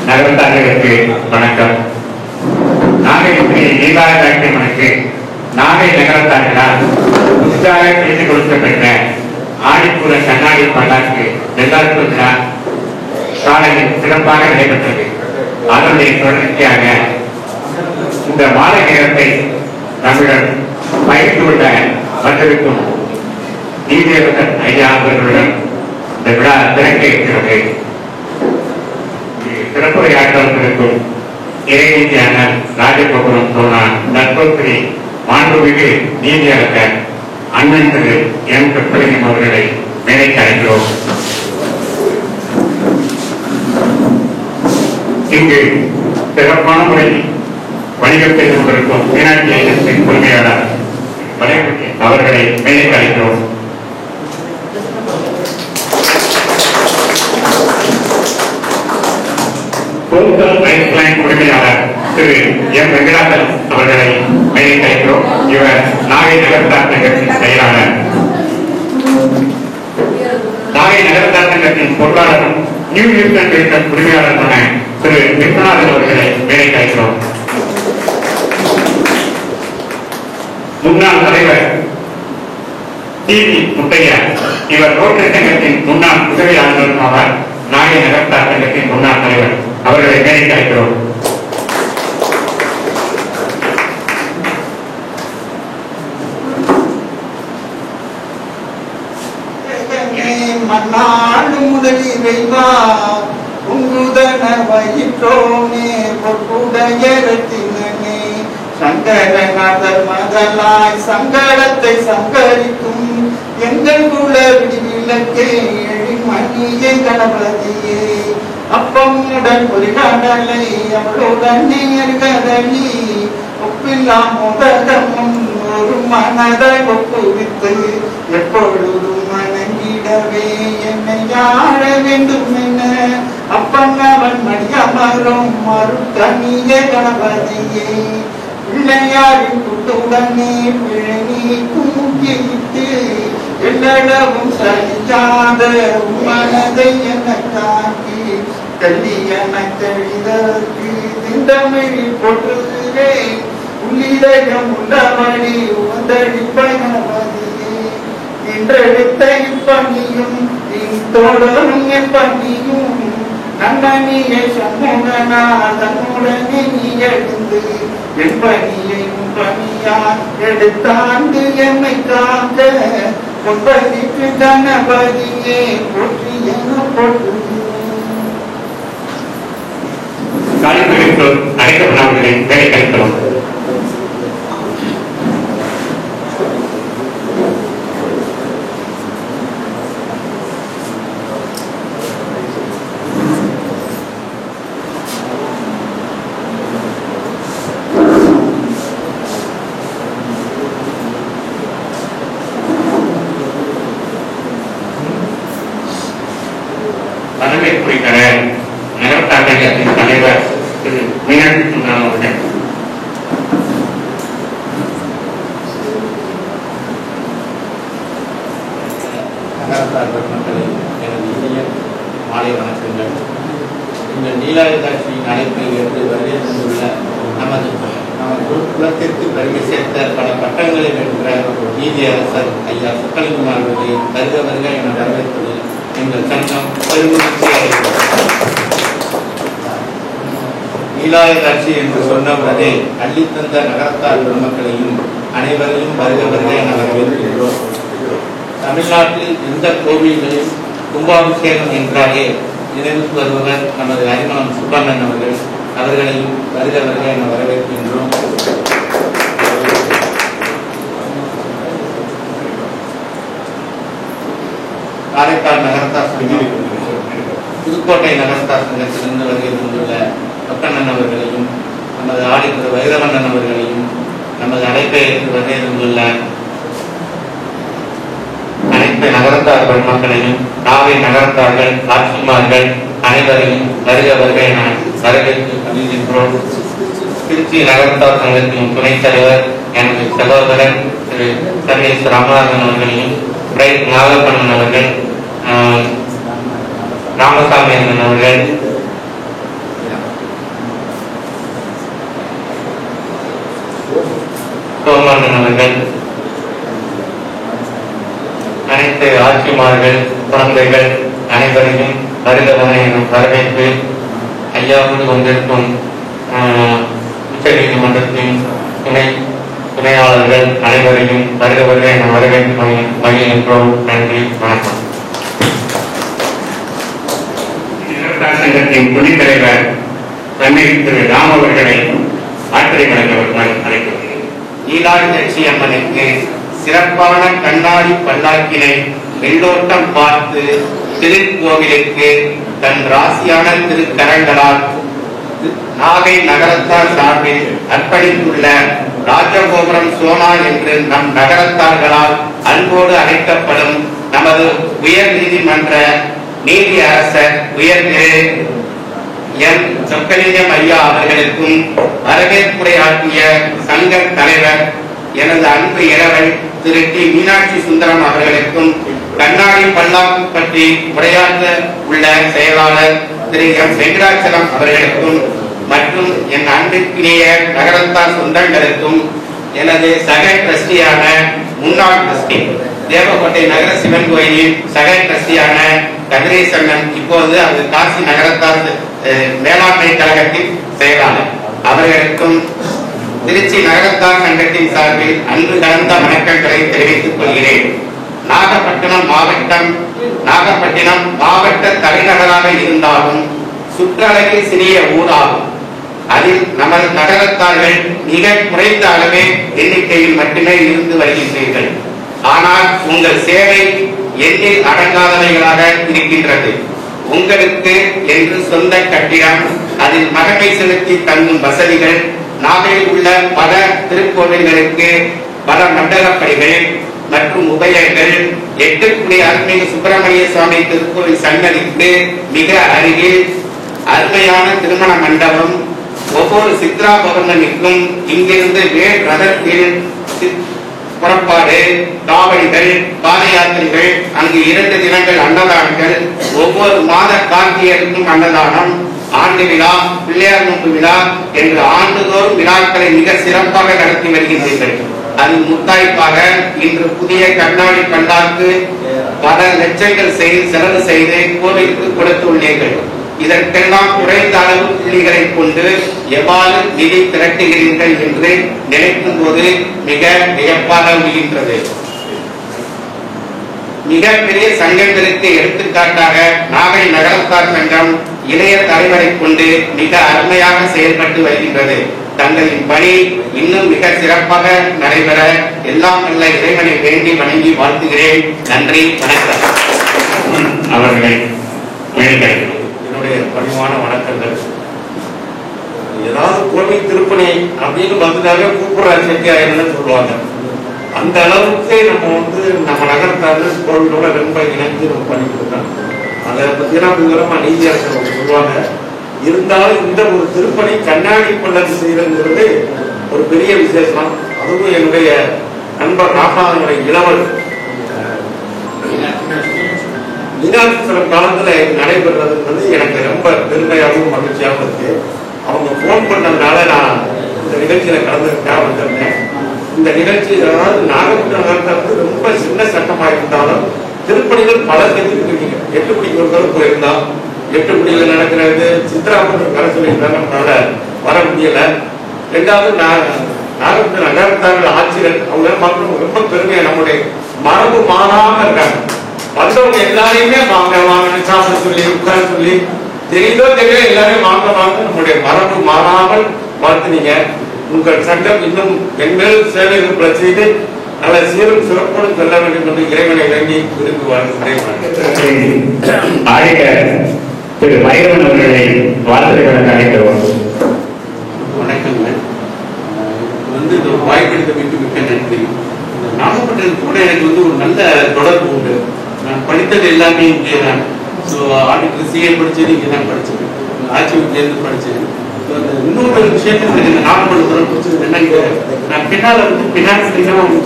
நகரத்தார்களுக்கு வணக்கம். நாகை ஸ்ரீ நீலாயதாட்சியம்மனுக்கு நாகை நகரத்தார்களால் புதிதாக செய்து கொடுக்கப்பட்ட ஆடிப்புற கண்ணாடி பல்லாக்கு வெள்ளாட்டு விழா காலையில் சிறப்பாக நடைபெற்றது. அதனுடைய தொடர்ச்சியாக இந்த மாலை நேரத்தை நம்மிடம் பயிர்ந்துள்ள வந்திருக்கும் நீதியரசர் ஐயா அவர்களுடன் இந்த விழா திறக்க இருக்கிறது. சிறப்புரையாற்றவிருக்கும் இறைநீதியான ராஜகோபுரம் சோனா தற்போது மாண்புமிகு நீதியரசர் அண்ணன் திரு எம் கற்பலிங்கம் அவர்களை மேடைக்கு அழைக்கிறோம். இங்கு சிறப்பான முறையில் வணிகம் செய்து கொண்டிருக்கும் மீனாட்சி ஐயத்தின் உரிமையாளர் அவர்களை மேடைக்கு அழைக்கிறோம். உரிமையாளர் திரு எம் வெங்கடாசலம் அவர்களை மேடைக்கு அழைக்கிறோம். இவர் நாகை நகரத்தார் சங்கத்தின் செயலாளர். நாகை நகரத்தார் சங்கத்தின் பொருளாளரும் நியூ நியூசன் உரிமையாளருமான திரு விஸ்வநாதன் அவர்களை மேடைக்கு அழைக்கிறோம். முன்னாள் தலைவர் டிவி முத்தையா, இவர் ரோட்டரி சங்கத்தின் முன்னாள் உதவி ஆளுநரும் ஆவார். நாகை நகரத்தார் சங்கத்தின் முன்னாள் தலைவர் அவர்களை மேடைக்கு அழைக்கிறோம். மன்னாடும் முதலி வைவா உங்குதன வயிற்றோனே பொற்குடைய ரத்தினனே சங்கரநாதர் மதலாய் சங்கடத்தை சங்கரிக்கும் எங்கள் குல விடிவிலக்கே எழிமணியே கணபதியே அப்பமுடன் ஒரு கடலை அவளுடன் நேர்கதலி ஒப்பில்லா முதகமும் ஒரு மனதை ஒப்புவித்து எப்பொழுதும் மனங்கிடவே என்னை ஆழ வேண்டும் என அப்பன் அவன் மடியமரும் மறுத்தனியே கணபதியே பிள்ளையாரின் கூட்டுடனே பிழை நீக்கும் முக்கியிட்டு எல்லளவும் சரியாத மனதை என காட்டி கல்லியன தெளிதற்கு திண்டமிழில் போற்றுகிறேன் உள்ளிதயம் உள்ளபடி உந்தடிப்பை கணபதியே இன்றெடுத்த இப்பணியும் தொடரும் எப்பணியும் நன்னனியை சண்முகனா தன்னுடனே நீ எழுந்து என் பணியை உன் பணியால் எடுத்தாண்டு எம்மை காக்க பொன்பதிக்கு கணபதியே போற்றி என போற்று. அழைக்கப்படாமலே வேலை கழிக்கலாம். வரவேற்புரைக்கிற நகரத்தார் சங்கத்தின் தலைவர் திரு மீனாட்சி அவர்கள், நகரத்தார் பெருமக்களை எனது இனிய மாலை வணக்கங்கள். இந்த நீலாயதாட்சியின் அழைப்பில் இருந்து வருகை தந்துள்ள நமது குலத்திற்கு வருகை சேர்த்த பல பட்டங்களை வென்ற நீதியரசர் ஐயா சொக்கலிங்கம் அவர்களை வருக வருக என வரவேற்பது எங்கள் சங்கம் பெருமகிழ்ச்சி அடைகிறது. நீலாயதாட்சி என்று சொன்னவரே அள்ளித்தந்த நகரத்தார் பெருமக்களையும் அனைவரையும் வருக வருக என வரவேற்கின்றோம். தமிழ்நாட்டில் எந்த கோவில்களில் கும்பாபிஷேகம் என்றாலே நினைவுக்கு வருபவர் நமது அறிமணம் சுப்பிரமணியன் அவர்கள். அவர்களையும் வருக வருக என வரவேற்கின்றோம். காரைக்கால் நகரத்தார் சங்கம், புதுக்கோட்டை நகரத்தார் சங்கத்திலிருந்து வருகை தந்துள்ள பக்கண்ணன் அவர்களையும் நமது ஆடிப்பூர் வைரவண்ணன் அவர்களையும் நமது அழைப்பெயருக்கு வருகை தந்துள்ள அனைத்து நகரத்தார் பெருமக்களையும் நாகை நகரத்தார்கள் ஆட்சிமார்கள் அனைவரையும் வருக வருக என வரவேற்று பதிகின்றோம். திருச்சி நகரத்தார் சங்கத்தின் துணைத் தலைவர் எனது சகோதரர் திரு சர்வேஸ் ராமநாதன் அவர்களையும் நாகப்பண்ணன் அவர்கள், ராமசாமி அவர்கள், மதிவாளன் அவர்கள், அனைத்து ஆட்சிமார்கள், குழந்தைகள் அனைவரையும் வருகிறவரை எனும் வரவேற்பு. ஐயாவோடு வந்திருக்கும் உச்ச நீதிமன்றத்தின் துணையாளர்கள் அனைவரையும் வருகிறவரை என வரவேற்பு மகிழ்கின்றோம். நன்றி, வணக்கம். சங்கத்தின் துணைத் தலைவர் தன்னை திரு ராம் அவர்களை ஆற்றலை வழங்குமாறு அழைக்கிறேன். நீலாயுதட்சி அம்மனுக்கு சிறப்பான கண்ணாடி பல்லாக்கினை வெள்ளோட்டம் பார்த்து திருக்கோவிலுக்கு தன் ராசியான திருக்கரங்களால் நாகை நகரத்தார் சார்பில் அர்ப்பணித்துள்ள ராஜகோபுரம் சோனா என்று நம் நகரத்தார்களால் அன்போடு அழைக்கப்படும் நமது உயர் நீதிமன்ற நீதி அரசர் உயர் திரு என் சொக்கலிங்கம் ஐயா அவர்களுக்கும் வரவேற்புரையாற்றிய சங்க தலைவர் எனது அன்பு இரவல் திரு டி மீனாட்சி சுந்தரம் அவர்களுக்கும் கண்ணாடி பல்லாக்கு பற்றி உரையாற்ற உள்ள செயலாளர் திரு எம் வெங்கடாச்சலம் அவர்களுக்கும் மற்றும் என் அன்பிற்கினிய நகரத்தார் சொந்தங்களுக்கும் எனது சக டிரஸ்டியான முன்னாள் டிரஸ்டி தேவக்கோட்டை நகர சிவன் கோயிலின் சக டிரஸ்டியான கதிரேசன், இப்போது அது காசி நகரத்தார் மேலாண்மை கழகத்தின் செயலாளர் அவர்களுக்கும் திருச்சி நகரத்தார் சங்கத்தின் சார்பில் அன்பு கலந்த வணக்கங்களை தெரிவித்துக் கொள்கிறேன். நாகப்பட்டினம் மாவட்ட தலைநகராக இருந்தாலும் சுற்றளவில் சிறிய ஊராகும். அதில் நமது நகரத்தார்கள் மிக குறைந்த அளவே எண்ணிக்கையில் மட்டுமே இருந்து வருகின்றீர்கள். ஆனால் உங்கள் சேவை எண்ணில் அடங்காதவைகளாக இருக்கின்றது. உங்களுக்கு என்று சொந்த கட்டிடம், அதில் மகமை செலுத்தி தங்கும் வசதிகள், நாகையில் உள்ள பல திருக்கோவில்களுக்கு பல மண்டலப்படிகள் மற்றும் உபயங்கள், 8 குடி அருள்மிகு சுப்பிரமணிய சுவாமி திருக்கோவில் சன்னதிக்கு மிக அருகில் அருமையான திருமண மண்டபம், ஒவ்வொரு சித்ரா பௌர்ணமிக்கும் இங்கிருந்து வேல் ரதத்தில் புறப்பாடு, காவடிகள், பாத யாத்திரைகள், அங்கு 2 தினங்கள் அன்னதானங்கள், ஒவ்வொரு மாத கார்த்திகைக்கும் அன்னதானம், ஆண்டு விழா, பிள்ளையார் நோன்பு விழா என்று ஆண்டுதோறும் விழாக்களை மிக சிறப்பாக நடத்தி வருகின்றீர்கள். அதில் முத்தாய்ப்பாக இன்று புதிய கண்ணாடி பல்லாக்கு பல லட்சங்கள் செலவு செய்து கோவிலுக்கு கொடுத்துள்ளீர்கள். இதற்கெல்லாம் குறைந்த அளவு புள்ளிகளை கொண்டு எவ்வாறு நிதி திரட்டுகிறீர்கள் என்று நினைக்கும் போது மிக வியப்பாக முடிகின்றது. மிகப்பெரிய சங்கங்களுக்கு எடுத்துக்காட்டாக நாகை நகரத்தார் சங்கம் இளைய தலைவரை கொண்டு மிக அருமையாக செயல்பட்டு வருகின்றது. தங்களின் பணி இன்னும் மிக சிறப்பாக நடைபெற எல்லாம் நல்ல இறைவனை வேண்டி வணங்கி வாழ்த்துகிறேன். நன்றி, வணக்கம். அவர்களை என்னுடைய பணிவான வணக்கங்கள். ஏதாவது கோவில் திருப்பணி அப்படின்னு வந்துட்டாலே கூப்பிடுற செட்டியாயிரம் சொல்லுவாங்க. அந்த அளவுக்கு நம்ம நகரத்தார்கள் கோவிலோட ரொம்ப இணைந்து நம்ம பண்ணி கொடுத்தோம். அதை பத்தினா விவரமா நீதியரசர் சொல்லுவாங்க. இருந்தாலும் இந்த ஒரு திருப்பணி கண்ணாடி பல்லக்கு செய்யறதுங்கிறது ஒரு பெரிய விசேஷம். அதுவும் என்னுடைய நண்பர் ராமநாதனுடைய இளவல் மீனாட்சீஸ்வரர் காலத்துல நடைபெறதுன்றது எனக்கு ரொம்ப பெருமையாகவும் மகிழ்ச்சியாகவும் இருக்கு. அவங்க போன் பண்ணதுனால நான் இந்த நிகழ்ச்சியில கலந்துக்கிட்டா வந்திருந்தேன். இந்த நிகழ்ச்சி அதாவது நாகப்பட்டினம் நகரத்தில் ரொம்ப சின்ன சட்டமா இருந்தாலும் திருப்பணிகள் பல செஞ்சுருக்கீங்க. 8 குடிகளும் போயிருந்தோம். 8 குடிகள் நடக்கிறது சித்ராபுரம் வர சொல்லியிருந்தாங்க, நம்மளால வர முடியல. 2வது நாகப்பட்டினம் நகரத்தார்கள் ஆட்சியர் அவங்க மக்களும் ரொம்ப பெருமையா நம்முடைய மரபு மாறாம இருக்காங்க. வந்தவங்க எல்லாரையுமே வாங்க வாங்க சாப்பிட சொல்லி உட்கார சொல்லி தெரியுதோ தெரியல எல்லாரையும் வாங்க வாங்க நம்முடைய மரபு மாறாமல் வாழ்த்துனீங்க. உங்கள் சங்கம் இன்னும் என்மேல் சேவைகள் செய்து நல்ல சீரும் சிறப்போடு செல்ல வேண்டும் என்று இறைவனை வேண்டி விரும்புவார்கள். திரு மயிரவன் அவர்களை வார்த்தைகளுக்கு அழைக்கிறோம். வணக்கங்க. இந்த வாய்ப்பெடுத்த மிக்க நன்றி. நாகப்பட்டினம் கூட எனக்கு ஒரு நல்ல தொடர்பு உண்டு. நான் படித்தது எல்லாமே இங்கே தான். ஆர்டிகல் சிஏ படிச்சது இங்கே தான் படிச்சேன். ஆட்சி வித்தியாசம் படிச்சேன். இன்னொரு விஷயத்துல இந்த நாகப்பட்டினம் பிடிச்சது என்னங்க, நான் பின்னால பினான்ஸ்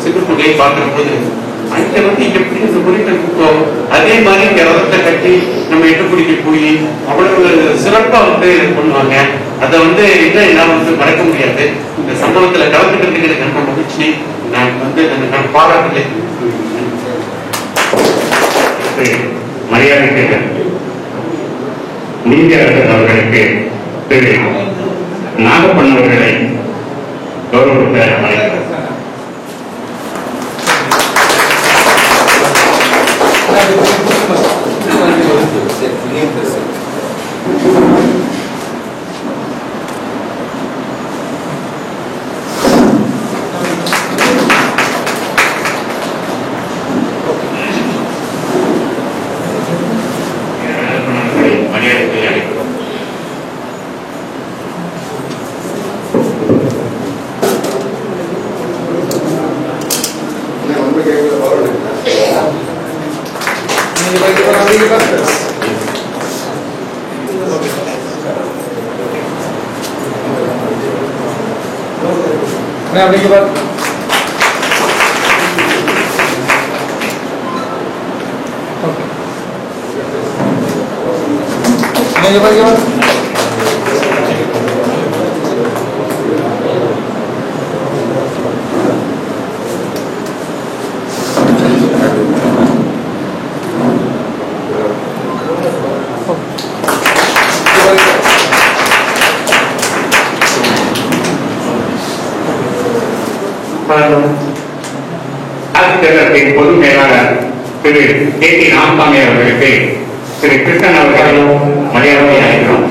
சிறுமுகையை பார்க்கிற போது அங்க எப்படி இந்த குறிப்பிட்ட அதே மாதிரி இங்க ரதத்தை கட்டி நம்ம எட்டுக்குடிக்கு போய் அவ்வளவு சிறப்பா பண்ணுவாங்க. அதை இன்னும் என்னால மறக்க முடியாது. இந்த சம்பவத்துல கலந்துக்கிறதுக்கு எனக்கு ரொம்ப மகிழ்ச்சி. நான் பாராட்டலை மரியாதை நீதியரசர் அவர்களுக்கு திரு நாகப்பன் அவர்களை கௌரவிக்க அழைக்கிறேன். மரியாதை அளிக்கிறோம். அதிமுகவின் பொது மேலாளர் திரு கே.டி. ராமசாமி அவர்களுக்கு திரு கிருஷ்ணன் அவர்களும் மரியாதை அளிக்கிறோம்.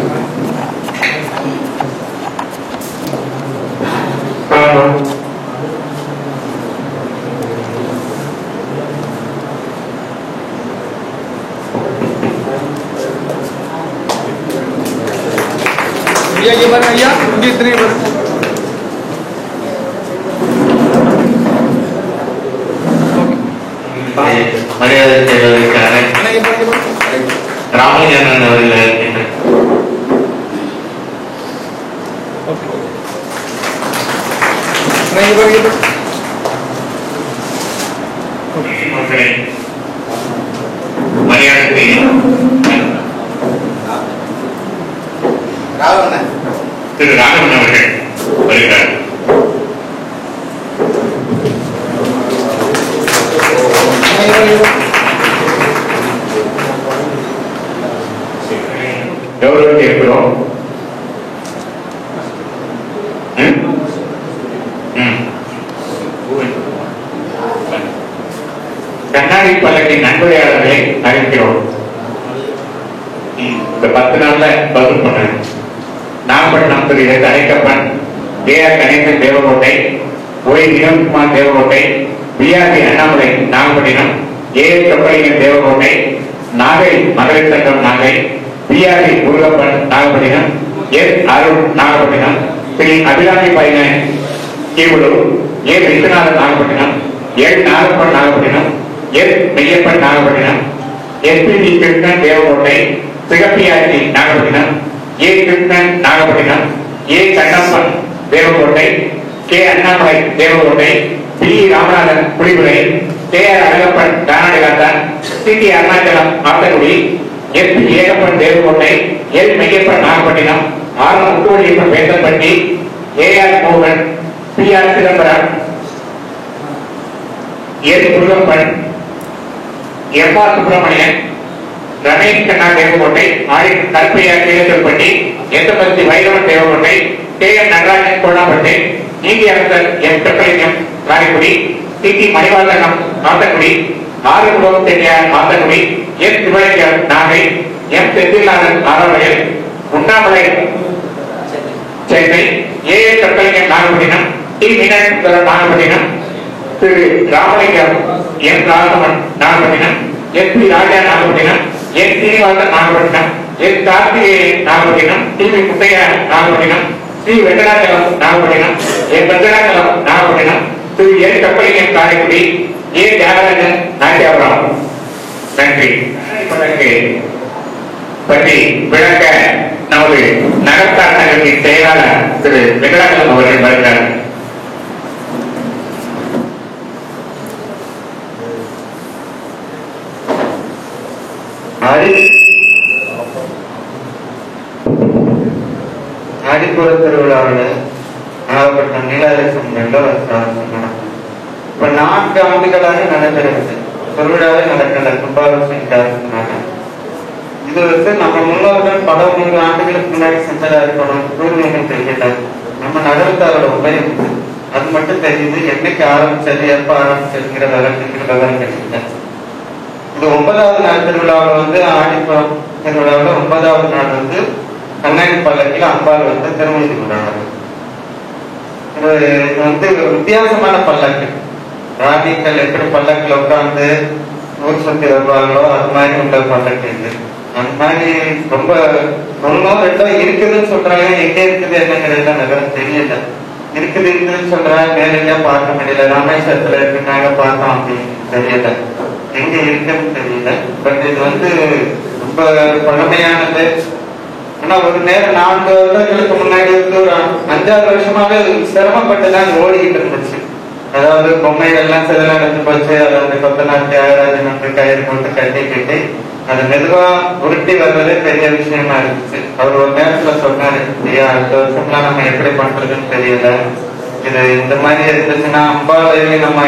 மரியாதை செய்வதற்கான ராமலிங்கன் அவர்கள் மரியாதை திரு ராகவன் அவர்கள் வருகிறார். கௌரவத்தை இருக்கிறோம். கண்ணாடி பல்லக்கின் நன்கொடையாளர்களை அறிவிக்கிறோம். இந்த 10 நாள்ல பதில் பண்ணேன். Nagapattinam Thiru Araikappan, KR. Ganesan Devakottai, Y Vinothkumar Devakottai, PRB. Annamalai Nagapattinam, AS. Kappalingan Devakottai, Nagai Magalir Sangam Nagai, PRB. Murugappan Nagapattinam, S. Arun Nagapattinam, Sri Abirami பையன் Keevalur, A. Viswanathan Nagapattinam, L. Nagappan Nagapattinam, S. Meyyappan Nagapattinam, SPT. Krishnan Devakottai, Sigappiyachi Nagapattinam, A. Krishnan Nagapattinam, A. Kannappan Devakottai, K. Annamalai Devakottai, P. Ramanathan Pulipurai, KR. Alagappan Karnataka, CT. Arunachalam Athakudi, S. P. Ekappan Devakottai, L. Meyyappan Nagapattinam, R. Muthuvazhiyappan Vendhanpatti, AR. மோகன், PR. Chidambaram, S. Murugappan, MR. Subramanian, Ramesh Kanna Devakottai, R. Karuppaiya Keezhapatti, SMC. Vairavan Devakottai, KM. Natarajan Konapattai, நீதியரசர் M. Kappalingam Karaikudi, CT. Manivasanam Athakudi, R. Kulom Chettiar Athakudi, S. Sivalingam Nagai, M. Senthilnathan Arovayal, Unnamalai Chennai, AS. Kappalingam Nagapattinam, T. Meenakshi Nagapattinam, Thiru Ramalingam M. Raghavan Nagapattinam, S. P. Raja Nagapattinam, S. Srinivasan Nagapattinam, S. Karthikeyan Nagapattinam, T. V. Muthaiya Nagapattinam, Sri Venkatachalam Nagapattinam, S. Venkatachalam Nagapattinam, திரு S. கப்பலிங்கம் Karaikudi, ஏ. தியாகராஜன் நாட்டியாபுரம். நன்றி. பற்றி விளக்க நமது நகர்த்தார் நகரின் செயலாளர் திரு வெங்கடாச்சலம் அவர்கள் வருகிறார். ஆடிப்புற திருவிழாவில் நாகப்பட்டினம் நீலாதேசம் 2வது வருஷம் நடக்கும். இப்ப 4 ஆண்டுகளாக நடைபெறுகிறது. திருவிழாவே நடக்கல கும்பாபிஷேகம். இது நம்ம முன்னோர்கள் பல 3 ஆண்டுகளுக்கு முன்னாடி செஞ்சதா இருக்கணும். பூர்வீகம் தெரியல. நம்ம நகரத்தாரோட உபயம் அது மட்டும் தெரியுது. என்னைக்கு ஆரம்பிச்சது, எப்ப ஆரம்பிச்சதுங்கிற விவரம் தெரியல. இது 9வது நாள் திருவிழாவில் ஆடிப்புறம் திருவிழாவில் 9வது நாள் கண்ணாடி பல்லக்கில் அம்பாள் திருமணி கொண்டாடுறாங்க. இது வித்தியாசமான பல்லக்கு. ராணிகள் எப்படி பல்லக்கில் உட்கார்ந்து ஊர் சுத்தி வருவாங்களோ அது மாதிரி உள்ள பல்லக்கு இது. அந்த மாதிரி ரொம்ப 1 2 இருக்குதுன்னு சொல்றாங்க. எங்க இருக்குது என்னங்கிறது நகரம் தெரியல. இருக்குதுன்னு சொல்றாங்க, நேரடியா பார்க்க முடியல. ராமேஸ்வரத்துல இருக்குனாங்க பார்த்தோம் அப்படின்னு தெரியல, எங்க இருக்குன்னு தெரியல. பட் இது ரொம்ப பழமையானது. ஆனா ஒரு நேரம் 4 வருடங்களுக்கு முன்னாடி ஒரு 5-6 வருஷமாவே சிரமப்பட்டுதான் ஓடிக்கிட்டு இருந்துச்சு. அதாவது பொம்மைகள் எல்லாம் சிதறடைஞ்சு போச்சு. அதாவது கொத்தனார் தியாகராஜன் கயிறு போட்டு கட்டிக்கிட்டு அது மெதுவா உருட்டி வர்றதே பெரிய விஷயமா இருந்துச்சு. அவர் ஒரு நேரத்துல சொன்னாரு, ஐயா அடுத்த வருஷம்லாம் நம்ம எப்படி பண்றதுன்னு தெரியல. இது இந்த மாதிரி இருந்துச்சுன்னா அம்பாலையே நம்ம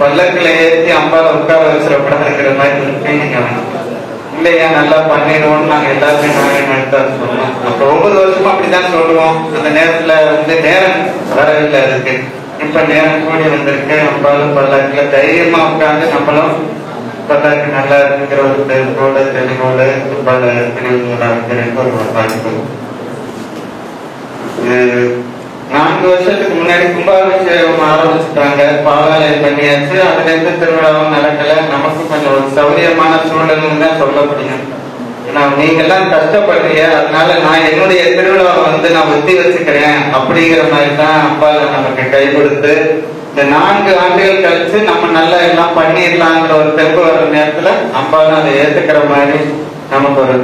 பல்லக்கில ஏற்றி அம்பாலை உட்கார வச்சிடக்கூடாதுங்கிற மாதிரி ஃபீலிங் ஆகணும். இல்லையா நல்லா பண்ணிடுவோம்னு நாங்க எல்லாத்தையும் சொல்லுவோம். அப்ப 9 வருஷமா அப்படிதான் சொல்லுவோம். அந்த நேரத்துல நேரம் வரவில்லை அதுக்கு. இப்ப நேரம் கூடி வந்திருக்கு. அம்பாலும் பல்லாக்கில தைரியமா உட்காந்து நம்மளும் பல்லாக்கு நல்லா இருக்குங்கிற ஒரு தெளிவோட பல பிரிவுகளுக்கு ஒரு வாய்ப்பு. 4 வருஷத்துக்கு முன்னாடி கும்பாபிஷேகம் ஆரம்பிச்சுட்டாங்க. பாலாலயம் பண்ணியாச்சு. அதுல இருந்து திருவிழாவும் நடக்கல. நமக்கு கொஞ்சம் ஒரு சௌரியமான சூழல்னு தான் சொல்ல முடியும். நீங்க எல்லாம் கஷ்டப்படுறீங்க, அதனால நான் என்னுடைய திருவிழாவை நான் ஒத்தி வச்சுக்கிறேன் அப்படிங்கிற மாதிரி தான் அப்பால நமக்கு கை கொடுத்து இந்த 4 ஆண்டுகள் கழிச்சு நம்ம நல்லா எல்லாம் பண்ணிடலாங்கிற ஒரு தெம்பு வர்ற நேரத்துல அப்பாலும் அதை ஏத்துக்கிற மாதிரி நமக்கு ஒரு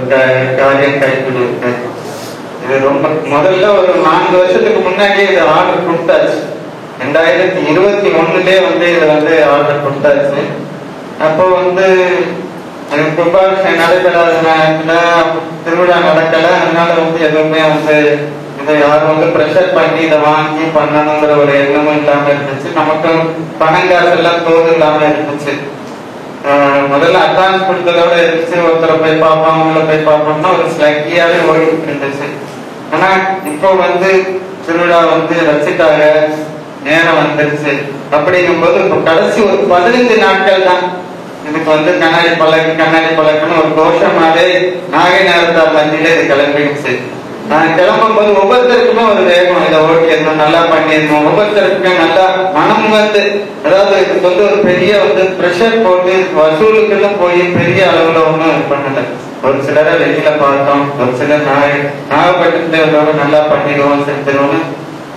காரியம் கைப்பிடி இருக்கு. இது ரொம்ப முதல்ல ஒரு 4 வருஷத்துக்கு முன்னாடியே இது ஆர்டர் கொடுத்தாச்சு. 2021 இது ஆர்டர் கொடுத்தாச்சு. அப்போ கும்பாபிஷேகம் நடைபெறாத நேரத்துல திருவிழா நடக்கல. அதனால எதுவுமே இதை யாரும் ப்ரெஷர் பண்ணி இதை வாங்கி பண்ணணுங்கிற ஒரு எண்ணமும் இல்லாம இருந்துச்சு. நமக்கும் பணங்காசு எல்லாம் தோது இல்லாம இருந்துச்சு. முதல்ல அட்வான்ஸ் கொடுத்ததோட இருந்துச்சு. ஒருத்தரை போய் பார்ப்போம், அவங்கள போய் பார்ப்போம்னா ஒரு ஸ்லக்கியாவே ஓடிட்டு இருந்துச்சு. ஆனா இப்போ திருவிழா ரசிட்டாங்க, நேரம் வந்துருச்சு. அப்படிங்கும்போது இப்போ கடைசி ஒரு 15 நாட்கள் தான் இதுக்கு கண்ணாடி பழக்குன்னு ஒரு கோஷமாவே நாகை நேரத்தார் மத்தியில இது கிளம்பிடுச்சு. நான் கிளம்பும் போது ஒவ்வொருத்தருக்குமே ஒரு வேகம், இதை ஓட்டிடணும், நல்லா பண்ணிடணும். ஒவ்வொருத்தருக்குமே நல்லா மனம் அதாவது இதுக்கு ஒரு பெரிய ப்ரெஷர் போட்டு வசூலுக்குன்னு போய் பெரிய அளவுல ஒன்றும் பண்ணல. ஒரு சிலரை வெளியில பார்த்தோம், ஒரு சிலர் நாகப்பட்டினத்துல நல்லா பண்ணிடுவோம் செஞ்சிருவோம்னு.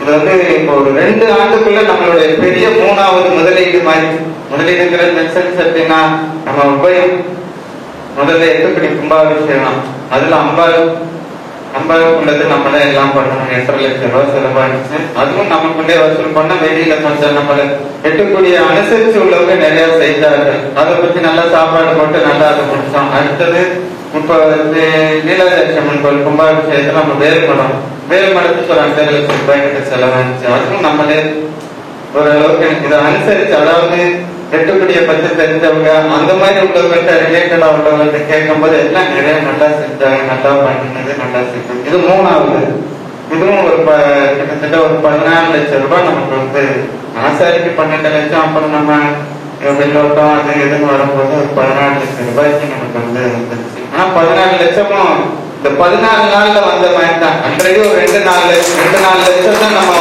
இது இப்போ ஒரு 2 ஆண்டுக்குள்ள நம்மளுடைய பெரிய 3வது முதலீடு மாதிரி. முதலீடுங்கிறது மெசேஜ் அப்படின்னா நம்ம உபயம் முதல்ல எட்டுப்படி கும்பாபிஷேகம், அதுல அம்பாளுக்குள்ளது நம்மளே எல்லாம் பண்ணணும். 8.5 லட்சம் ரூபாய் செலவாயிடுச்சு. அதுவும் நமக்குள்ளே வசூல் பண்ண வெளியில கொஞ்சம் நம்மள எட்டுக்கூடிய அனுசரிச்சு உள்ளவங்க நிறைய செய்தார்கள். அதை பத்தி நல்லா சாப்பாடு போட்டு நல்லா அதை முடிச்சோம். அடுத்தது இப்ப நீலலட்சுமன் கோயில் கும்பாபிஷேகத்துல நம்ம வேல்மடத்துக்கு ஒரு 5.5 லட்சம் ரூபாய் கிட்ட செலவாயிடுச்சு. அதுவும் நம்மளே ஓரளவுக்கு இதை அனுசரிச்சு, அதாவது எட்டுப்படியை பத்தி தெரிஞ்சவங்க அந்த மாதிரி உள்ளவங்கள்ட்ட ரிலேட்டடா உள்ளவங்கள்ட்ட கேட்கும் போது எல்லாம் நிறைய நல்லா செஞ்சாங்க, நல்லா பண்ணினது, நல்லா செஞ்சது. இது 3வது. இதுவும் ஒரு கிட்டத்தட்ட ஒரு 14 லட்சம் ரூபாய் நமக்கு ஆசாரிக்கு 12 லட்சம். அப்புறம் நம்ம வெள்ளோட்டம் அது எதுன்னு வரும்போது ஒரு 14 லட்சம் ரூபாய்க்கு நமக்கு வந்துருச்சு. ஆனா 14 லட்சமும் இந்த 14 நாள்ல வந்த மாதிரி தான். அன்றைக்கு ஒரு 2-4 லட்சம் தான் நம்ம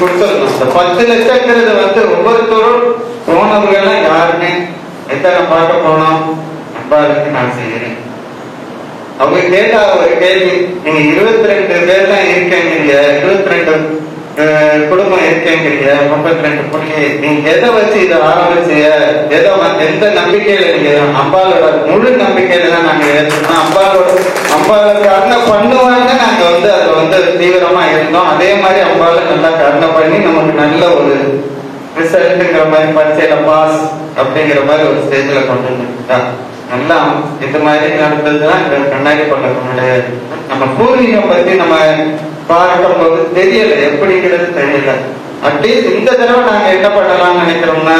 கொடுத்துருந்தோம். இந்த 10 லட்சங்கிறது ஒவ்வொருத்தரும் போனவர்கள் யாருமே எத்தனை பார்க்க போனோம், அப்பாவுக்கு நான் செய்யறேன். அவங்க கேட்டா ஒரு கேள்வி, நீங்க 22 பேர் தான் இருக்கீங்க, 22 குடும்பம் இருக்கீங்க, 32 புள்ளி, நீங்க எதை வச்சு இதை ஆரம்பிச்சிய, எந்த நம்பிக்கையில நீங்க அம்பாலோட முழு நம்பிக்கையில தான் நாங்க ஏற்றோம். அம்பால கருணை பண்ணுவாங்க. நாங்க அதை தீவிரமா இருந்தோம். அதே மாதிரி அம்பால நல்லா கருணை பண்ணி நமக்கு நல்ல ஒரு ரிசல்ட்ங்கிற மாதிரி பரீட்சையில பாஸ் அப்படிங்கிற மாதிரி ஒரு ஸ்டேஜ்ல கொண்டு வந்துட்டா நல்லா இது மாதிரி நடந்ததுதான் இந்த கண்ணாடி பழக்கமுடைய நம்ம பூர்வீகம் பத்தி நம்ம பார்க்கும் போது தெரியல, எப்படிங்கிறது தெரியல. அட்லீஸ்ட் இந்த தடவை நாங்க என்ன பண்ணலாம்னு நினைக்கிறோம்னா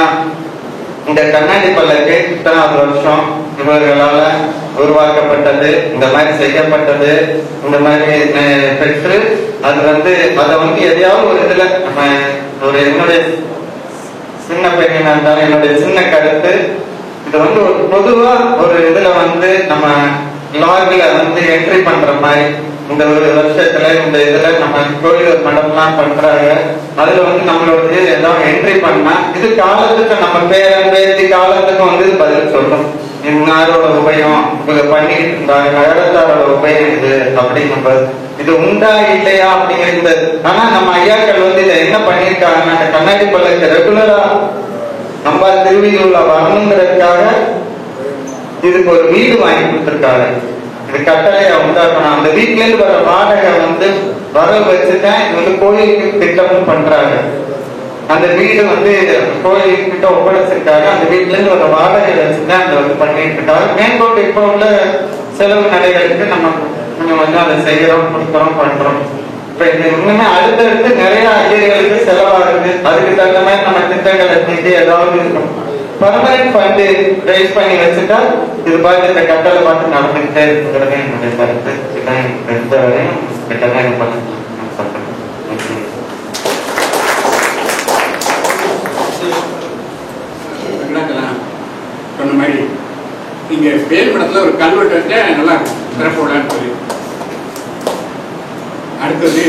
இந்த கண்ணாடி பல்லக்கு இத்தனாவது வருஷம் இவர்களால உருவாக்கப்பட்டது, இந்த மாதிரி செய்யப்பட்டது, இந்த மாதிரி பெற்று அது அதை எதையாவது ஒரு இதுல நம்ம ஒரு என்னுடைய சின்ன பையனா இருந்தாலும் என்னுடைய சின்ன கருத்து, இது ஒரு பொதுவா ஒரு இதுல நம்ம லாகில என்ட்ரி பண்ற மாதிரி இந்த ஒரு வருஷத்துல இந்த இதுல நம்ம கோயில் மண்டபம்லாம் பண்றாங்க. அதுல நம்மளோட ஏதாவது என்ட்ரி பண்ணா இது காலத்துக்கு நம்ம பேரன் பேத்தி காலத்துக்கு பதில் சொல்லும். இன்னாரோட உபயம் இவங்க பண்ணிட்டு இருந்தாங்க, நகரத்தாரோட உபயம் இது அப்படிங்கும்போது இது உண்டா இல்லையா அப்படிங்கிறது. ஆனா நம்ம ஐயாக்கள் இதை என்ன பண்ணிருக்காங்கன்னா, அந்த கண்ணாடி பல்லக்கு ரெகுலரா நம்ம திருவிழா வரணுங்கிறதுக்காக இதுக்கு ஒரு வீடு வாங்கி கொடுத்துருக்காங்க. இது கட்டளையா உண்டாக்கணும். அந்த வீட்டுல இருந்து வர வாடகை வர வச்சுதான் இது கோயிலுக்கு திட்டமும் பண்றாங்க. அந்த வீடு கோயிலுக்கிட்ட ஒப்படைச்சிருக்காங்க. அந்த வீட்டுல இருந்து வர வாடகை வச்சுதான் அந்த பண்ணிட்டு இருக்காங்க. மேற்கொண்டு இப்ப உள்ள செலவு நடைகளுக்கு நம்ம கொஞ்சம் அதை செய்யறோம், கொடுக்குறோம், பண்றோம். இப்ப இந்த இன்னுமே அடுத்தடுத்து நிறைய ஐயர்களுக்கு செலவாகுது. அதுக்கு தகுந்த மாதிரி நம்ம திட்டங்களை செஞ்சு ஏதாவது இருக்கும். பர்மனன்ட் ஃபண்ட் ரைஸ் பண்ணி வச்சுட்டா இது பார்த்து இந்த கட்டளை பார்த்து நடந்துகிட்டே இருக்கிறது என்னுடைய கருத்து. இதுதான் எனக்கு தெரிஞ்ச வரையும் கிட்டதான் எனக்கு சொல்றேன். சொன்ன மாதிரி நீங்க வேல்மடத்துல ஒரு கல்வெட்டு வச்சா நல்லா சிறப்புடான்னு சொல்லி, அடுத்தது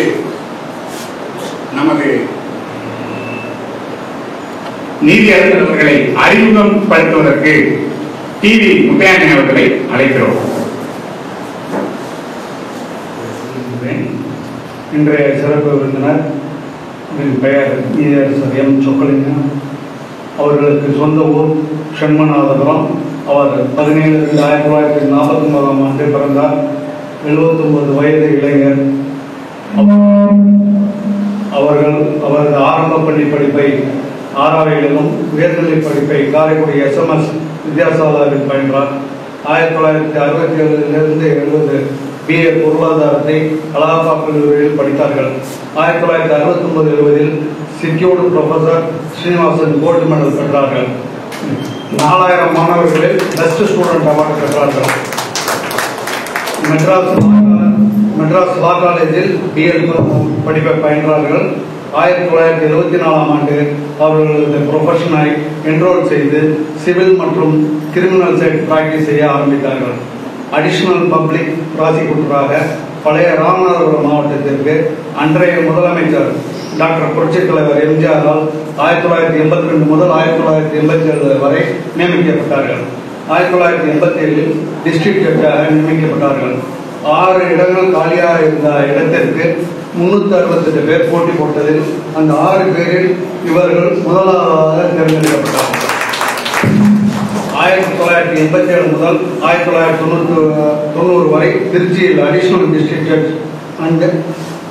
நமது நீதியரசர் அவர்களை அறிமுகம் படுத்துவதற்கு டிவி முத்தையாண்டி அவர்களை அழைக்கிறோம். இன்றைய சிறப்பு விருந்தினர் பெயர் நீதியரசர் எம் சொக்கலிங்கம். அவர்களுக்கு சொந்த ஊர் ஷண்மநாதபுரம். அவர் 17/2/1949 ஆண்டு பிறந்தார். 79 வயது இளைஞர். அவரது ஆரம்ப பள்ளி படிப்பை ஆராவையிலும் உயர்நிலை படிப்பை காரைக்குடி SMS வித்யாசாலாவில் பயின்றார். 1967 70 BA பொருளாதாரத்தை அலகாபா கல்லூரியில் படித்தார்கள். 1969 70 secured professor Srinivasan gold medal பெற்றார்கள். 4000 மாணவர்களில் பெஸ்ட் ஸ்டூடெண்ட் அவார்டு பெற்றார்கள். மெட்ராஸ் லா காலேஜில் BL படிப்பை பயின்றார்கள். 1974 ஆண்டு அவர்களது ப்ரொஃபஷனை என்ரோல் செய்து சிவில் மற்றும் கிரிமினல் சைட் பிராக்டிஸ் செய்ய ஆரம்பித்தார்கள். அடிஷனல் பப்ளிக் ப்ராசிக்யூட்டராக பழைய ராமநாதபுரம் மாவட்டத்திற்கு அன்றைய முதலமைச்சர் டாக்டர் புரட்சித் தலைவர் எம்ஜிஆரால் 1982 முதல் 1987 வரை நியமிக்கப்பட்டார்கள். 1987 டிஸ்ட்ரிக்ட் ஜட்ஜாக நியமிக்கப்பட்டார்கள். 6 இடங்கள் காலியாக இருந்த இடத்திற்கு 368 பேர் போட்டி போட்டதில் அந்த 6 பேரில் இவர்கள் முதலாவதாக தேர்ந்தெடுக்கப்பட்டார்கள். 1987 முதல் 1990 வரை திருச்சியில் additional district judge and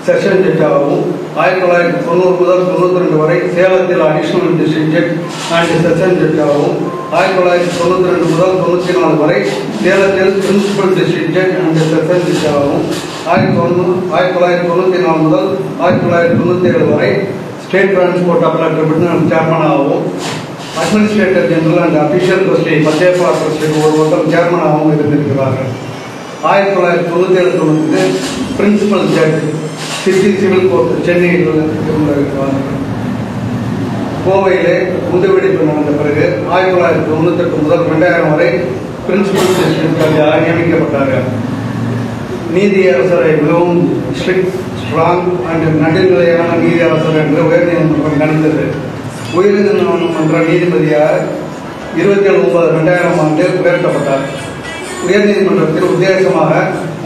session ஜட்ஜாகவும், 1990 முதல் 92 வரை சேலத்தில் additional district judge and session ஜட்ஜாகவும், 1992 முதல் 94 வரை சேலத்தில் principal district judge and session ஜட்ஜாகவும், 1994 முதல் 1997 வரை ஸ்டேட் டிரான்ஸ்போர்ட் அப்பலட் ட்ரிபியூனல் சேர்மனாகவும், administrator general and official trustee Pachaiyappa ட்ரஸ்டிக்கு ஒரு வருடம் சேர்மனாகவும் இருந்திருக்கிறார்கள். 1997 principal judge city civil court சென்னையில் இருந்திருக்கிறார்கள். கோவையிலே குண்டுவெடிப்பு நடந்த பிறகு 1998 முதல் 2000 வரை பிரின்சிபல் டிஸ்ட்ரிக்ட் ஜட்ஜாக நியமிக்கப்பட்டார்கள். நீதியரசரை மிகவும் ஸ்ட்ராங் அண்ட் நடுநிலையான நீதியரசர் என்று உயர்நீதிமன்றம் கணித்தது. உயர்நீதிமன்ற நீதிபதியாக 27/9/2000 ஆண்டு உயர்த்தப்பட்டார். உயர்நீதிமன்றத்தில் உத்தேசமாக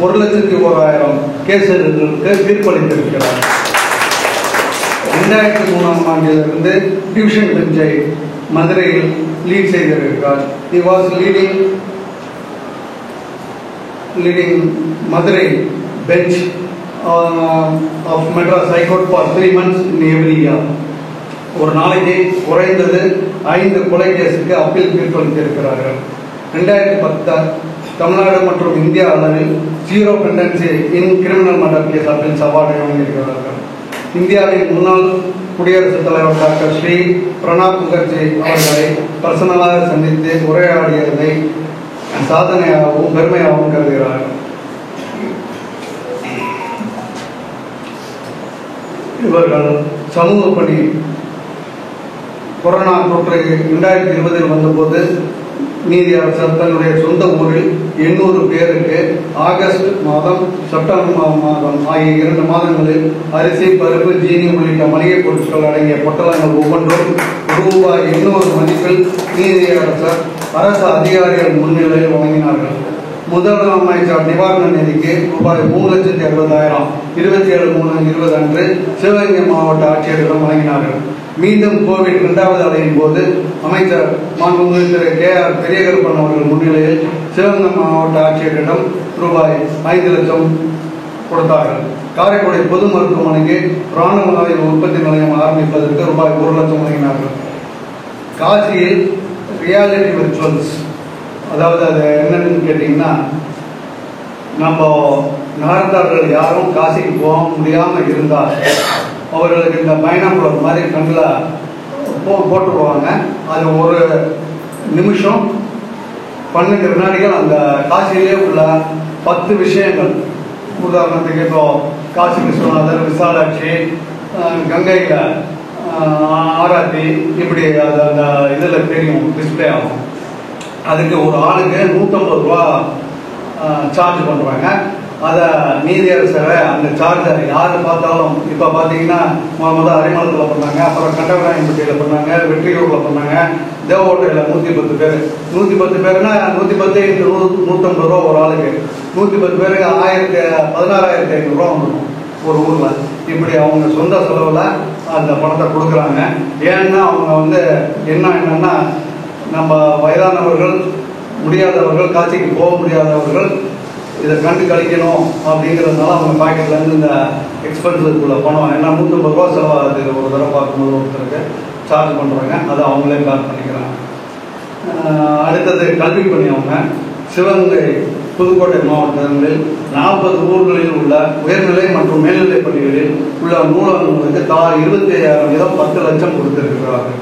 1,01,000 கேசுகளுக்கு தீர்ப்பளித்திருக்கிறார். 2003 ஆண்டிலிருந்து டிவிஷன் பெஞ்சை மதுரையில் லீட் செய்திருக்கிறார். He was leading Madurai bench of Madras High Court for 3 months in every year. ஒரு நாளைக்கு குறைந்தது 5 கொலை கேஸுக்கு அப்பீல் தீர்ப்பளித்திருக்கிறார்கள். 2010 தமிழ்நாடு மற்றும் இந்தியா அளவில் 0 pendency in criminal murder case appeals அவார்டை வழங்கியிருக்கிறார்கள். இந்தியாவின் முன்னாள் குடியரசுத் தலைவர் டாக்டர் ஸ்ரீ பிரணாப் முகர்ஜி அவர்களை பர்சனலாக சந்தித்து உரையாடியதை சாதனையாகவும் பெருமையாகவும் கருதுகிறார்கள். இவர்கள் சமூக பணி கொரோனா தொற்று 2020 வந்தபோது நீதியரசர் தன்னுடைய சொந்த ஊரில் 800 பேருக்கு ஆகஸ்ட் மாதம் செப்டம்பர் மாதம் ஆகிய 2 மாதங்களில் அரிசி, பருப்பு, ஜீனி உள்ளிட்ட மளிகை பொருட்கள் அடங்கிய பொட்டலங்கள் ஒவ்வொன்றும் ரூபாய் 800 மதிப்பில் நீதியரசர் அரசு அதிகாரிகள் முன்னிலையில் வழங்கினார்கள். முதலமைச்சர் நிவாரண நிதிக்கு ரூபாய் 3,60,000 27/3/20 அன்று சிவகங்கை மாவட்ட ஆட்சியரிடம் வழங்கினார்கள். மீண்டும் கோவிட் 2வது அலையின் போது அமைச்சர் மாண்புமிகு திரு KR பெரியகருப்பன் அவர்கள் முன்னிலையில் சிவகங்கை மாவட்ட ஆட்சியரிடம் ரூபாய் 5 லட்சம் கொடுத்தார்கள். காரைக்குடி பொது மருத்துவமனைக்கு பிராண ஆய்வு உற்பத்தி நிலையம் ஆரம்பிப்பதற்கு ரூபாய் 1 லட்சம் வழங்கினார்கள். காசியில் ரியாலிட்டி விர்ச்சுவல்ஸ், அதாவது அது என்னன்னு கேட்டீங்கன்னா, நம்ம நகரத்தார்கள் யாரும் காசிக்கு போக முடியாமல் இருந்தால் அவர்களுக்கு இந்த பைனாகுலர் மாதிரி கண்ணில் போட்டுருவாங்க. அது ஒரு நிமிஷம் 12 வினாடிகள் அந்த காசியிலே உள்ள 10 விஷயங்கள், உதாரணத்துக்கு இப்போ காசி விஸ்வநாதர், விசாலாட்சி, கங்கையில் ஆராத்தி, இப்படி அது அந்த இதில் தெரியும், டிஸ்பிளே ஆகும். அதுக்கு ஒரு ஆளுக்கு 150 ரூபா சார்ஜ் பண்ணுறாங்க. அதை நீதியரசரை அந்த சார்ஜை யார் பார்த்தாலும், இப்போ பார்த்தீங்கன்னா முதல் அரிமளத்தில் பண்ணாங்க, அப்புறம் கண்டவராயம்பட்டியில் பண்ணாங்க, வெற்றியூரில் பண்ணாங்க, தேவகோட்டையில் 110 பேர். 110 பேருனா 110 × 150 ரூபா ஒரு ஆளுக்கு. 110 பேருக்கு 16,500 ரூபா வந்துடும் ஒரு ஊரில். இப்படி அவங்க சொந்த செலவில் அந்த பணத்தை கொடுக்குறாங்க. ஏன்னா அவங்க என்னன்னா, நம்ம வயதானவர்கள், முடியாதவர்கள், காட்சிக்கு போக முடியாதவர்கள் இதை கண்டு கழிக்கணும் அப்படிங்கிறதுனால அவங்க பாக்கெட்லேருந்து இந்த எக்ஸ்பென்ஸுக்குள்ள பணம், ஏன்னா 150 ரூபா செலவாகுது ஒரு தடவை பார்க்கும்போது ஒருத்தருக்கு சார்ஜ் பண்ணுறாங்க, அதை அவங்களே பேக் பண்ணிக்கிறாங்க. அடுத்தது கல்வி பணி. அவங்க சிவகங்கை, புதுக்கோட்டை மாவட்டங்களில் 40 ஊர்களில் உள்ள உயர்நிலை மற்றும் மேல்நிலை பள்ளிகளில் உள்ள நூலகங்களுக்கு தலா 25,000 வீதம் 10 லட்சம் கொடுத்திருக்கிறார்கள்.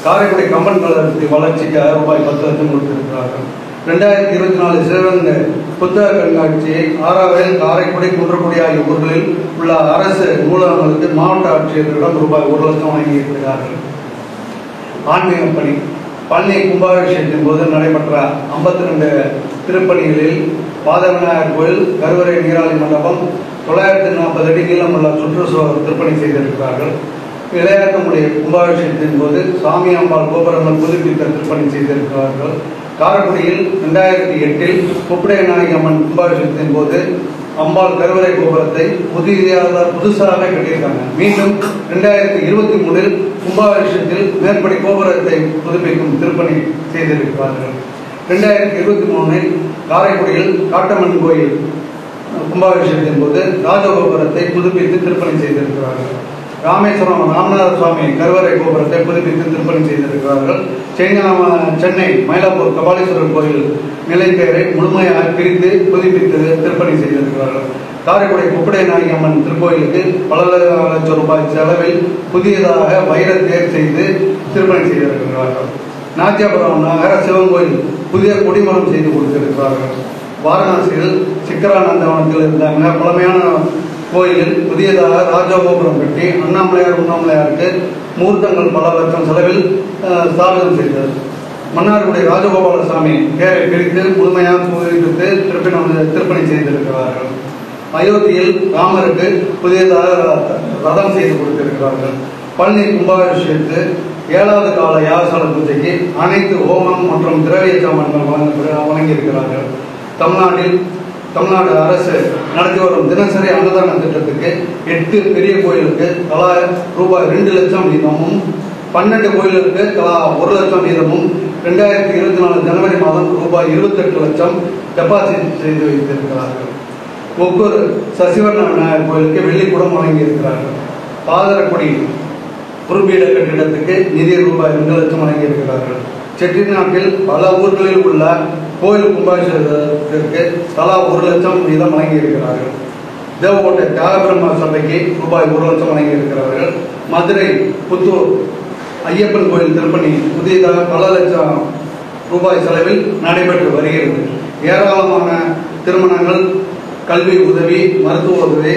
காரைக்குடி கம்பன் கழகத்தின் வளர்ச்சிக்கு ரூபாய் 10 லட்சம் கொடுத்திருக்கிறார்கள். 2024 சிவகங்கை புத்தக கண்காட்சியை 6வது காரைக்குடி, குன்றக்குடி ஆகிய ஊர்களில் உள்ள அரசு நூலகங்களுக்கு மாவட்ட ஆட்சியர்களிடம் ரூபாய் 1 லட்சம் வழங்கியிருக்கிறார்கள். ஆன்மீக பணி. பழனி கும்பாபிஷேகத்தின் போது நடைபெற்ற 52 திருப்பணிகளில் பாதவிநாயகர் கோயில், கருவறை நீராளி மண்டபம், 940 அடி நீளமுள்ள சுற்றுச்சுவர் திருப்பணி செய்திருக்கிறார்கள். இளையாக்கமுடைய கும்பாபிஷேகத்தின் போது சாமி அம்பாள் கோபுரங்கள் புதுப்பித்த திருப்பணி செய்திருக்கிறார்கள். காரைக்குடியில் 2008 கொப்புடையநாயகி அம்மன் கும்பாபிஷேகத்தின் போது அம்பாள் கருவறை கோபுரத்தை புதுசாக கட்டியிருக்காங்க. மீண்டும் 2023 கும்பாபிஷேகத்தில் மேற்படி கோபுரத்தை புதுப்பிக்கும் திருப்பணி செய்திருக்கிறார்கள். 2023 காரைக்குடியில் காட்டம்மன் கோயில் கும்பாபிஷேகத்தின் போது ராஜகோபுரத்தை புதுப்பித்து திருப்பணி செய்திருக்கிறார்கள். ராமேஸ்வரம் ராமநாத சுவாமி கருவறை கோபுரத்தை புதுப்பித்து திருப்பணி செய்திருக்கிறார்கள். சென்னை மயிலாப்பூர் கபாலீஸ்வரர் கோயில் நிலைப்பெயரை முழுமையாக பிரித்து புதுப்பித்து திருப்பணி செய்திருக்கிறார்கள். காரைக்குடி கொப்புடையநாயகி அம்மன் திருக்கோயிலுக்கு பல லட்சம் ரூபாய் செலவில் புதியதாக வைர தேர் செய்து திருப்பணி செய்திருக்கிறார்கள். நாச்சியாபுரம் நகர சிவன் கோயில் புதிய கொடிமரம் செய்து கொடுத்திருக்கிறார்கள். வாரணாசியில் சிக்கரானந்தவனத்தில் இருந்த மிக பழமையான கோயிலில் புதியதாக ராஜகோபுரம் கட்டி உண்ணாமலையாருக்கு மூர்த்தங்கள் பல லட்சம் செலவில் ஸ்தாபிதம் செய்தது. மன்னார்குடி ராஜகோபாலசாமி பேரை பிரித்து முழுமையாக புதுப்பித்து திருப்பணி செய்திருக்கிறார்கள். அயோத்தியில் ராமருக்கு புதியதாக ரதம் செய்து கொடுத்திருக்கிறார்கள். பழனி கும்பாபிஷேகத்துக்கு 7வது கால யாகசால பூஜைக்கு அனைத்து ஹோமம் மற்றும் திரவிய சாமான்கள் வழங்கியிருக்கிறார்கள். தமிழ்நாடு அரசு நடத்தி வரும் தினசரி அன்னதான திட்டத்துக்கு 8 பெரிய கோயிலுக்கு தலா ரூபாய் 2 லட்சம் வீதமும், 12 கோயிலுக்கு தலா 1 லட்சம் வீதமும் 2024 ஜனவரி மாதம் ரூபாய் 28 லட்சம் டெபாசிட் செய்து வைத்திருக்கிறார்கள். ஒவ்வொரு சசிவர்ண விநாயகர் கோயிலுக்கு வெள்ளிக்கூடம் வழங்கியிருக்கிறார்கள். பாதரக்குடி குறும்பீட கட்டிடத்துக்கு நிதி ரூபாய் 2 லட்சம் வழங்கியிருக்கிறார்கள். செட்டிநாட்டில் பல ஊர்களில் உள்ள கோயில் கும்பாபிஷேகத்திற்கு தலா 1 லட்சம் வீதம் வழங்கியிருக்கிறார்கள். தேவகோட்டை தியாகபிரம்ம சபைக்கு ரூபாய் 1 லட்சம் வழங்கியிருக்கிறார்கள். மதுரை புத்தூர் ஐயப்பன் கோயில் திருப்பணி புதியதாக பல லட்சம் ரூபாய் செலவில் நடைபெற்று வருகிறது. ஏராளமான திருமணங்கள், கல்வி உதவி, மருத்துவ உதவி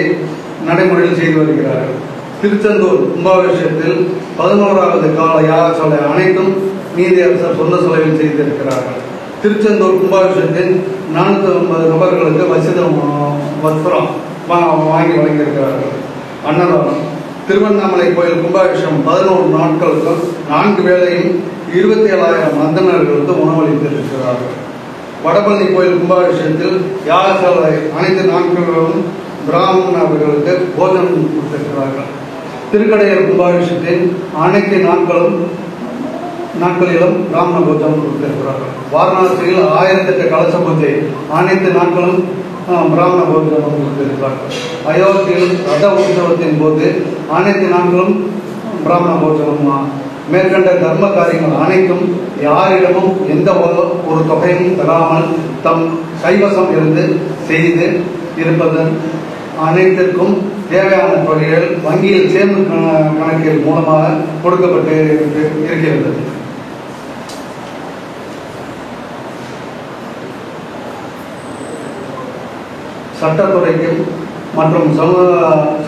நடைமுறையில் செய்து வருகிறார்கள். திருச்செந்தூர் கும்பாபிஷேகத்தில் 11வது கால யாகசாலை அனைத்தும் நீதியரசர் சொந்த செலவில் செய்திருக்கிறார்கள். திருச்செந்தூர் கும்பாபிஷேகத்தில் 450 நபர்களுக்கு வஸ்திரம் வாங்கி வழங்கியிருக்கிறார்கள். அன்னதானம் திருவண்ணாமலை கோயில் கும்பாபிஷேகம் 11 நாட்களுக்கும் 4 வேளையும் 27,000 அந்தணர்களுக்கு உணவளித்திருக்கிறார்கள். வடபழனி கோயில் கும்பாபிஷேகத்தில் யாகசாலை அனைத்து நாட்களிலும் பிராமணர்களுக்கு போஜனம் கொடுத்திருக்கிறார்கள். திருக்கடையூர் கும்பாபிஷேகத்தில் அனைத்து நாட்களிலும் பிராமண போஜனம் கொடுத்திருக்கிறார்கள். வாரணாசியில் 1008 கலச பூஜை அனைத்து நாட்களும் பிராமண போஜனம் கொடுத்திருக்கிறார்கள். அயோத்தியில் ரத உற்சவத்தின் போது அனைத்து நாட்களும் பிராமண போஜனம். மேற்கண்ட தர்ம காரியங்கள் அனைத்தும் யாரிடமும் எந்த ஒரு தொகையும் தராமல் தம் கைவசம் இருந்து செய்து இருப்பதன் அனைத்திற்கும் தேவையான தொகைகள் வங்கியில் சேமிப்பு கணக்கில் மூலமாக கொடுக்கப்பட்டு இருக்கிறது. சட்டத்துறைக்கும் மற்றும்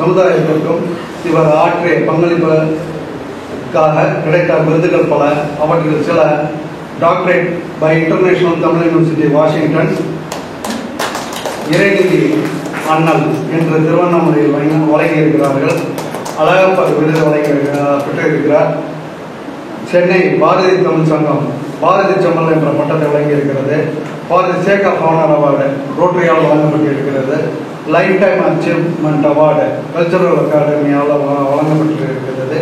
சமுதாயத்திற்கும் இவர் ஆற்றிய பங்களிப்புக்காக கிடைத்த விருதுகள் பல. அவற்றில் சில doctorate by international Tamil university Washington, இறைநிதி அண்ணல் என்று திருவண்ணாமலையில் வழங்கியிருக்கிறார்கள். அழகப்பா விருது பெற்றிருக்கிறார். சென்னை பாரதி தமிழ் சங்கம் பாரதி செம்மல் என்ற பட்டத்தை வழங்கியிருக்கிறது. பாரதி சேகர் பவனர் அவார்டு ரோட்டரியால் வழங்கப்பட்டிருக்கிறது. Lifetime achievement award cultural அகாடமியால் வழங்கப்பட்டிருக்கிறது.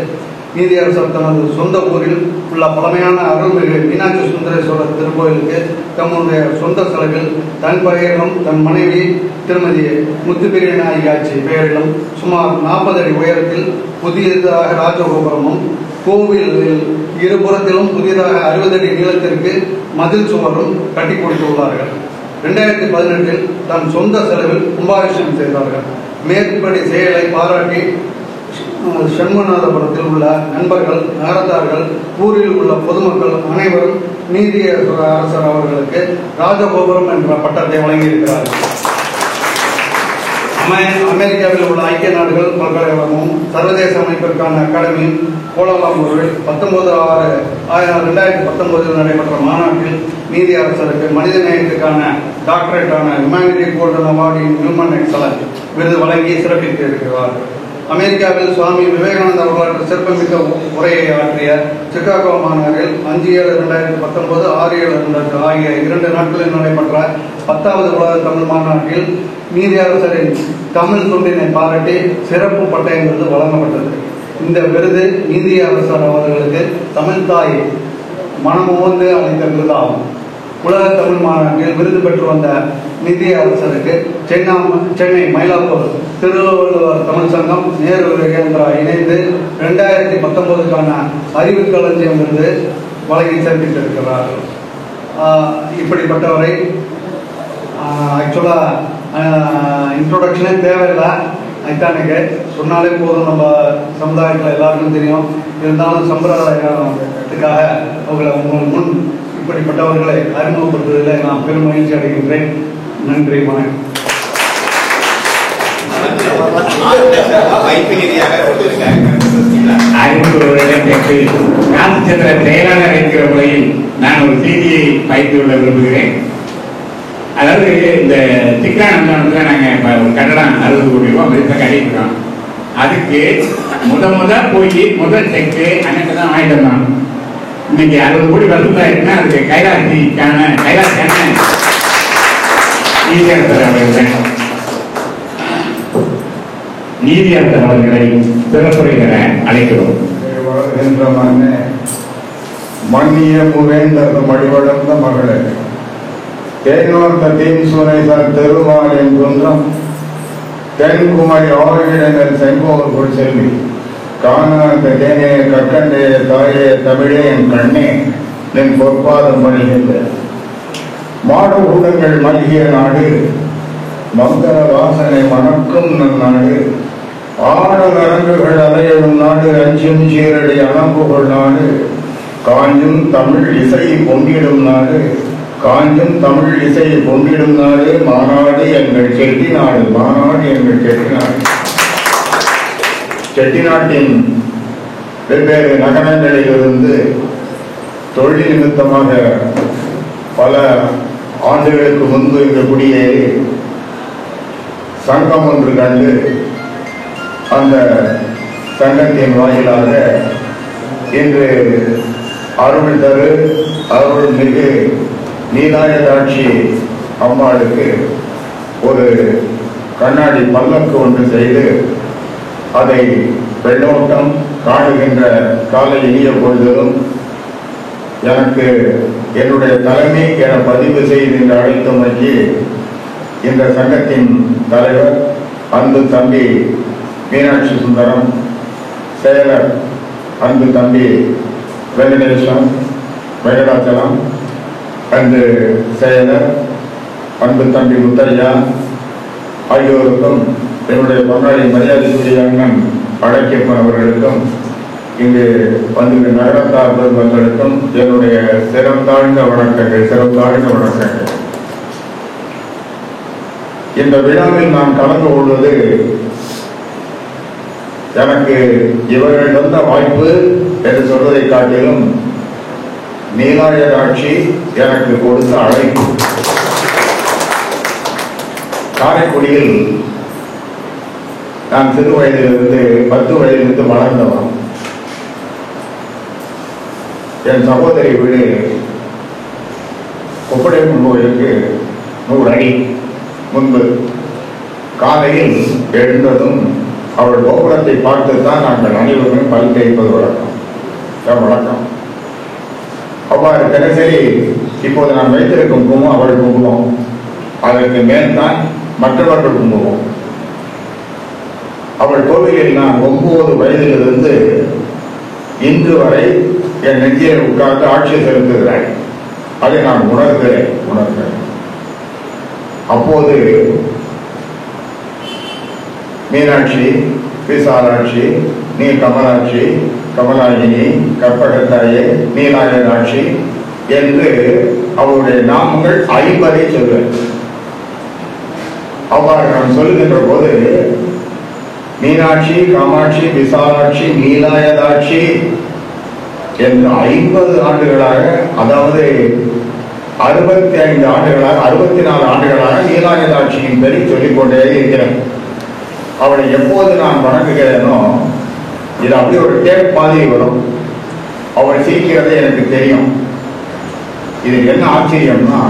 நீதியரசர் தனது சொந்த ஊரில் உள்ள பழமையான அருள்மிகு மீனாட்சி சுந்தரேஸ்வரர் திருக்கோயிலுக்கு தம்முடைய சொந்த செலவில் தன் பெயரிலும் தன் மனைவி திருமதி முத்துப்பிரிய நாயகி பெயரிலும் சுமார் 40 அடி உயரத்தில் புதியதாக ராஜகோபுரமும், கோவிலில் இருபுறத்திலும் புதியதாக 60 அடி நீளத்திற்கு மதில் சுவரும் கட்டி கொடுத்துள்ளார்கள். 2018 தன் சொந்த செலவில் கும்பாபிஷேகம் செய்தார்கள். மேற்படி செயலை பாராட்டி சண்முகநாதபுரத்தில் உள்ள நண்பர்கள், நகரத்தார்கள், ஊரில் உள்ள பொதுமக்கள் அனைவரும் நீதியரசர் அவர்களுக்கு ராஜகோபுரம் என்ற பட்டத்தை வழங்கியிருக்கிறார்கள். அமெரிக்காவில் உள்ள ஐக்கிய நாடுகள் பல்கலைக்கழகமும் சர்வதேச அமைப்பிற்கான அகாடமியும் கோலாலம்பூரில் 19/6/2019 நடைபெற்ற மாநாட்டில் நீதியரசருக்கு மனித நேயத்துக்கான டாக்டரேட்டான humanity golden award in human excellence விருது வழங்கி சிறப்பித்திருக்கிறார்கள். அமெரிக்காவில் சுவாமி விவேகானந்தர் வரலாற்று சிறப்புமிக்க உரையை ஆற்றிய சிகாகோ மாநாட்டில் 5/7/2019 6/7/2020 ஆகிய 2 நாட்களில் நடைபெற்ற 10வது உலக தமிழ் மாநாட்டில் நீதியரசரின் தமிழ் தொண்டினை பாராட்டி சிறப்பு பட்டயம் விருது வழங்கப்பட்டது. இந்த விருது நீதியரசர் அவர்களுக்கு தமிழ் தாய் மனமோந்து அளித்த விருதாகும். உலக தமிழ் மாநாட்டில் விருது பெற்று வந்த நீதியரசருக்கு சென்னை மயிலாப்பூர் திருவள்ளுவர் தமிழ் சங்கம் நேரு கேந்திரா இணைந்து 2019க்கான அறிவு களஞ்சியம் விருது வழங்கி சிறப்பித்திருக்கிறார்கள். இப்படிப்பட்டவரை ஆக்சுவலாக இன்ட்ரோடக்ஷனே தேவையில்லை. ஐட்டானுக்கு சொன்னாலே போதும், நம்ம சமுதாயத்தில் எல்லாருக்கும் தெரியும். இருந்தாலும் சம்பிரதாயத்துக்காக அவங்களை உங்கள் முன் இப்படிப்பட்டவர்களை அறிமுகப்படுத்துவதில் நான் பெரும் மகிழ்ச்சி அடைகின்றேன். நன்றி, வணக்கம். காந்திச்சந்திர செயலாளர் என்கிற முறையில் நான் ஒரு செய்தியை பயிற்சி கொள்ள விரும்புகிறேன். அதாவது இந்த சிக்கலானந்தத்தில் நாங்கள் இப்போ ஒரு கட்டடம் 60 கோடி ரூபாய் மதிப்பில் கட்டியிருக்கோம். அதுக்கு போய் முதல் செக்கு அன்னைக்கு தான் வாங்கிட்டு வந்தோம். இன்னைக்கு 60 கோடி வருஷத்தாயிருக்குன்னா அதுக்கு கைலாசிக்கான நீதியரசர் அவர்களை சிறப்புரைகளை அழைக்கிறோம். மன்னிய முவேந்தர் மடிவளர்ந்த மகளே, தேனோர்ந்த தீன் சுனைசர் தெருமாலின் குன்றம் தென்குமரி ஆழ்விடங்கள் செங்கோர் செல்வி காணாந்த தேனே கற்கண்டே தாயே தமிழே என் கண்ணே நின் பொற்பாதம் பணிகின்ற மாடு கூடங்கள் மல்கிய நாடு மங்கள வாசனை மணக்கும் நன்னாடு, ஆடல் அரங்குகள் அலையும் நாடு, அஞ்சும் சீரடி அணம்புகள் நாடு, காஞ்சும் தமிழ் இசை பொங்கிடும் நாடு, காஞ்சும் தமிழ் இசை பொங்கிடும் நாடு, மாநாடு எங்கள் செட்டிநாடு, மாநாடு எங்கள் செட்டிநாடு. செட்டிநாட்டின் வெவ்வேறு நகரங்களிலிருந்து தொழில் நிமித்தமாக பல ஆண்டுகளுக்கு முன்பு இந்த குடியேறி சங்கம் ஒன்று கண்டு அந்த சங்கத்தின் வாயிலாக இன்று அருள் தரு அருள்மிகு நீலாயதாட்சி அம்மாளுக்கு ஒரு கண்ணாடி பல்லக்கு ஒன்று செய்து அதை வெள்ளோட்டம் காணுகின்ற காலை இனிய பொழுதிலும் எனக்கு என்னுடைய தலைமை என பதிவு செய்து இந்த அழைத்தமைக்கு இந்த சங்கத்தின் தலைவர் அன்பு தம்பி மீனாட்சி சுந்தரம், செயலர் அன்பு தம்பி வெங்கடேசம் வெங்கடாச்சலம், அன்பு செயலர் அன்பு தம்பி முத்தையா ஆகியோருக்கும், என்னுடைய பங்காளி மரியாதைக்குரிய அண்ணன் அழைக்கப்பன் அவர்களுக்கும், இங்கு வந்து நகரத்தார் பெருமக்களுக்கும் என்னுடைய சிறந்தாழ்ந்த வணக்கங்கள், சிறந்தாழ்ந்த வணக்கங்கள். இந்த விழாவில் நான் கலந்து கொள்வது எனக்கு இவர்கள் தந்த வாய்ப்பு என்று சொல்வதை காட்டிலும் நீலாயதாட்சி எனக்கு கொடுத்த அழைப்பு. காரைக்குடியில் நான் சிறு வயதிலிருந்து 10 வயதிலிருந்து வளர்ந்தவன். என் சகோதரி வீடு கொப்படையம்மன் கோயிலுக்கு 100 அடி முன்பு. காலையில் எழுந்ததும் அவள் கோபுரத்தை பார்த்துத்தான் நாங்கள் அனைவருமே பல் தேய்ப்பது வழக்கம். அவ்வாறு தினசரி இப்போது நான் வைத்திருக்கும் குங்குமம் அவள் குங்குமம், அதற்கு மேல்தான் மற்றவர்கள் குங்குமம். அவள் கோவிலில் நான் 9 வயதிலிருந்து இன்று வரை என் நெஞ்சில் உட்கார்ந்து ஆட்சி செலுத்துகிறாள். அதை நான் உணர்கிறேன். அப்போது மீனாட்சி, விசாலாட்சி, நீ கமலாட்சி, கமலாயினி, கற்பகத்தாயே, நீலாயதாட்சி என்று அவருடைய நாமங்கள் 50 சொல்வேன். அவ்வாறு நான் சொல்லுகின்ற போது மீனாட்சி, காமாட்சி, விசாலாட்சி, நீலாயதாட்சி என்று 50 ஆண்டுகளாக, அதாவது 65 ஆண்டுகளாக, 64 ஆண்டுகளாக நீலாயதாட்சியின் பெரிய சொல்லிக்கொண்டே இருக்கிறேன். அவளை எப்போது நான் வணங்குகிறேனோ இது அப்படி ஒரு டேப் மாதிரி வரும். அவள் சிரிக்கிறதே எனக்கு தெரியும். இது என்ன ஆச்சரியம்னா,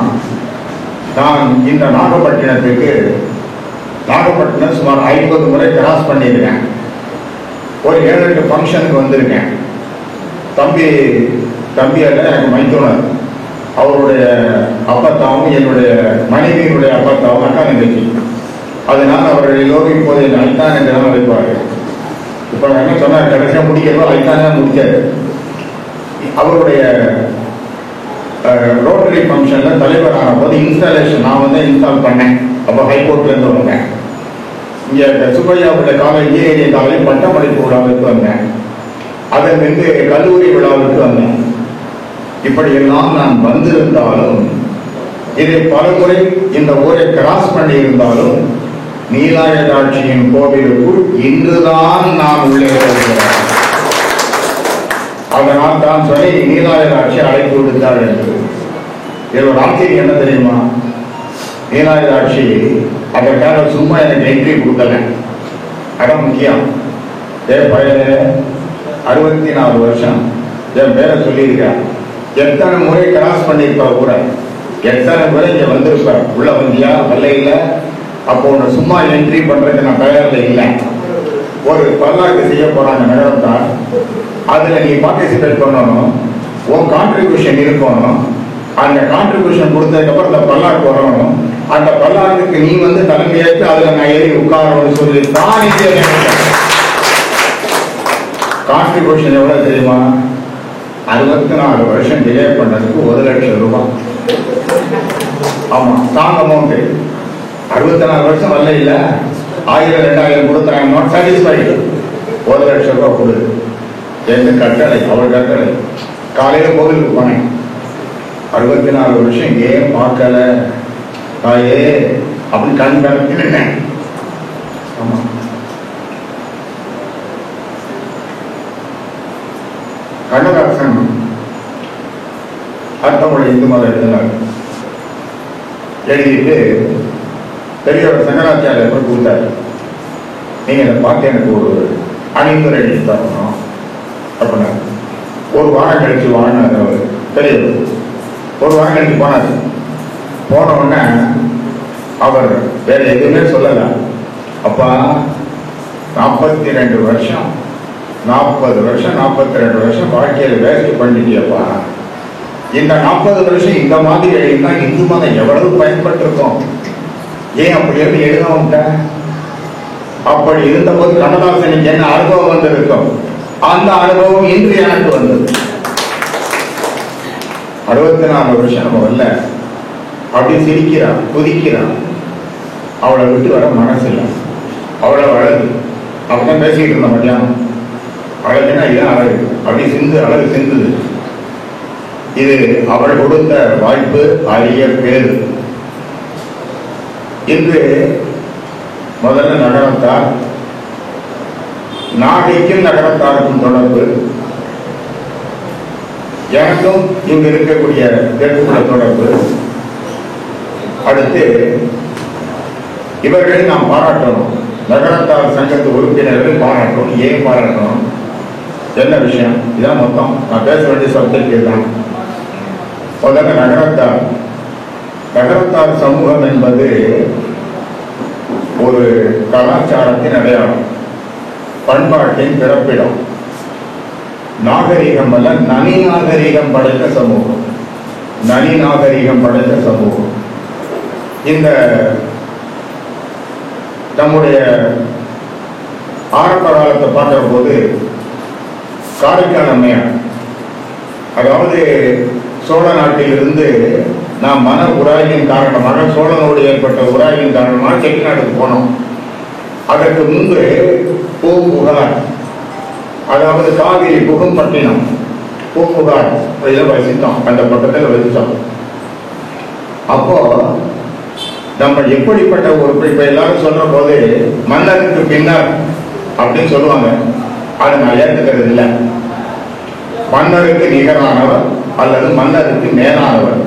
நான் இந்த நாகப்பட்டினம் சுமார் 50 முறை கிராஸ் பண்ணியிருக்கேன். ஒரு 7-8 ஃபங்க்ஷனுக்கு வந்திருக்கேன். தம்பியால எனக்கு மைத்துனர், அவருடைய அப்பத்தாவும் என்னுடைய மனைவியினுடைய அப்பத்தாவும் அக்கா தங்கச்சி. அதனால் அவர்கள் எல்லோரும் இப்போது என் ஐத்தான் என்று தான் அழைப்பார்கள். இப்போ நான் என்ன சொன்னார், கடைசியாக முடிக்கிறதோ ஐத்தான் தான் முடிக்காது. அவருடைய ரோட்டரி ஃபங்க்ஷன்ல தலைவரான போது இன்ஸ்டாலேஷன் நான் வந்து இன்ஸ்டால் பண்ணேன். அப்போ ஹைகோர்ட்ல இருந்து வந்தேன். இங்கே சுப்பையாவுடைய காலேஜ் இன்ஜினியரிங் காலேஜ் பட்டமளிப்பு விழாவுக்கு வந்தேன். அதற்கு கல்லூரி விழாவுக்கு வந்தேன். இப்படி எல்லாம் நான் வந்திருந்தாலும், இதை பல முறை இந்த ஊரை கிராஸ் பண்ணி இருந்தாலும், நீலாயதாட்சியின் கோவிலுக்குள் இன்றுதான் நான் உள்ளே வருகிறேன். அதனால் தான் சொல்லி நீலாயதாட்சி அழைப்பு விடுத்தாள் என்று. இதோட ஆச்சரியம் என்ன தெரியுமா, நீலாயதாட்சி அதற்காக சும்மா எனக்கு என்ட்ரி கொடுக்கல. அதான் முக்கியம். பையனே 64 வருஷம் என் பேரை சொல்லியிருக்கேன். எத்தனை முறை கிராஸ் பண்ணியிருப்பா கூட, எத்தனை முறை இங்க வந்திருப்ப, உள்ள வந்தியா வரல இல்லை, அப்போ ஒன்று சும்மா என்ட்ரி பண்றதுக்கு நான் தயாரில் இல்லை. ஒரு பல்லாக்கு செய்ய போறாங்க நகரம் தான், அதுல நீ பார்ட்டிசிபேட் பண்ணணும், உன் கான்ட்ரிபியூஷன் இருக்கணும். அந்த கான்ட்ரிபியூஷன் கொடுத்ததுக்கு அப்புறம் அந்த பல்லாக்கு வரணும். அந்த பல்லாக்குக்கு நீ வந்து தலைமையேற்று அதுல நான் ஏறி உட்காரணும்னு சொல்லி தான் கான்ட்ரிபியூஷன் எவ்வளவு தெரியுமா, 64 வருஷம் டிலே பண்ணதுக்கு 1 லட்சம் ரூபாய். ஆமா, ஸ்ட்ராங் அமௌண்ட். 64 வருஷம் வரல இல்ல, 1000 2000 கொடுத்தாங்க, நாட் சாட்டிஸ்ஃபைடு. 1 லட்சம் ரூபாய் கொடு என்று கட்டளை, அவர் கட்டளை. காலையில கோவிலுக்கு போனேன். 64 வருஷம் ஏன் பார்க்கல தாயே அப்படி கண் கலக்கி நின்னேன். ஆமா, கண்ணதாசன் அர்த்தமொழி இந்து மதம் எழுதினார். எழுதிட்டு பெரியவர் சங்கராச்சாரியர் போய் கொடுத்தாரு. நீங்க இதை பார்த்து எனக்கு ஒரு அணிந்துரை எழுதி தரணும் அப்படின்னா. ஒரு வாரம் கழிச்சு வாங்கினார் அவர் பெரியவர். ஒரு வாரம் கழிச்சு போனார். போன உடனே அவர் வேற எதுவுமே சொல்லல. அப்பா 42 வருஷம் 40 வருஷம் 42 வருஷம் வாழ்க்கையில வேஸ்ட் பண்ணிட்டியப்பா. இந்த 40 வருஷம் இந்த மாதிரி எழுதினா இந்து மதம் எவ்வளவு பயன்பட்டிருக்கும். ஏன் அப்படி எப்படி எழுதவும்? அப்படி இருந்தபோது கண்ணதாசனுக்கு என்ன அனுபவம் வந்திருக்கும், அந்த அனுபவம் இன்று எனக்கு வந்தது. 64 வருஷம் நம்ம வரல. அப்படி சிரிக்கிறான், குதிக்கிறான். அவளை விட்டு வர மனசு இல்லை. அவளை அழகு அப்படிதான் பேசிக்கிட்டு இருந்த மத்தியானம். அழகுன்னா இதான் அழகு. அப்படி சிந்து அழகு சிந்துது. இது அவள் கொடுத்த வாய்ப்பு, அரிய பேரு. இன்று முதல்ல நகரத்தார், நாகைக்கும் நகரத்தாருக்கும் தொடர்பு, எனக்கும் இங்கு இருக்கக்கூடிய தெற்குள்ள தொடர்பு. அடுத்து இவர்களை நாம் பாராட்டணும். நகரத்தார் சங்கத்து உறுப்பினர்களை பாராட்டணும். ஏன் பாராட்டணும்? என்ன விஷயம்? இதான் மொத்தம் நான் பேச வேண்டிய சப்ஜெக்ட் இதுதான். முதல்ல நகரத்தார். நகரத்தார் சமூகம் என்பது ஒரு கலாச்சாரத்தின் அடையாளம், பண்பாட்டின் பிறப்பிடம். நாகரிகம் அல்ல, நனி நாகரிகம் படைத்த சமூகம். நனி நாகரிகம் படைத்த சமூகம். இந்த நம்முடைய ஆரம்ப காலத்தை பார்க்கிற போது காரைக்கால் அம்மையார், அதாவது சோழ நாட்டிலிருந்து நாம் மன உராய்வின் காரணமாக, சோழனோடு ஏற்பட்ட உராய்வின் காரணமாக செட்டிநாடுக்கு போனோம். அதற்கு முன்பு பூம்புகார், அதாவது காவிரி புகும்பட்டினம், பூம்புகார் வசித்தோம். அந்த பக்கத்தில் வசித்தோம். அப்போ நம்ம எப்படிப்பட்ட ஒரு, இப்ப எல்லாரும் சொல்ற போது மன்னருக்கு பின்னர் அப்படின்னு சொல்லுவாங்க. அதை நான் ஏற்றுக்கிறது இல்லை. மன்னருக்கு நிகரானவர் அல்லது மன்னருக்கு மேலானவர்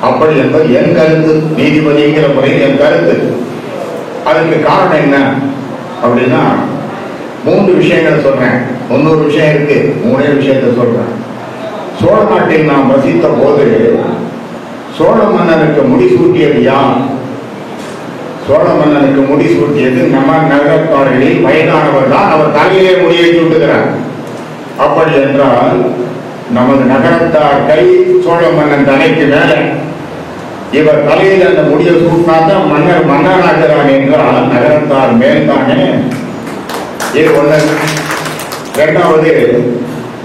அப்படி என்பது என் கருத்து. நீதிபதிங்கிற முறையில் என் கருத்து. அதுக்கு காரணம் என்ன அப்படின்னா 3 விஷயங்களை சொல்றேன். 300 விஷயம் இருக்கு, 3 விஷயத்தை சொல்றேன். சோழ நாட்டில் நாம் வசித்த போது சோழ மன்னனுக்கு முடிசூட்டியது யார்? சோழ மன்னனுக்கு முடிசூட்டியது நம்ம நகரத்தார்களில் வயதானவர் தான். அவர் தலையிலே முடியை சூட்டுகிறார். அப்படி என்றால் நமது நகரத்தார் கை சோழ மன்னன் தலைக்கு மேல, இவர் தலையில் அந்த முடியை சூட்டினாதான் மன்னர் மன்னனாகிறான் என்றால் நகரத்தார் மேல் தானே. இது ஒண்ணு. இரண்டாவது,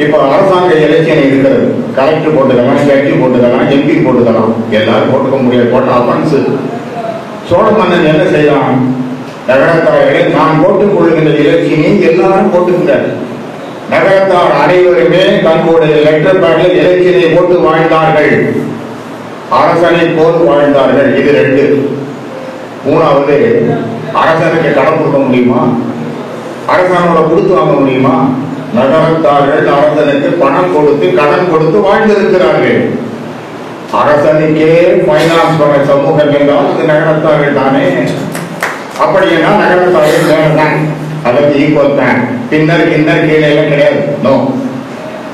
இப்ப அரசாங்க எலெக்ஷன் இருக்கிறது. கலெக்டர் போட்டுக்கலாம், ஜட்ஜி போட்டுக்கலாம், எம்பி போட்டுக்கலாம். எல்லாரும் போட்டுக்க முடியாது, போட்ட அஃபென்ஸ். சோழ மன்னன் என்ன செய்யலாம்? நகரத்தார்களை நான் போட்டுக் கொள்கின்ற எலெக்ஷனை எல்லாரும் போட்டுக்கிட்டார். நகரத்தார் அனைவருமே தங்களுடைய லெட்டர் பேடில் எலெக்ஷனை போட்டு வாழ்ந்தார்கள். அரசனை போல் வாழ்ந்தார்கள். இது 2. மூணாவது, அரசனுக்கு கடன் கொடுக்க முடியுமா? அரசனோட கொடுத்து வாங்க முடியுமா? நகரத்தார்கள் அரசனுக்கு பணம் கொடுத்து கடன் கொடுத்து வாழ்ந்திருக்கிறார்கள். அரசனுக்கே பைனான்ஸ் பண்ண சமூகம் என்றால் அது நகரத்தார்கள் தானே. அப்படின்னா நகரத்தார்கள் மேலதான், அதற்கு ஈக்குவல் தான். பின்னர் கிண்ணர் கீழே எல்லாம் கிடையாது. நோ,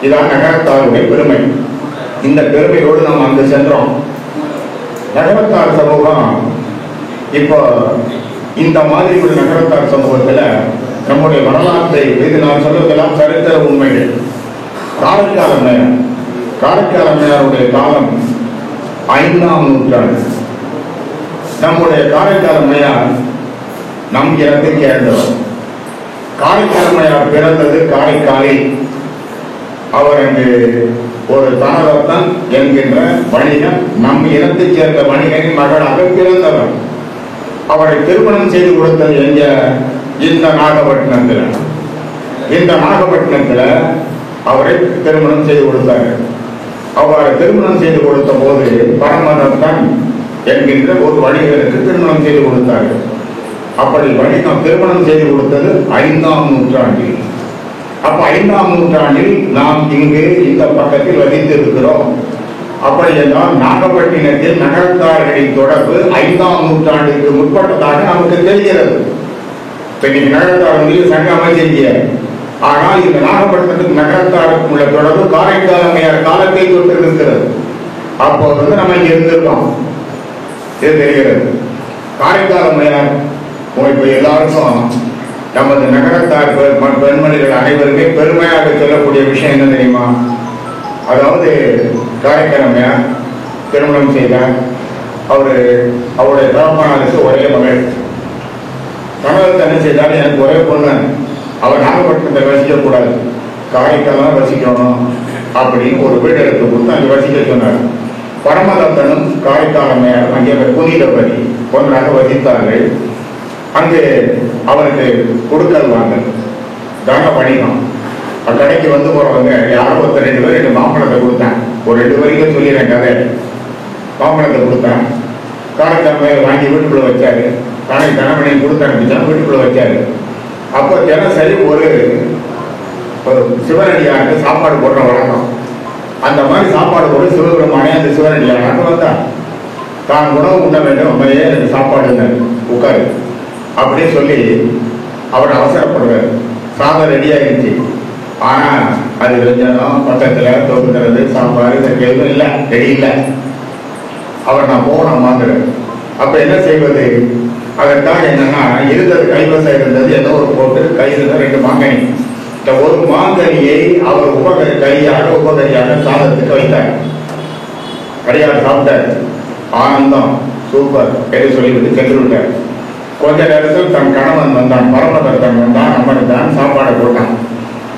இதான் நகரத்தாருடைய பெருமை. இந்த பெருமையோடு நாம் அங்கு சென்றோம். நகரத்தார் சமூகம் இப்போ இந்த மாதிரி ஒரு நகரத்தார் சமூகத்துல நம்முடைய வரலாற்றை, இது நான் சொல்வதெல்லாம் சரித்திர உண்மைகள். காரைக்கால் அம்மையார், காரைக்கால் அம்மையாருடைய காலம் 5ஆம் நூற்றாண்டு. நம்முடைய காரைக்கால் அம்மையார் நம் இனத்தை சேர்ந்தவர். காரைக்கால் அம்மையார் பிறந்தது காரைக்காலில். அவர் அங்கு ஒரு தனரத்தன் என்கின்ற வணிகன், நம் இனத்தைச் சேர்ந்த வணிகனின் மகளாக பிறந்தவர். அவரை திருமணம் செய்து கொடுத்தது எங்க? இந்த நாகப்பட்டினத்துல. இந்த நாகப்பட்டினத்துல அவரை திருமணம் செய்து கொடுத்தாரு. அவரை திருமணம் செய்து கொடுத்த போது பரமதத்தன் என்கின்ற ஒரு வணிகருக்கு திருமணம் செய்து கொடுத்தாரு. அப்படி வணிகம் திருமணம் செய்து கொடுத்தது 5ஆம் நூற்றாண்டில். அப்ப 5ஆம் நூற்றாண்டில் நாம் இங்கு இந்த பக்கத்தில் வசித்திருக்கிறோம். அப்படி என்றால் நாகப்பட்டினத்தில் நகரத்தார்களின் தொடர்பு 5ஆம் நூற்றாண்டுக்கு முற்பட்டதாக நமக்கு தெரிகிறது. இன்னைக்கு நகரத்தார் சங்க அமைச்சிருக்கிய, ஆனால் இந்த நாகப்பட்டினத்துக்கு நகரத்தாருக்கும் உள்ள தொடர்பு காரைக்கால் அம்மையார் காலத்தை தொட்டிருக்கிறது. அப்போது நம்ம இங்க இருந்திருக்கோம், இது தெரிகிறது. காரைக்கால் அம்மையார் இப்ப எல்லாருக்கும் நமது நகரத்தார் பெண்மணிகள் அனைவருமே பெருமையாக சொல்லக்கூடிய விஷயம் என்ன தெரியுமா? அதாவது காரைக்கால் அம்மையார் திருமணம் செய்தார். அவருடைய தகப்பனாருக்கு ஒரே மகள். கணவருக்கு என்ன செய்தார்? எனக்கு ஒரே பொண்ணு, அவர் நாகப்பட்டினத்தை வசிக்கக்கூடாது, காரைக்கால் வசிக்கணும் அப்படின்னு ஒரு வீடு எடுத்து கொடுத்து அங்கே வசிக்க சொன்னார். பரமதத்தனும் காரைக்கால் அம்மையாரும் அங்கே புனிதபதி ஒன்றாக வசித்தார்கள். அங்கு அவருக்கு கொடுக்கல் வாங்கல் தான வணிகம். கடைக்கு வந்து போறவங்க யாரோ ஒருத்தர் 2 பேர் 2 மாம்பழத்தை கொடுத்தேன். ஒரு 2 வரைக்கும் சொல்லிடுறேன் கதை. மாம்பழத்தை கொடுத்தேன், காரைக்கால் வாங்கி வீட்டுக்குள்ள வச்சாரு. காலை தனமணியை கொடுத்து அனுப்பிச்சா வீட்டுக்குள்ள வச்சாரு. அப்போ தினசரி ஒரு சிவனடியாருக்கு சாப்பாடு போடுற வழக்கம். அந்த மாதிரி சாப்பாடு போட சிவபெருமானே அந்த சிவனடியாருக்கு வந்தா தான் உணவு உண்ண வேண்டும், அம்மையே எனக்கு சாப்பாடு உட்காரு அப்படின்னு சொல்லி அவர் அவசரப்படுவார். சாதம் ரெடி ஆகிடுச்சு, ஆனா அது வெஞ்சனம் பக்கத்துல தொகுக்கிறது சாம்பார் இதற்கு எதுவும் இல்லை, ரெடி இல்லை. அவர் நான் போகணும் வாங்குறேன். அப்ப என்ன செய்வது? அதற்காக என்னன்னா இருந்தது கைவசம் இருந்தது ஏதோ ஒரு போட்டு கையில் 2 மாங்கனி. இந்த ஒரு மாங்கனியை அவர் கையாக சாதத்துக்கு வைத்தார். கடையார் சாப்பிட்டார், ஆனந்தம் சூப்பர் என்று சொல்லிவிட்டு சென்று விட்டார். கொஞ்ச நேரத்தில் தன் கணவன் வந்தான், பரமதத்தன் வந்தான், அமர்ந்தான், சாப்பாடை போட்டான்.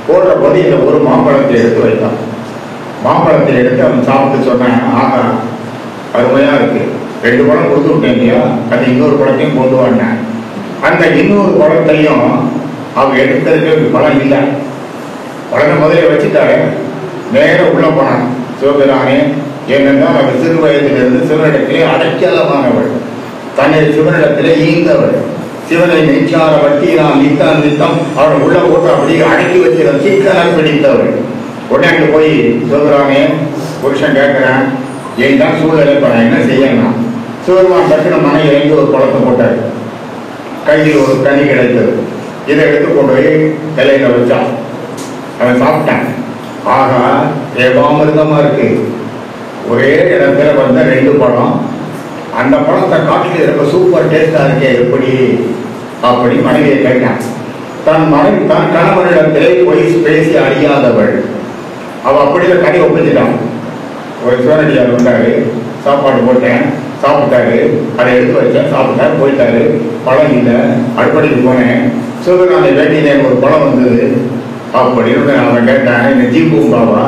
போடுற போது இந்த ஒரு மாம்பழத்தை எடுத்து வைத்தான். மாம்பழத்தை எடுத்து அவன் சாப்பிட்டு சொன்னான், ஆகா அருமையா இருக்கு, 2 பழம் கொடுத்து விட்டேன் இல்லையா, அது இன்னொரு பழத்தையும் கொண்டு வந்தேன். அந்த இன்னொரு பழத்தையும் அவன் எடுக்கிறதுக்கு பழம் இல்லை. பழத்தை முதலே வச்சுட்டாரு. நேரம் உள்ள போனான். சிவபிரானே, ஏனென்றால் அவர் சிறு வயதிலிருந்து சிவனிடத்திலே அடைக்கலமானவள், தன்னை சிவனிடத்திலே ஈந்தவள். சிவனை நெஞ்சார வட்டினான் நித்தம் அவனை உள்ள போட்டு அப்படியே அடக்கி வச்சிட சீக்கிரம் பிடித்தவள். உடனே அங்கே போய் சிவபிரானே புருஷன் கேட்கிறேன், ஏன் தான் சூழ்நிலை பண்ண என்ன செய்யணும்? சிவபெருமான் டக்குனு மனை இறங்கி ஒரு குளத்தை போட்டார். கையில் ஒரு கனி கிடைத்தது. இதை எடுத்து கொண்டு போய் இலையில வச்சான். அவன் சாப்பிட்டான். ஆகா ஏகாமிருதமா இருக்கு. ஒரே இடத்துல வந்த 2 பழம், அந்த பழத்தை காட்டில் இருக்க சூப்பர் டேஸ்டா இருக்கே எப்படி அப்படி மனைவியை கேட்டான். தன் கணவனிடத்திலே போய் பேசி அறியாதவள். அவ அப்படியே கனி ஒப்பிச்சுட்டான். ஒரு சிவனடியார் வந்தாரு, சாப்பாடு போட்டேன், சாப்பிட்டாரு, அதை எடுத்து வச்சேன், சாப்பிட்டாரு, போயிட்டாரு. பழம் இல்லை. அடுப்படிக்கு போனேன், சிவபெருமானை வேண்டினேன், ஒரு பழம் வந்தது அப்படின்னு அவன் கேட்டான். என்ன ஜீபூம்பாவா?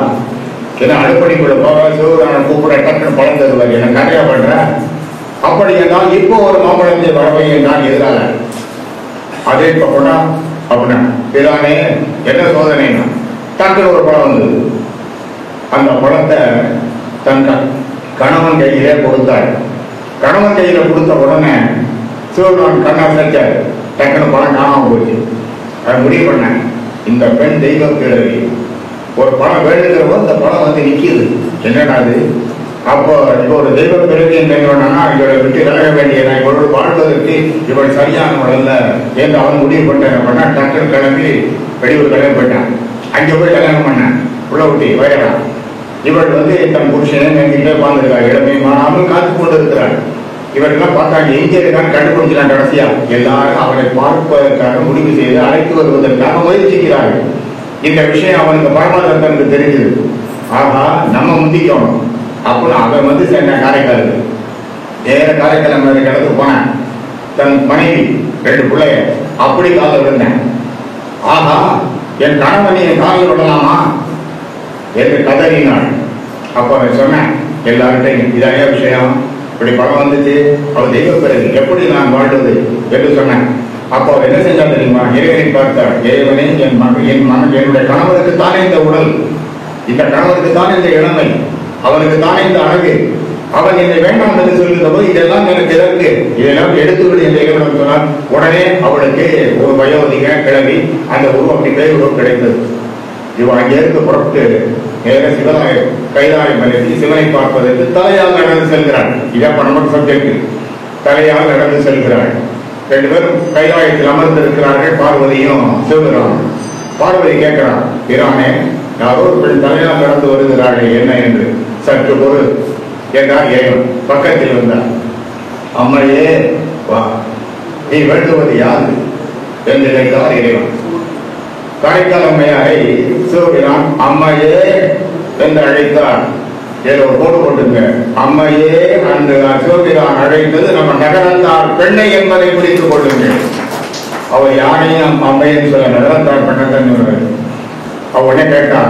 ஏன்னா அடுப்படிக்குள்ள போவா சிவபெருமானை கூப்பிட டக்குன்னு பழம் தருவார், என்ன கரையா பண்ற? அப்படி என்றால் இப்போ ஒரு மாம்பழத்தை வரவை நான் எதிரால அதே இப்ப போனா அப்படின்னா இதானே என்ன சோதனைன்னா டக்குன்னு ஒரு பழம் வந்தது. அந்த பழத்தை தன் கணவன் கையிலே கொடுத்தார். கணவன் கையில கொடுத்த உடனே சிவபெருமான் கண்ணா சேர்த்தார். டக்குன்னு பழம் காணாம போச்சு. அதை முடிவு பண்ண, இந்த பெண் தெய்வ கிழவி, ஒரு பழம் வேண்டுகிறப்போ இந்த பழம் வந்து நிற்கிது, என்னடா அது? அப்போ இப்போ ஒரு தெய்வ பிறகு என்னன்னா இவரை விட்டு விலக வேண்டிய நான் இவரோடு வாழ்வதற்கு இவள் சரியானவள் அல்ல என்று அவன் முடிவு பண்ண டக்குன்னு கிளம்பி வெளியூர் கல்யாணம் போயிட்டான். அங்கே போய் கல்யாணம் பண்ணேன். உள்ள விட்டி வயரா இவள் வந்து தன் புருஷனை என்கிட்ட உட்காந்துருக்காள். இடமே மாறாமல் காத்து கொண்டு இருக்கிறாள். இவரெல்லாம் பார்த்தாங்க, எங்கே இருக்கான்னு கண்டுபிடிக்கிறான். கடைசியா எல்லாரும் அவனை பார்ப்பதற்காக முடிவு செய்து அழைத்து வருவதற்காக முயற்சிக்கிறார்கள். இந்த விஷயம் அவனுக்கு பரமதத்தனுக்கு தெரிஞ்சது. ஆகா நம்ம முந்திக்கணும் அப்படின்னு அவன் வந்து சேர்ந்தான் காரைக்காலுக்கு. நேர காரைக்கால் மாதிரி கிடக்கு போனேன். தன் மனைவி 2 பிள்ளைய அப்படி காலில் விழுந்தேன். ஆகா என் கணவன் என் காலில் விடலாமா என்று கதறினாள். அப்போ அவன் சொன்னேன் எல்லார்கிட்டையும், இதான விஷயம், இப்படி பணம் வந்துச்சு, அவர் தெய்வ பிறகு எப்படி நான் வாழ்வது என்று சொன்னேன். அப்போ அவர் என்ன செஞ்சா தெரியுமா? இறைவனை பார்த்தார். இறைவனே, என் மகன் என்னுடைய கணவருக்கு தானே இந்த உடல், இந்த கணவருக்கு தானே இந்த இளமை, அவனுக்கு தானே இந்த அழகு, அவன் என்னை வேண்டாம் என்று சொல்கிற போது இதெல்லாம் எனக்கு எதற்கு, இதெல்லாம் எடுத்துவிடு என்று இறைவன் சொன்னார். உடனே அவளுக்கு ஒரு வயோதிக கிழவி அந்த உருவம் அப்படி பேர் உருவம் கிடைத்தது. இவன் அங்கிருந்து புறப்பட்டு நேர கைலாயம் மலைக்கு சிவனை பார்ப்பதற்கு தலையால் நடந்து செல்கிறாள். இதான் பணம் சப்ஜெக்ட். தலையால் நடந்து செல்கிறாள். 2 பேரும் கைலாயத்தில் அமர்ந்திருக்கிறார்கள், பார்வதியும் சிவபிரான். பார்வதி கேட்கிறான், பிரானே, யாரோ ஒரு பெண் தலையால் நடந்து வருகிறாளே என்ன என்று. சற்று பொருள் என்றார் இறைவன். பக்கத்தில் வந்தார். அம்மையே வா, நீ வேண்டுவது யாது என்று நினைத்தார் இறைவன். காரைக்கால் அம்மையாரை சிவபிரான் அம்மையே என்று அழைத்தார். ஏதோ போட்டு போட்டுங்க, அம்மையே அன்று சிவபிரான் அழைத்தது நம்ம நகரத்தார் பெண்ணை என்பதை குறித்துக் கொள்ளுங்கள். அவர் யாரையும் அம்மைன்னு சொல்ல நகரத்தார் பெண்ணத்தான் சொல்றாரு. அவ உடனே கேட்டா,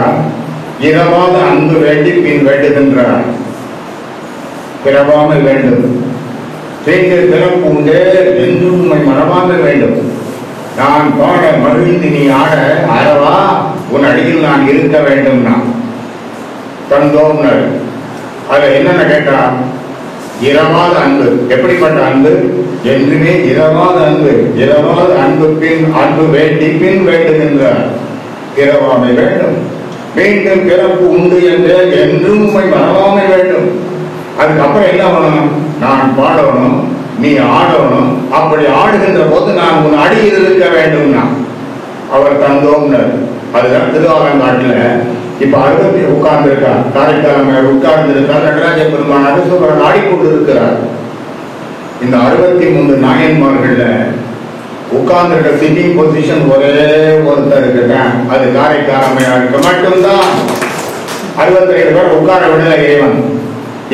இரவாத அன்பு வேண்டி பின் வேண்டுகின்றார், பிறவாமல் வேண்டும், செய்து பிறப்பு உண்டே என்றும் உண்மை மறவாமல் வேண்டும். நான் பாட மகிழ்ந்து நீ ஆட அறவா உன் அடியில் நான் இருக்க வேண்டும். நான் தந்தோம். அதுல என்னென்ன கேட்டா, இரவாத அன்பு. எப்படிப்பட்ட அன்பு? என்றுமே இரவாத அன்பு. இரவாத அன்பு பின் அன்பு வேண்டி பின் வேண்டுகின்றார், பிறவாமை வேண்டும், மீண்டும் பிறப்பு உண்டு என்று என்றும் உண்மை மறவாமை வேண்டும். அதுக்கப்புறம் என்ன பண்ணணும்? நான் பாடணும், நீ ஆடணும். அப்படி ஆடுகின்ற போது நான் உன் அடியில் இருக்க வேண்டும். அவர் தந்தோம்னர். அதுதான் திருவாலங்காட்டுல இப்ப 60 உட்கார்ந்து இருக்கார். காரைக்கால் உட்கார்ந்து இருக்கார். நடராஜ பெருமான் அரசுவரன் ஆடிக்கொண்டு இருக்கிறார். இந்த 63 நாயன்மார்கள்ல உட்கார்ந்து இருக்க சிட்டிங் பொசிஷன் ஒரே ஒருத்தர் இருக்கான். அது காரைக்கால் அம்மையாருக்கு மட்டும்தான். 67 பேர் உட்கார விடல இறைவன்.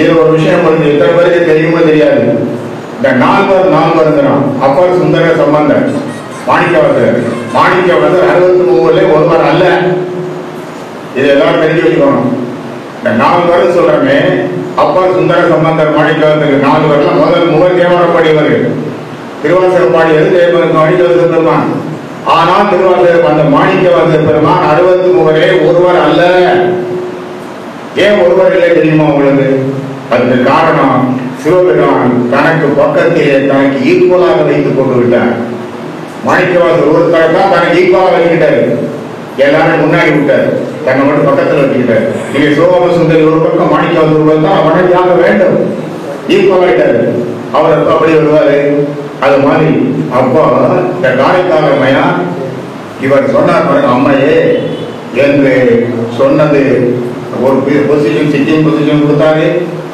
இது ஒரு விஷயம் புரிஞ்சு இத்தனை பேருக்கு தெரியுமோ தெரியாது. இந்த 4 பேர் அப்பர் சுந்தர சம்பந்தர், மாணிக்கவாசகர். மாணிக்கவாசகர் 63 ஒருவர் அல்ல. இது எல்லாரும் தெரிஞ்சு வச்சுக்கணும். இந்த 4 பேர் சொல்றமே, அப்பர் சுந்தர சம்பந்தர் மாணிக்கவாசகர் 4 பேர்ல முதல் முகர் தேவரப்பாடியவர். திருவாசகர் பாடியது மாணிக்கவாசக பெருமான். ஆனால் திருவாசகர் அந்த மாணிக்கவாசக பெருமான் 63 ஒருவர் அல்ல. ஏன் ஒருவர் இல்லை தெரியுமா உங்களுக்கு? அதுக்கு காரணம், சிவபெருமான் தனக்கு பக்கத்திலே தனக்கு ஈக்குவலாக வைத்துக் கொண்டு விட்டார். மாணிக்கவாசகர் ஒருத்தர் தான் தனக்கு ஈக்குவலாக வச்சுக்கிட்டாரு. எல்லாரும் முன்னாடி விட்டார், தன்னை மட்டும் பக்கத்தில் வச்சுக்கிட்டாரு. நீங்க சிவகாம சுந்தரி ஒரு பக்கம், மாணிக்கவாசகர் தான் வணங்கியாக வேண்டும், ஈக்குவலாயிட்டாரு. அவர் அப்படி வருவாரு. அது மாதிரி அப்போ இந்த காரைக்கால் அம்மையா இவர் சொன்னார் பாருங்க, அம்மையே என்று சொன்னது ஒரு பொசிஷன், சிட்டிங் பொசிஷன் கொடுத்தாரு.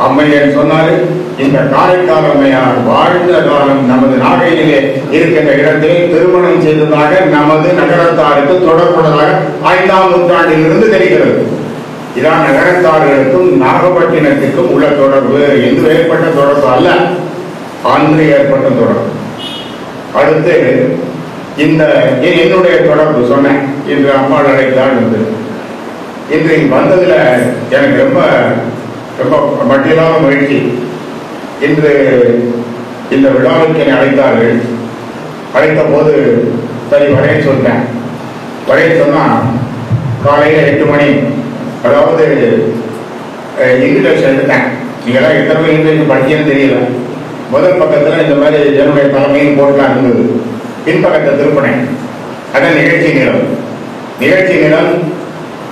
அம்மையன் சொன்னாரு. இந்த காரைக்கால் அம்மையார் வாழ்ந்த காலம் நமது நாகையிலே இருக்கின்ற இடத்திலே திருமணம் செய்ததாக நமது நகரத்தாருக்கு தொடர்புள்ளதாக 5ஆம் நூற்றாண்டிலிருந்து தெரிகிறது. இதான் நகரத்தார்களுக்கும் நாகப்பட்டினத்திற்கும் உள்ள தொடர்பு. எந்த ஏற்பட்ட தொடர்பு அல்ல, அன்று ஏற்பட்ட தொடர்பு. அடுத்து இந்த என்னுடைய தொடர்பு சொன்னேன். இன்று அம்மாள் அழைத்தால் இருந்தது. இன்று வந்ததுல எனக்கு ரொம்ப ரொம்ப மட்டியலான மகிழ்ச்சி. இன்று இந்த விழாவுக்கு என்னை அழைத்தார்கள். அழைத்த போது சரி வரைய சொன்னேன். வரைய சொன்னா காலையில் 8 மணி, அதாவது இன்விடேஷன் எடுத்தேன். நீங்களாம் எத்தனை பேர் இன்விடேஷன் படிச்சேன்னு தெரியல. முதல் பக்கத்தில் இந்த மாதிரி என்னுடைய தலைமையும் போட்டுலாம் இருந்தது. பின்பக்கத்தை திருப்பினேன். அதான் நிகழ்ச்சி நிலம். நிகழ்ச்சி நிலம்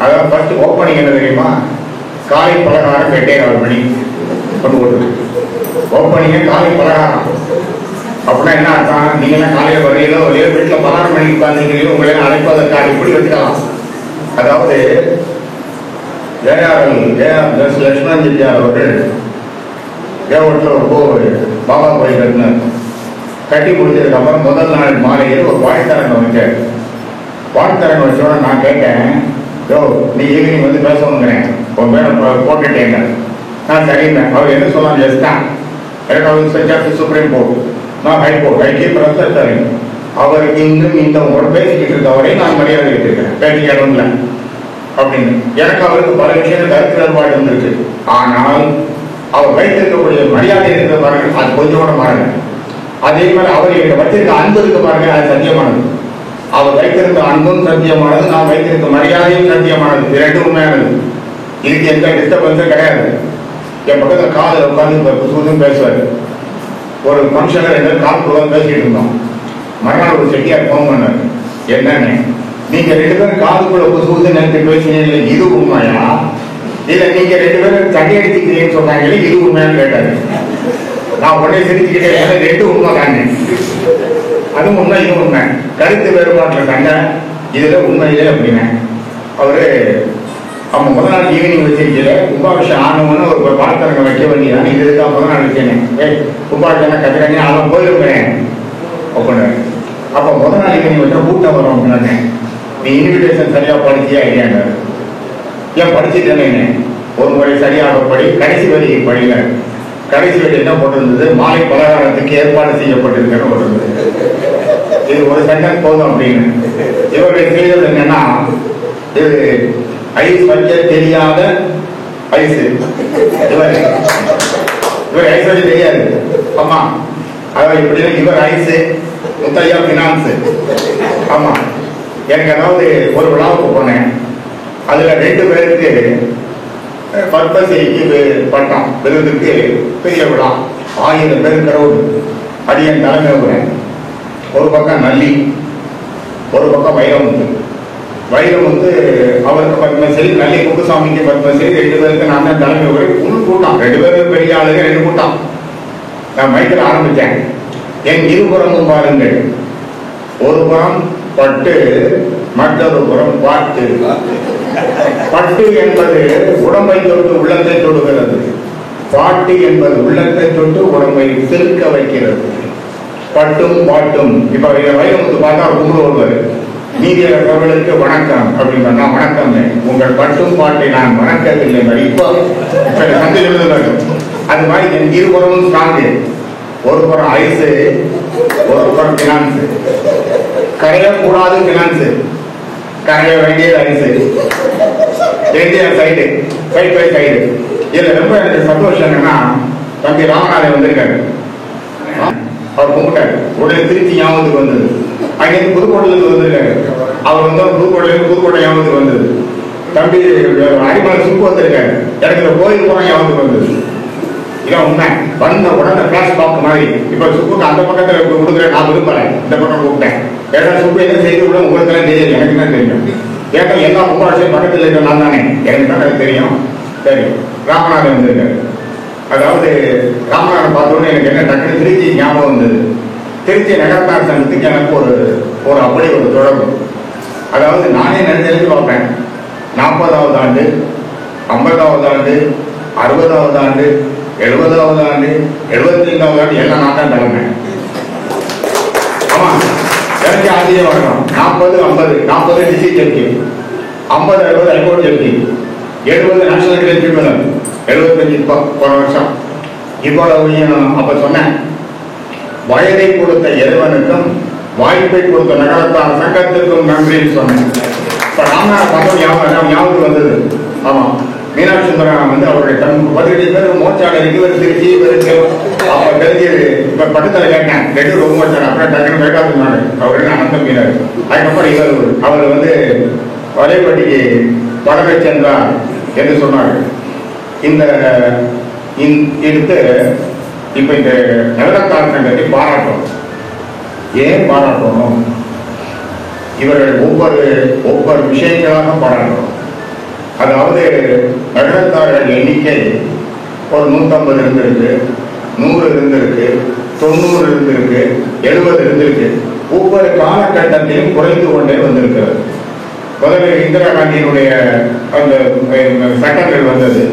அதாவது ஃபர்ஸ்ட் ஓப்பனிங் என்ன தெரியுமா? காலை பலகாரம் 8:15 மணி கொண்டு போட்டு ஓப்பனிங்க காலை பலகாரம். அப்படின்னா என்ன அர்த்தம்? நீங்களாம் காலையில் வரையிலோ இல்லையோ வீட்டில் 16 மணிக்கு உட்காந்துருக்கீங்களோ உங்களை அழைப்பதற்காக இப்படி வச்சுக்கலாம். அதாவது லட்சுமணன் செட்டியார் அவர்கள் தேவட்டில் ஒரு பாபா கோயில் கட்டினார். கட்டி முடிச்சதுக்கு அப்புறம் முதல் நாள் மாலையில் ஒரு வாழ்த்தரங்க வச்சார். வாழ்த்தரங்க வச்சோட நான் கேட்டேன், யோ நீ ஈவினிங் வந்து பேசணுங்கிறேன், உன் மேல போட்டுட்டேங்க. நான் சரிங்க. அவர் என்ன சொல்லலாம்? ஜஸ்தான் எனக்கு சுப்ரீம் கோர்ட், நான் ஹைகோர்ட், ஐக்கிய பிரசரி. அவருக்கு இன்னும் இந்த உங்களோட பேசிக்கிட்டு இருக்கவரை நான் மரியாதை வச்சிருக்கேன், பேட்டி இடம்ல அப்படின்னு. எனக்கு அவருக்கு பல விஷயங்கள் கருத்து வேறுபாடு இருந்துச்சு. ஆனால் அவர் வைத்திருக்கக்கூடிய மரியாதை இருக்கிற பாருங்க, அது கொஞ்சம் கூட மாறல. அதே மாதிரி அவர் வைத்திருக்க அன்பு இருக்க பாருங்க, அது சத்தியமானது. அவர் வைத்திருந்த அன்பும் சத்தியமானது, நான் வைத்திருக்க மரியாதையும் சத்தியமானது. இது ரெண்டும் உண்மையானது. இதுக்கு எந்த டிஸ்டர்பன்ஸும் கிடையாது. என் பக்கத்தில் காதில் உட்காந்து புதுசும் பேசுவார். ஒரு மனுஷங்க ரெண்டு கால் கொடுத்து பேசிட்டு இருந்தோம். மறுநாள் ஒரு செட்டியார் ஃபோன் பண்ணார். என்னன்னு, நீங்க ரெண்டு பேரும் காதுக்குள்ள புதுசு நேரத்தை பேசினீங்க, இது உண்மையா இல்ல நீங்க ரெண்டு பேரும் தண்ணி அடிச்சுக்கிறீங்கன்னு சொன்னாங்களே, இது உண்மையான்னு கேட்டாரு. நான் உடனே சிரிச்சுக்கிட்டே ரெண்டு உண்மை தானே, அதுவும் உண்மை இதுவும் உண்மை, கருத்து வேறுபாட்டில் சண்டை, இதுல உண்மையிலே அப்படின்னு அவரு அவங்க முதல் நாள் ஈவினிங் வச்சிருக்கல கும்பாபிஷேகம் ஆனவன்னு ஒரு பாலத்தரங்க வைக்க வேண்டியதான். இது இருக்கா முதல் நாள் வச்சேன். கும்பாபிஷேகம் கட்டுறாங்க, அவன் போயிருப்பேன் அப்படின்னு. அப்ப முதல் நாள் ஈவினிங் வச்சா கூட்டம் வரும் அப்படின்னு. நீ இன்விடேஷன் சரியா படிச்சியா இல்லையாங்க? ஏன் படிச்சுட்டேன்னு ஒரு முறை சரியாக படி, கடைசி வரி படிங்க. கடைசி வரி என்ன போட்டிருந்தது, மாலை பலகாரத்துக்கு ஏற்பாடு செய்யப்பட்டிருக்கேன்னு போட்டிருந்தது. இது ஒரு சென்டென்ஸ் போதும் அப்படின்னு. இவருடைய செய்தது என்னன்னா, இது ஐஸ் வைக்க தெரியாத ஐஸ். இவர் ஐஸ் வைக்க தெரியாது. ஆமா, அதாவது இப்படி இவர் ஐஸ், முத்தையா பினான்ஸ். ஆமா, எனக்கு அதாவது ஒரு விழாவுக்கு போனேன். அதுல 2 பேருக்கு பற்பசைக்கு பட்டம் விருதுக்கு பெரிய விழா, 1000 பேர் கிரௌடு. அடியன் தலைமை உறேன். ஒரு பக்கம் நல்லி, ஒரு பக்கம் வைரமுத்து. வைரமுத்து அவருக்கு பத்மஸ்ரீ, நல்லி குப்புசாமிக்கு பத்மஸ்ரீ. 2 பேருக்கு நான் தான் தலைமை உரை. ஃபுல் கூட்டம், 2 பேரும் பெரிய ஆளுங்க, 2 கூட்டம். நான் மைக்கில் ஆரம்பிச்சேன். என் இருபுறமும் பாருங்கள், ஒரு புறம் பட்டு, மற்றொரு புறம் பாட்டு. பட்டு என்பது உடம்பை தொட்டு உள்ளத்தை தொடுகிறது, பாட்டு என்பது உள்ளத்தை தொட்டு உடம்பை சிலுக்க வைக்கிறது. பட்டும் பாட்டும். இப்ப வைரமுத்து பார்த்தா கும்பிடு வருவாரு, நீதியர்களுக்கு வணக்கம் அப்படின்னு சொன்னா வணக்கம், உங்கள் பட்டும் பாட்டை நான் வணக்கவில்லை. இப்போ சந்தை அது மாதிரி என் இருபுறமும் ஸ்ட்ராங்கு. ஒரு புறம் ஐஸ், ஒரு புறம் பினான்ஸ். கரையக்கூடாது பினான்ஸ், கரைய வேண்டியது ice. Side side by side. இதுல ரொம்ப எனக்கு சந்தோஷம் என்னன்னா, தம்பி ராமநாதன் வந்திருக்காரு. அவர் கும்பிட்டாரு, உடனே திருச்சி ஞாபகத்துக்கு வந்தது. அங்கிருந்து புதுக்கோட்டையில இருந்து வந்திருக்காரு. அவர் வந்து புதுக்கோட்டையில இருந்து புதுக்கோட்டை ஞாபகத்துக்கு வந்தது. தம்பி அரிமலை சுப்பு வந்திருக்காரு, எனக்கு இந்த கோயில் போன ஞாபகத்துக்கு வந்தது. இதான் உண்மை. வந்த உடனே பிளாஷ் பாக் மாதிரி. இப்ப சுப்புக்கு அந்த பக்கத்துல கொடுக்குற நான் விரும்பல, இந்த பக்கம் கூப்பிட்டேன். ஏன்னா சுப்பு என்ன செய்து கூட உங்களுக்கு எல்லாம் தெரியாது, எனக்கு தான் தெரியும். ஏன்னா எல்லா கும்பாபிஷேகம் பக்கத்தில் இருக்க நான் தானே, எனக்கு தான் அது தெரியும். சரி, ராமநாதன் வந்திருக்காரு. அதாவது ராமநாதன் பார்த்தோன்னே எனக்கு என்ன டக்குனு திருச்சி ஞாபகம் வந்தது. திருச்சி நகரத்தார் சங்கத்துக்கு எனக்கு ஒரு அப்படி ஒரு தொடர்பு. அதாவது நானே நினைச்சு பார்ப்பேன், 40வது ஆண்டு, 50வது ஆண்டு, 60வது ஆண்டு, 70வது ஆண்டு, 75வது ஆண்டு எல்லாம் நான் தான் தலைமை. ஆமா, எனக்கு ஆதியே வரணும். 40, 50, 40 டிஸ்ட்ரிக்ட் ஜட்ஜி, 50, 60 ஹைகோர்ட் ஜட்ஜி, 70 நேஷனல் ட்ரிபியூனல், 75 இப்போ போன வருஷம். இவ்வளவு அப்ப சொன்னேன், வயதை கொடுத்த இறைவனுக்கும் வாய்ப்பை கொடுத்த நகரத்தார் சங்கத்திற்கும் நன்றின்னு சொன்னேன். இப்ப ராமநாத ஞாபகம் வந்தது. ஆமா, மீனாட்சி சுந்தரம் வந்து அவருடைய 18 பேர் மோச்சாலை இவர் திருச்சி இவருக்கு அப்ப தெரிஞ்சது. இப்ப பக்கத்துல கேட்டேன், 2 ரொம்ப மோச்சாலை. அப்புறம் டக்குனு வேகாதுனாரு அவரு அனந்தம் மீனார். அதுக்கப்புறம் அவர் வந்து வலைப்பட்டிக்கு வடகை சென்றார் என்று சொன்னார். இந்த எடுத்து இப்ப இந்த நகரத்தார் சங்கத்தை பாராட்டும். ஏன் பாராட்டணும்? இவர்கள் ஒவ்வொரு விஷயங்களாக பாராட்டணும். அதாவது நகரத்தார்கள் எண்ணிக்கை ஒரு 150 இருந்திருக்கு, 100 இருந்திருக்கு, 90 இருந்திருக்கு, 70 இருந்திருக்கு. ஒவ்வொரு காலகட்டத்திலும் குறைந்து கொண்டே வந்திருக்கிறது. முதலில் இந்திரா காந்தியினுடைய அந்த சட்டங்கள் வந்தது.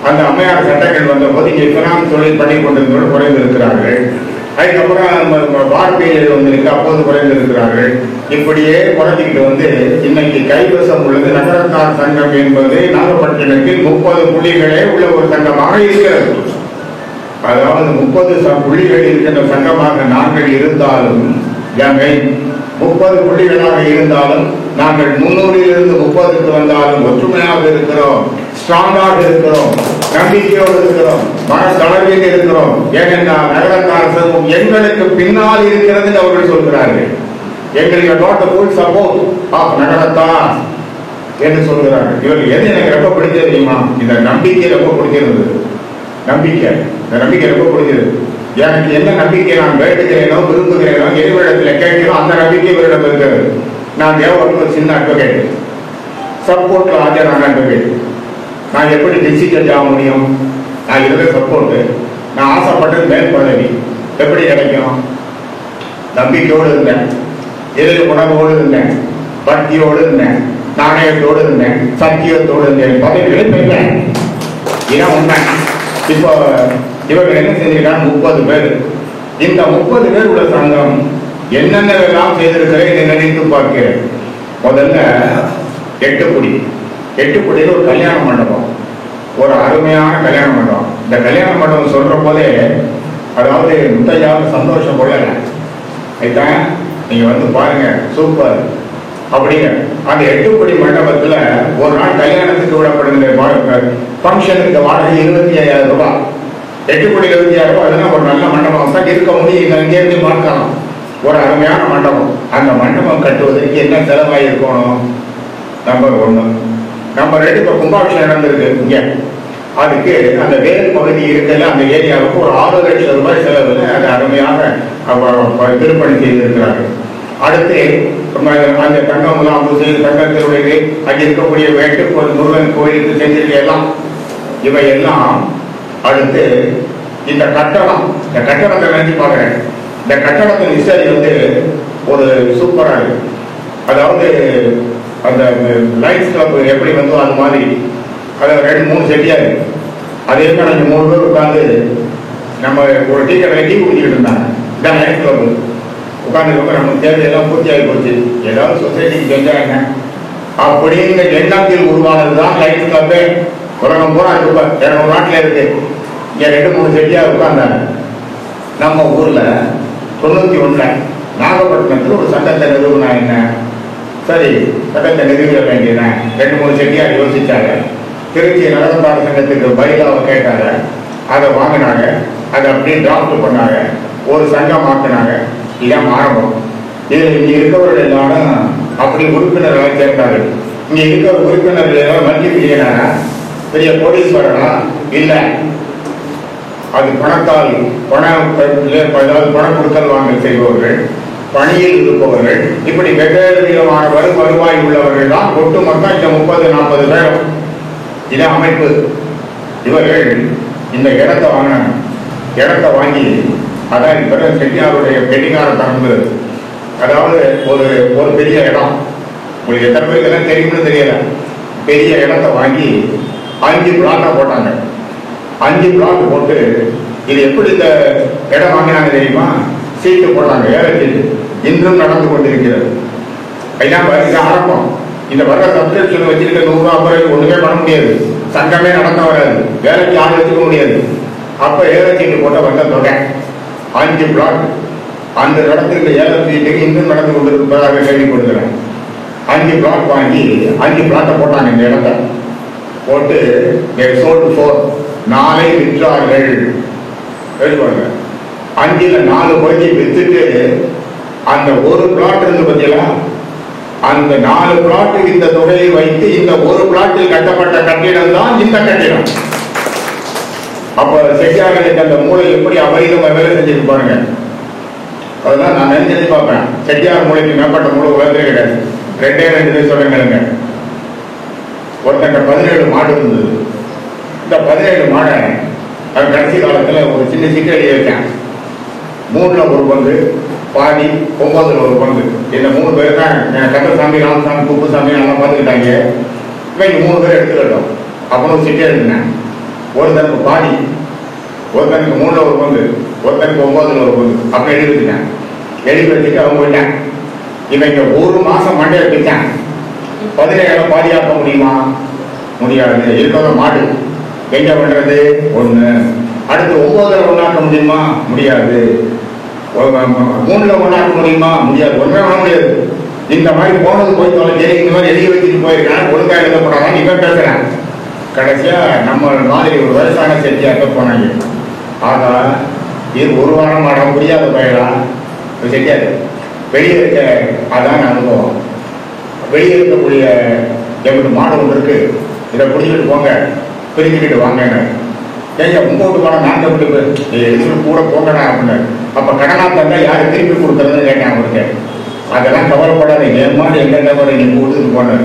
அந்த அம்மையார் சட்டங்கள் வந்த போது இங்கே பினான்ஸ் தொழில் பண்ணி கொண்டிருந்தோடு குறைந்திருக்கிறார்கள். அதுக்கப்புறம் வார்த்தைகள் வந்திருக்கு, அப்போது குறைந்திருக்கிறார்கள். இப்படியே குறைஞ்சிக்கிட்டு வந்து இன்னைக்கு கைவசம் உள்ளது நகரத்தார் சங்கம் என்பது நாகப்பட்டினத்தில் 30 புள்ளிகளே உள்ள ஒரு சங்கமாக இருக்கிறது. அதாவது 30 புள்ளிகள் இருக்கின்ற சங்கமாக நாங்கள் இருந்தாலும், 30 புள்ளிகளாக இருந்தாலும் நாங்கள் 300 இருந்து 30க்கு வந்தாலும் ஒற்றுமையாக இருக்கிறோம், ஸ்ட்ராங்காக இருக்கிறோம். நம்பிக்கையோடு இருக்கிறோம், மன தளர்வில் இருக்கிறோம். ஏனென்றால் நகரத்த அரசும் எங்களுக்கு பின்னால் இருக்கிறது என்று அவர்கள் சொல்கிறார்கள். எங்களுக்கு not the full support of நகரத்தா என்று சொல்கிறார்கள். இவர்கள் எது எனக்கு ரொம்ப பிடிச்சது தெரியுமா? இந்த நம்பிக்கை ரொம்ப பிடிச்சிருந்தது. நம்பிக்கை, இந்த நம்பிக்கை ரொம்ப பிடிச்சது. எனக்கு என்ன நம்பிக்கை நான் வேண்டுகிறேனோ விரும்புகிறேனோ எதிர்விடத்தில் கேட்கிறோம், அந்த நம்பிக்கை இவரிடம் இருக்கிறது. நான் தேவருக்கு ஒரு சின்ன அட்வொகேட், சப்போர்ட்ல ஆஜரான அட்வொகேட். நான் எப்படி டிசிஷன் ஆக முடியும்? நான் இருக்கிற சப்போர்ட், நான் ஆசைப்பட்டது மேல் பதவி எப்படி கிடைக்கும்? நம்பிக்கையோடு இருந்தேன், எதிர் உணர்வோடு இருந்தேன், பக்தியோடு இருந்தேன், நாணயத்தோடு இருந்தேன், சத்தியத்தோடு இருந்தேன், பதவிகளை பெற்றேன். இதான் உண்மை. இப்போ இவர்கள் என்ன செஞ்சிருக்காங்க? 30 பேர். இந்த 30 பேர் உள்ள சங்கம் என்னென்னவெல்லாம் செய்திருக்கிறேன் நினைத்து பார்க்கிறேன். முதல்ல எட்டுக்குடியில் ஒரு கல்யாண மண்டபம், ஒரு அருமையான கல்யாண மண்டபம். இந்த கல்யாண மண்டபம் சொல்ற போதே அதாவது முத்தையாவது சந்தோஷம் கொள்ளல. அதுதான் நீங்க வந்து பாருங்க, சூப்பர் அப்படிங்க. அந்த 8 மண்டபத்துல ஒரு நாள் கல்யாணத்துக்கு விடப்படுகிற பங்கனுக்கு வாடகை 25,000 ரூபாய். 8 25,000 ரூபாய். அதெல்லாம் ஒரு நல்ல மண்டபம் தான் இருக்க முடியும். இங்கிருந்து பார்க்கலாம், ஒரு அருமையான மண்டபம். அந்த மண்டபம் கட்டுவதற்கு என்ன செலவாகி இருக்கணும்? நம்பர் 1. நம்பர் 2, இப்ப கும்பாபிஷேகம் நடந்திருக்கு இங்க, அதுக்கு அந்த வேல் பகுதி இருக்கல அந்த ஏரியாவுக்கு ஒரு 6 லட்சம் ரூபாய் செலவில் அதை அருமையாக திருப்பணி செய்திருக்கிறார்கள். அடுத்து அந்த தங்கமுலாம் தங்கத்தினுடைய அங்கே இருக்கக்கூடிய வேட்டு முருகன் கோயிலுக்கு செஞ்சிருக்கலாம். இவையெல்லாம் அடுத்து இந்த கட்டடத்தை நினைச்சு பார்க்கிறேன். இந்த கட்டடத்தின் இசை வந்து ஒரு சூப்பரா இருக்கு. அதாவது அந்த லைன்ஸ் கிளப் எப்படி வந்தோ அது மாதிரி அதாவது 2-3 செட்டியா இருக்கு. அதே மாதிரி நாங்கள் 3 பேர் உட்காந்து நம்ம ஒரு டீ கடையில் டீ குடிச்சிட்டு இருந்தாங்க. இதான் லைன்ஸ் கிளப் உட்காந்துருக்கோம். நமக்கு தேவையெல்லாம் பூர்த்தி ஆகி போச்சு, ஏதாவது சொசைட்டிக்கு செஞ்சாங்க அப்படின்னு எண்ணத்தில் உருவானதுதான் லைன்ஸ் கிளப்பே. உலகம் பூரா இருக்கு, 200 நாட்டில் இருக்கு. இங்க 2-3 செட்டியா உட்கார்ந்தாங்க. நம்ம ஊர்ல 91 நாகப்பட்டினத்தில் ஒரு சட்டத்தை நிறுவனா என்ன, சரி சட்டத்தை நிறுவிட வேண்டியன 2-3 செட்டியார் யோசிச்சாங்க. திருச்சி நகரத்தார் சங்கத்துக்கு பைலாவை கேட்டாங்க, அதை வாங்கினாங்க, அதை அப்படியே டிராஃப்ட் பண்ணாங்க, ஒரு சங்கம் ஆக்கினாங்க. இதான் ஆரம்பம். இதுல இங்க இருக்கவர்கள் எல்லாரும் அப்படி உறுப்பினர்களாக சேர்ந்தார்கள். இங்க இருக்கிற உறுப்பினர்கள் எல்லாம் மல்டி பில்லியனரா, பெரிய கோடீஸ்வரனா? இல்ல, அது பணத்தால் பணம் கொடுத்தல் வாங்கல் செய்பவர்கள், பணியில் இருப்பவர்கள், இப்படி வெவ்வேறு விதமான வருவாய் உள்ளவர்கள் தான் ஒட்டுமொத்தம் இந்த 30-40 பேர். இதான் அமைப்பு. இவர்கள் இந்த இடத்தை வாங்கினாங்க. இடத்தை வாங்கி அதான் இப்ப செட்டியாருடைய பெட்டிகார தரம்புகிறது. அதாவது ஒரு பெரிய இடம், உங்களுக்கு எத்தனை பேருக்கு எல்லாம் தெரியும்னு தெரியல, பெரிய இடத்தை வாங்கி 5 பிளாட்டா போட்டாங்க. 5 பிளாட் போட்டு இது எப்படி இந்த இடம் வாங்கினாங்க தெரியுமா? சீட்டு போட்டாங்க, ஏழை சீட்டு. இன்றும் நடந்து கொண்டிருக்கிறது. இது ஆரம்பம். இந்த வர்ற சப்ஸ்கிரிப்ஷன் வச்சிருக்க 100 ரூபா பிறகு ஒண்ணுமே பண்ண முடியாது, சங்கமே நடத்த வராது, வேலைக்கு ஆள் வச்சுக்க முடியாது. அப்ப ஏழை சீட்டு போட்ட வந்த தொகை 5 பிளாட். அந்த இடத்துக்கு ஏழை சீட்டுக்கு இன்னும் நடந்து கொண்டிருப்பதாக கேள்விப்படுகிறேன். 5 பிளாட் வாங்கி 5 பிளாட்டை போட்டாங்க. இந்த இடத்த போட்டு சோல்டு 4 விற்றார்கள். எழுதுவாங்க 5ல் 4 பகுதியை வித்துட்டு அந்த ஒரு பிளாட் இருந்து பத்தியா, அந்த 4 பிளாட் இந்த தொகையை வைத்து இந்த ஒரு பிளாட்டில் கட்டப்பட்ட கட்டிடம் தான் இந்த கட்டிடம். அப்ப செட்டியார்களுக்கு அந்த மூளை எப்படி அபரிதமா வேலை செஞ்சுட்டு பாருங்க. அதெல்லாம் நான் நினைச்சு பார்ப்பேன். செட்டியார் மூளைக்கு மேம்பட்ட மூளை உலகத்திலே கிடையாது. 2 சொல்லுங்க. ஒருத்தங்க 17 மாடு இருந்தது. இந்த 17 மாடை கடைசி காலத்துல ஒரு சின்ன சிட்டு எழுதி வச்சேன். 3ல் 1 பங்கு, பாதி 9ல் 1 பங்கு. இந்த 3 பேர் தான் கந்தசாமி, ராமசாமி, குப்புசாமி எல்லாம் பார்த்துக்கிட்டாங்க. இவங்க 3 பேர் எடுத்துக்கிட்டோம். அப்புறம் சிட்டு எழுதினேன். ஒருத்தனுக்கு பாதி, ஒருத்தனுக்கு 3ல் 1 பங்கு, ஒருத்தனுக்கு 9ல் 1 பங்கு. அப்ப எழுதி வச்சுட்டேன். எழுதி வச்சுட்டு அவங்க விட்டேன். இவங்க 1 மாசம் மண்டை வச்சுட்டேன். 17 பாதியாக்க முடியுமா? முடியாது. இருக்கிறத மாடு எங்க பண்றது? 1. அடுத்து 9ல் 1ஆக்க முடியுமா? முடியாது. 3ல் 1ஆக்க முடியுமா? முடியாது. ஒன்றே பண்ண முடியாது. இந்த மாதிரி போனது போய் தொலைஞ்சு இந்த மாதிரி எழுதி வச்சுட்டு போயிருக்கேன். ஒழுங்கா எழுதப்படாதான் இவன் பேசுறேன். கடைசியா நம்ம மாதிரி ஒரு வயசான செட்டியாக்க போனாங்க. ஆகா, இது ஒரு வாரம் ஆட முடியாத பயிலாம் செட்டியாது. வெளியே இருக்க அதான் அனுபவம். வெளியே இருக்கக்கூடிய எப்படி மாடு ஒன்று இருக்கு, இதை பிடிச்சிட்டு போங்க, பிரிச்சுக்கிட்டு வாங்க. ஏங்க 9 வாரம் நான் எடுத்துட்டு கூட போங்கடா அப்படின்னு. அப்ப கடனா தந்தா யாரு திருப்பி கொடுக்கறதுன்னு கேட்டேன் அவருக்கு. அதெல்லாம் கவலைப்படாத, என் மாடு எங்க தவிர நீ கொடுத்துட்டு போன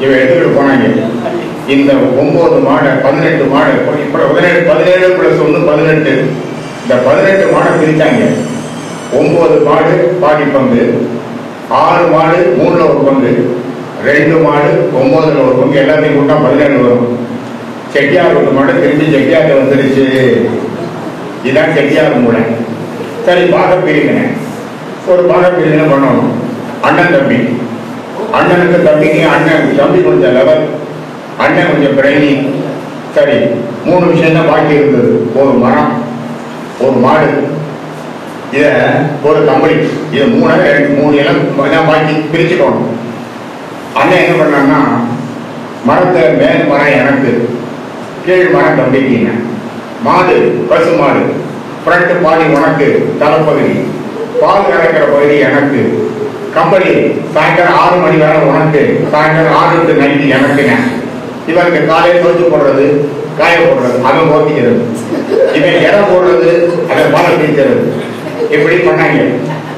இவன் எடுத்துக்கிட்டு போனாங்க. இந்த 9 மாடை 18 மாடு இப்ப 17 + 1 18. இந்த 18 மாடை பிரிச்சாங்க. 9 மாடு பாதி பங்கு, 6 மாடு 3ல ஒரு பங்கு, 2 மாடு 9ல ஒரு பங்கு, எல்லாத்தையும் கூட்டா 17 வரும். செட்டியார் ஒரு மாடு திரும்பி செட்டியார் வந்துருச்சு. இதான் செட்டியார் மூளை. சரி, பாக பிரிவினை. ஒரு பாக பிரிவினை பண்ணணும். அண்ணன் தம்பி, அண்ணனுக்கு தம்பிக்கு அண்ணன் தம்பி கொஞ்சம் லெவல், அண்ணன் கொஞ்சம் பிரைனி. சரி, 3 விஷயம் தான் பாக்கி இருந்தது. ஒரு மரம், ஒரு மாடு, இத ஒரு கம்பளி. இது 3 இடம் பாக்கி பிரிச்சுக்கணும். அண்ணன் என்ன பண்ணான்னா, மரத்தை மேல் மரம் எனக்கு, கீழ் மரம் தம்பிக்கிங்க. மாடு பசு மாடு, ஃப்ரண்ட் பாதி உனக்கு, தலைப்பகுதி பால் கறக்கிற பகுதி எனக்கு. கம்பளி சாயங்காலம் 6 மணி வரை உனக்கு, சாயங்காலம் 6 to 9 எனக்குங்க. இவருக்கு காலையில் தோச்சு போடுறது, காய போடுறது, அதை ஓட்டிக்கிறது. இவன் இறை போடுறது, அதை பாலை பிடிக்கிறது. இப்படி பண்ணாங்க.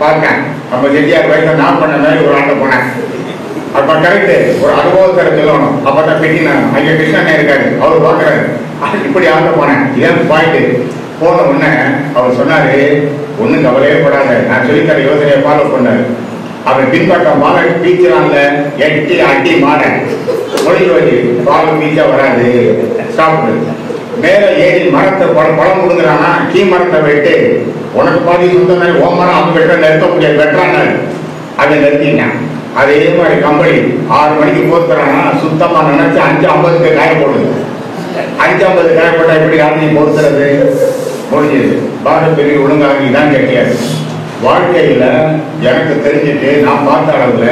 பார்த்தேன் நம்ம செட்டியார் வயசுல நான் பண்ண மாதிரி ஒரு ஆட்டை போனேன். அப்ப கரெக்ட், ஒரு அனுபவத்தை சொல்லணும். அப்பதான் பெட்டினாங்க. அங்க கிருஷ்ணன் இருக்காரு, அவர் பாக்குறாரு. இப்படி ஆட்ட போனேன். இதான் பாயிண்ட். போன உடனே அவர் சொன்னாரு, ஒண்ணும் கவலையே படாத, நான் சொல்லித்தர யோசனையை ஃபாலோ பண்ணாரு. அவன் பின்பக்கம் மாலை பீச்சுறான்ல, எட்டி அட்டி மாலை மொழி பால் பீச்சா வராது, சாப்பிடு. மேல ஏறி மரத்தை பழம் கொடுக்குறானா, கீ மரத்தை வெட்டு, உனக்கு பாதி சொந்த ஓ மரம் அவங்க வெட்ட நிறுத்த முடியாது, வெட்டுறாங்க. அதை நிறுத்திங்க. அதே மாதிரி கம்பெனி 6 மணிக்கு போத்துறானா, சுத்தமா நினைச்சு 5:50 காய போடுது. 5:50 காய போட்டா எப்படி ராத்திரி பொறுத்துறது? முடிஞ்சது. பாக பெரிய ஒழுங்காகி தான் கட்டியாது. வாழ்க்கையில எனக்கு தெரிஞ்சுட்டு நான் பார்த்த அளவுல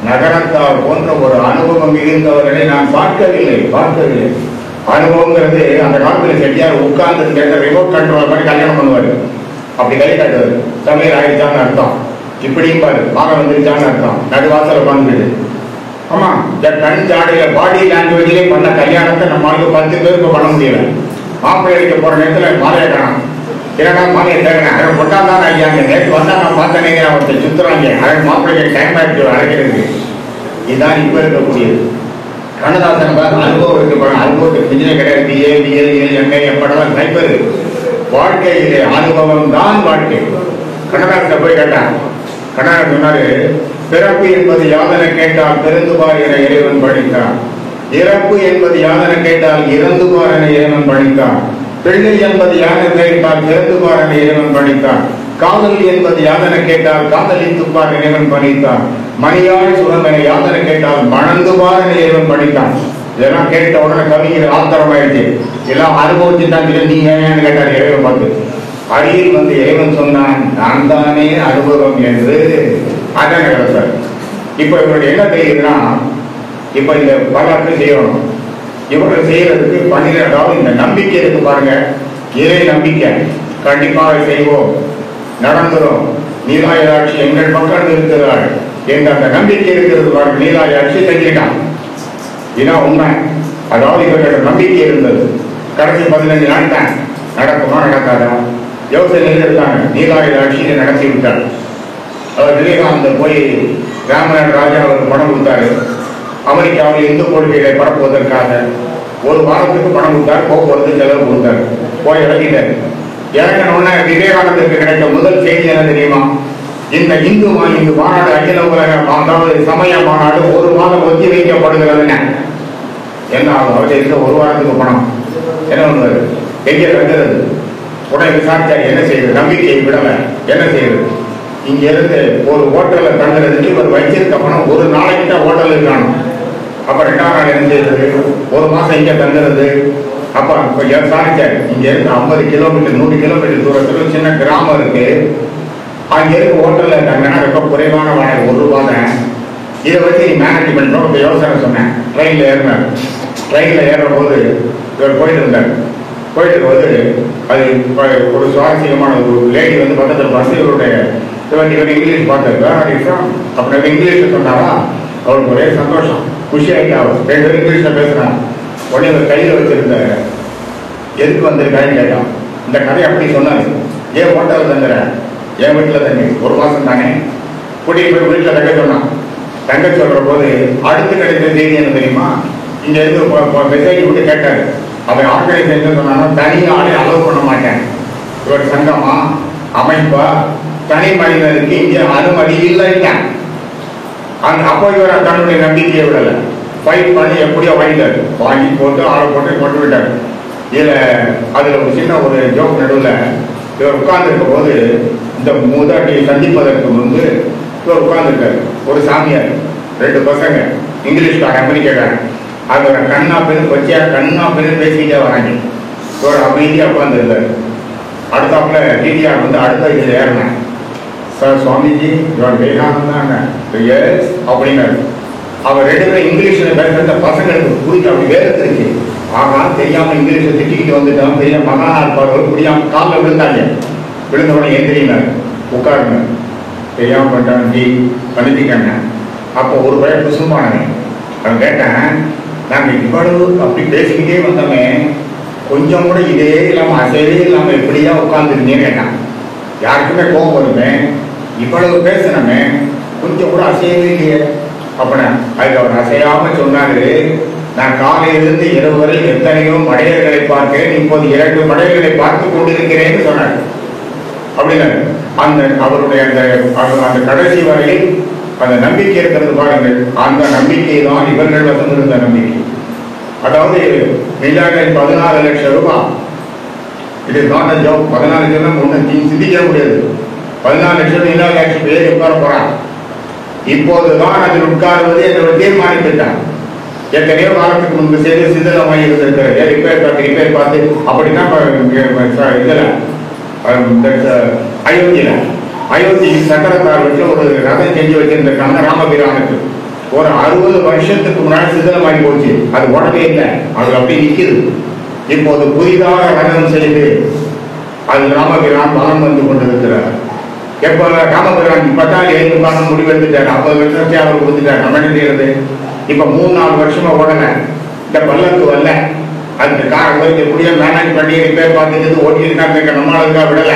நகரத்தார் போன்ற ஒரு அனுபவம் இருந்தவர்களை நான் பார்க்கவில்லை. அனுபவங்கிறது அந்த காலத்துல செட்டியார் உட்கார்ந்து கேட்ட ரிமோட் கண்ட்ரோல் மாதிரி கல்யாணம் பண்ணுவாரு. அப்படி கை காட்டுவாரு. சமையல் ஆயிடுச்சான்னு அர்த்தம், இப்படியும் பாரு மாக வந்துருச்சான்னு அர்த்தம், நடுவாசல உட்காந்துட்டு. ஆமா, கண் ஜாடையில பாடி லாங்குவேஜ்லயே பண்ண கல்யாணத்தை நம்மளுக்கு 10 பேருக்கு பண்ண முடியல. மாப்பிள்ளை அடிக்க போற நேரத்துல மாலையை காணும். ஏன்னா மாலையை தேங்கினேன், அவன் பொட்டாந்தான் ஐயாங்க, நேற்று வந்தா நான் பார்த்தேனே அவர்கிட்ட சுத்துறாங்க, அவன் மாப்பிள்ளைக்கு டைம் ஆயிடுச்சு அழைக்கிறது. இதுதான் இப்ப இருக்கக்கூடியது. கண்ணதாசன் அனுபவம் இருக்கு, அனுபவத்துக்கு பிஞ்சே கிடையாது. பிஏ எம்ஏ எப்படலாம் சைபர். வாழ்க்கையிலே அனுபவம் தான் வாழ்க்கை. கண்ணதாசன் போய் கேட்டான். கண்ணதாசன் சொன்னாரு, பிறப்பு என்பது யாதனை கேட்டால் பிறந்துபார் என இறைவன் பணித்தான், இறப்பு என்பது யாதனை கேட்டால் இறந்துபார் என இறைவன் பணித்தான், பிள்ளை என்பது யாதனை கேட்டால் பிறந்துபார் என இறைவன் பணித்தான், காதல் என்பது யாதனை கேட்டால் காதலித்துப்பார் இறைவன் பணித்தான், மணியாய் சுரம் என யாதனை கேட்டால் மணந்துபார் என இறைவன் பணித்தான். இதெல்லாம் கேட்ட உடனே கவிஞர் ஆத்திரமாயிடுச்சு. எல்லாம் அனுபவிச்சுதான் நீ ஏன்னு கேட்டார் இறைவன் பார்த்து. அடியில் வந்து இறைவன் சொன்னான், நான் தானே அனுபவம் என்று. அதான் நடத்தார். இப்ப இவருடைய என்ன தெரியுதுன்னா, இப்ப இந்த வரலாற்று செய்யணும். இவர்கள் செய்யறதுக்கு 12வது இந்த நம்பிக்கை இருக்கு பாருங்க, இறை நம்பிக்கை. கண்டிப்பாக செய்வோம், நடந்துடும், நீலாயாட்சி எங்கள் பக்கம் இருக்கிறாள் என்ற அந்த நம்பிக்கை இருக்கிறது பாருங்க. நீலாயாட்சி செஞ்சிட்டான், இதான் உண்மை. அதாவது இவர்களோட நம்பிக்கை இருந்தது. கடைசி 15 நாள் தான் நடக்குமா நடக்காதா யோசனையில் இருக்காங்க. நீலாயாட்சியை நடத்தி விட்டார். அவர் விவேகானந்தர் போய் ராமநாத ராஜா அவருக்கு பணம் கொடுத்தாரு. அமெரிக்காவில் இந்து கொள்கைகளை பரப்புவதற்காக 1 வாரத்துக்கு பணம் கொடுத்தார், போக்குவரத்து செலவு கொடுத்தார். போய் இறங்கிட்டார். இறங்கினோடனே விவேகானந்தருக்கு கிடைத்த முதல் செய்தி என்ன தெரியுமா? இந்த இந்து மாநாடு, அகில உலக அதாவது சமய மாநாடு 1 மாதம் ஒத்தி வைக்கப்படுகிறதுன்னு. என்ன அவர் இருக்க 1 வாரத்துக்கு பணம் என்ன பண்ணுவாரு, எங்கே தங்குறது? உடனே விசாரிச்சார், என்ன செய்யுது? நம்பிக்கையை விடல, என்ன செய்யுது? இங்க இருந்து ஒரு ஹோட்டல்ல தங்குறதுக்கு இவர் வச்சிருக்க பணம் 1 நாளைக்கு தான் ஹோட்டல் இருக்கானும். அப்ப 2ஆம் நாள் என்ன செய்யறது? 1 மாசம் இங்க தங்குறது. அப்ப விசாரிச்சார், இங்க இருந்து 50 கிலோமீட்டர் 100 கிலோமீட்டர் தூரத்துல சின்ன கிராமம் இருக்கு, அங்க இருக்க ஹோட்டல்ல தங்கினா ரொம்ப குறைவான வாடகை 1 ரூபாய் தான். இதை வச்சு மேனேஜ்மெண்ட் யோசனை சொன்னேன். ட்ரெயின்ல ஏறினார். ட்ரெயினில் ஏறுற போது இவர் போயிட்டு இருந்தார். போயிட்டு இருக்கும்போது அது ஒரு சுவாரஸ்யமான ஒரு லேடி வந்து பக்கத்தில் பார்த்து இவருடைய இவர் இங்கிலீஷ் பார்த்துருக்கா அப்படின்னு இங்கிலீஷில் சொன்னாரா. அவருக்கு ஒரே சந்தோஷம், குஷி ஆகிட்டா. அவர் 2 பேரும் இங்கிலீஷில் பேசுகிறான். உடனே இவர் கையில் வச்சிருந்த எதுக்கு வந்திருக்காருன்னு கேட்டான். இந்த கதை அப்படி சொன்னார். ஏன் ஹோட்டலில் தங்குறேன், என் வீட்டில் தங்கி 1 மாதம் தானே, கூட்டிகிட்டு போய் வீட்டில் தங்க சொன்னான். தங்க சொல்கிற போது அடுத்து கிடைத்த செய்தி என்ன தெரியுமா, இங்கே இருந்து மெசேஜ் விட்டு கேட்டார். அவன் ஆர்கனைசேஷன் சொன்னாலும் தனி ஆளை அலோவ் பண்ண மாட்டேன். இவர் சங்கமா அமைப்பா தனி மனிதனுக்கு இங்கே அனுமதி இல்லைட்டான். அப்போ இவர் தன்னுடைய நம்பிக்கையை விடலை, ஃபைட் பண்ணி எப்படியோ வாங்கி போட்டு ஆளை போட்டு விட்டார். இதில் அதில் ஒரு சின்ன ஒரு ஜோக் நடுவில் இவர் உட்கார்ந்துருக்கும் போது இந்த மூதாட்டியை சந்திப்பதற்கு முன்பு இவர் உட்கார்ந்துருக்காரு. ஒரு சாமியார், 2 பசங்க, இங்கிலீஷ்காரன் அமெரிக்காரன். அதோட கண்ணா பேரும் வச்சியா கண்ணா பேரும் பேசிக்கிட்டே வராங்க. இவர் அமைதியாக உட்கார்ந்துருக்காரு. அடுத்தாப்புல டிடிஆர் வந்து அடுத்த இதில் ஏறினேன். சார் சுவாமிஜி இவர் வேகானந்தாங்க அப்படின்னாரு. அவர் 2 பேரும் இங்கிலீஷில் பேசுகிற பசங்களுக்கு புரிஞ்சு அப்படி வேறத்துருக்கு. ஆகா தெரியாம இங்கிலீஷை திட்டிக்கிட்டு வந்துட்டான், பெரிய மகானா இருப்பார்கள். புரியாம காலில் விழுந்தாங்க. விழுந்தவனை ஏந்திரினார், உட்காருங்க, தெரியாம பண்ணிட்டான் ஜி பண்ணிட்டாங்க. அப்போ ஒரு பையன் குசுமானவன். அவன் கேட்டேன், நாங்கள் இவ்வளவு அப்படி பேசிக்கிட்டே வந்தோமே, கொஞ்சம் கூட இதே இல்லாமல் அசைவே இல்லாமல் எப்படியா உட்காந்துருந்தேன்னு கேட்டான். யாருக்குமே கோபம் வருமே, இவ்வளவு பேசினமே கொஞ்சம் கூட அசையவே இல்லையே அப்படின்னா. அதுக்கு அவர் அசையாம சொன்னாரு, நான் காலையிலிருந்து இரவு வரை எத்தனையோ மடையர்களை பார்க்கிறேன், இப்போது 2 மடையர்களை பார்த்து கொண்டிருக்கிறேன்னு சொன்னார். அப்படின்னா அந்த அவருடைய அந்த கடைசி வரையில் அந்த நம்பிக்கை இருக்கிறது பாருங்கள். அந்த நம்பிக்கை தான் இவர்கள் வசந்திருந்த நம்பிக்கை. அதாவது மில்லியன் 14 லட்சம் ரூபாய். இது நாட் அ ஜாப். 14 லட்சம் ஒன்று சிந்திக்க முடியாது. 14 லட்சம் 14 லட்சம் பேர் உட்கார போறான். இப்போதுதான் அதில் உட்காருவது என்னோட தீர்மானித்துட்டான். எத்தனையோ காலத்துக்கு முன்பு செய்து சிதலமாக இருந்திருக்கிறது. ரிப்பேர் பார்த்து அப்படின்னா இதுல அயோத்தி சக்கரத்தார் வீட்டில் ஒரு ரதம் செஞ்சு வச்சிருந்திருக்காங்க ராமபிரானுக்கு. ஒரு 60 வருஷத்துக்கு முன்னாடி சிதலமாகி போச்சு. அது உடனே இல்லை, அது அப்படி நிற்கிது. இப்போது புதிதாக ரதம் செய்து அது ராமபிரான் பலம் வந்து கொண்டிருக்கிறார். எப்போ ராமபிரான் இப்பதான் 7 காலம் முடிவெடுத்துட்டார். 50 வருஷத்தை அவர் கொடுத்துட்டார். நம்ம என்ன செய்யறது? இப்ப 3-4 வருஷமா உடனே இந்த பல்லக்கு வரல. அதுக்கு காரணம் எப்படியோ மேனேஜ் பண்ணி ரிப்பேர் பார்த்துட்டு ஓட்டிட்டு நம்மளுக்கா விடல.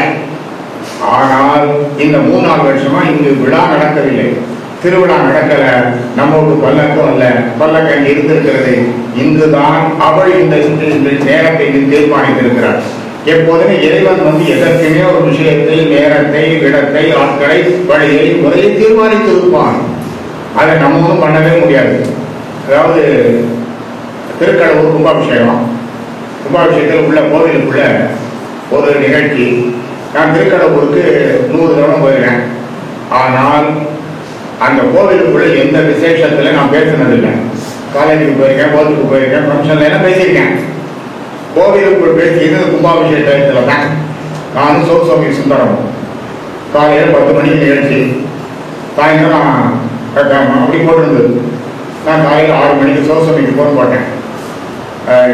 ஆனால் இந்த 3-4 வருஷமா இங்கு விழா நடக்கவில்லை, திருவிழா நடக்கல. நம்மோடு பல்லக்கும் அல்ல, பல்லக்க இங்கு இருந்திருக்கிறது. இங்குதான் அவள் இந்த நேரத்தை தீர்மானித்திருக்கிறார். எப்போதுமே இறைவன் வந்து எதற்குமே ஒரு விஷயத்தை, நேரத்தை, இடத்தை, ஆட்களை, வழியை, முறையை தீர்மானித்திருப்பான். அதை நம்மளும் பண்ணவே முடியாது. அதாவது திருக்கடவுர் கும்பாபிஷேகத்தில் உள்ள கோவிலுக்குள்ள ஒரு நிகழ்ச்சி. நான் திருக்கடவுருக்கு 100 தடவை போயிருக்கேன். ஆனால் அந்த கோவிலுக்குள்ள எந்த விசேஷத்துல நான் பேசினதில்லை. காலேஜுக்கு போயிருக்கேன், கோவிலுக்கு போயிருக்கேன், ஃபங்க்ஷன்ல எல்லாம் பேசியிருக்கேன். கோவிலுக்குள் பேசியது கும்பாபிஷேக டயத்துல தான். நானும் சோமி சுந்தரம் காலையில் 10 மணிக்கு நிகழ்ச்சி, சாயந்தரம் அப்படி போட்டிருந்தது. நான் காலையில் 6 மணிக்கு சோசமிக்கு ஃபோன் போட்டேன்.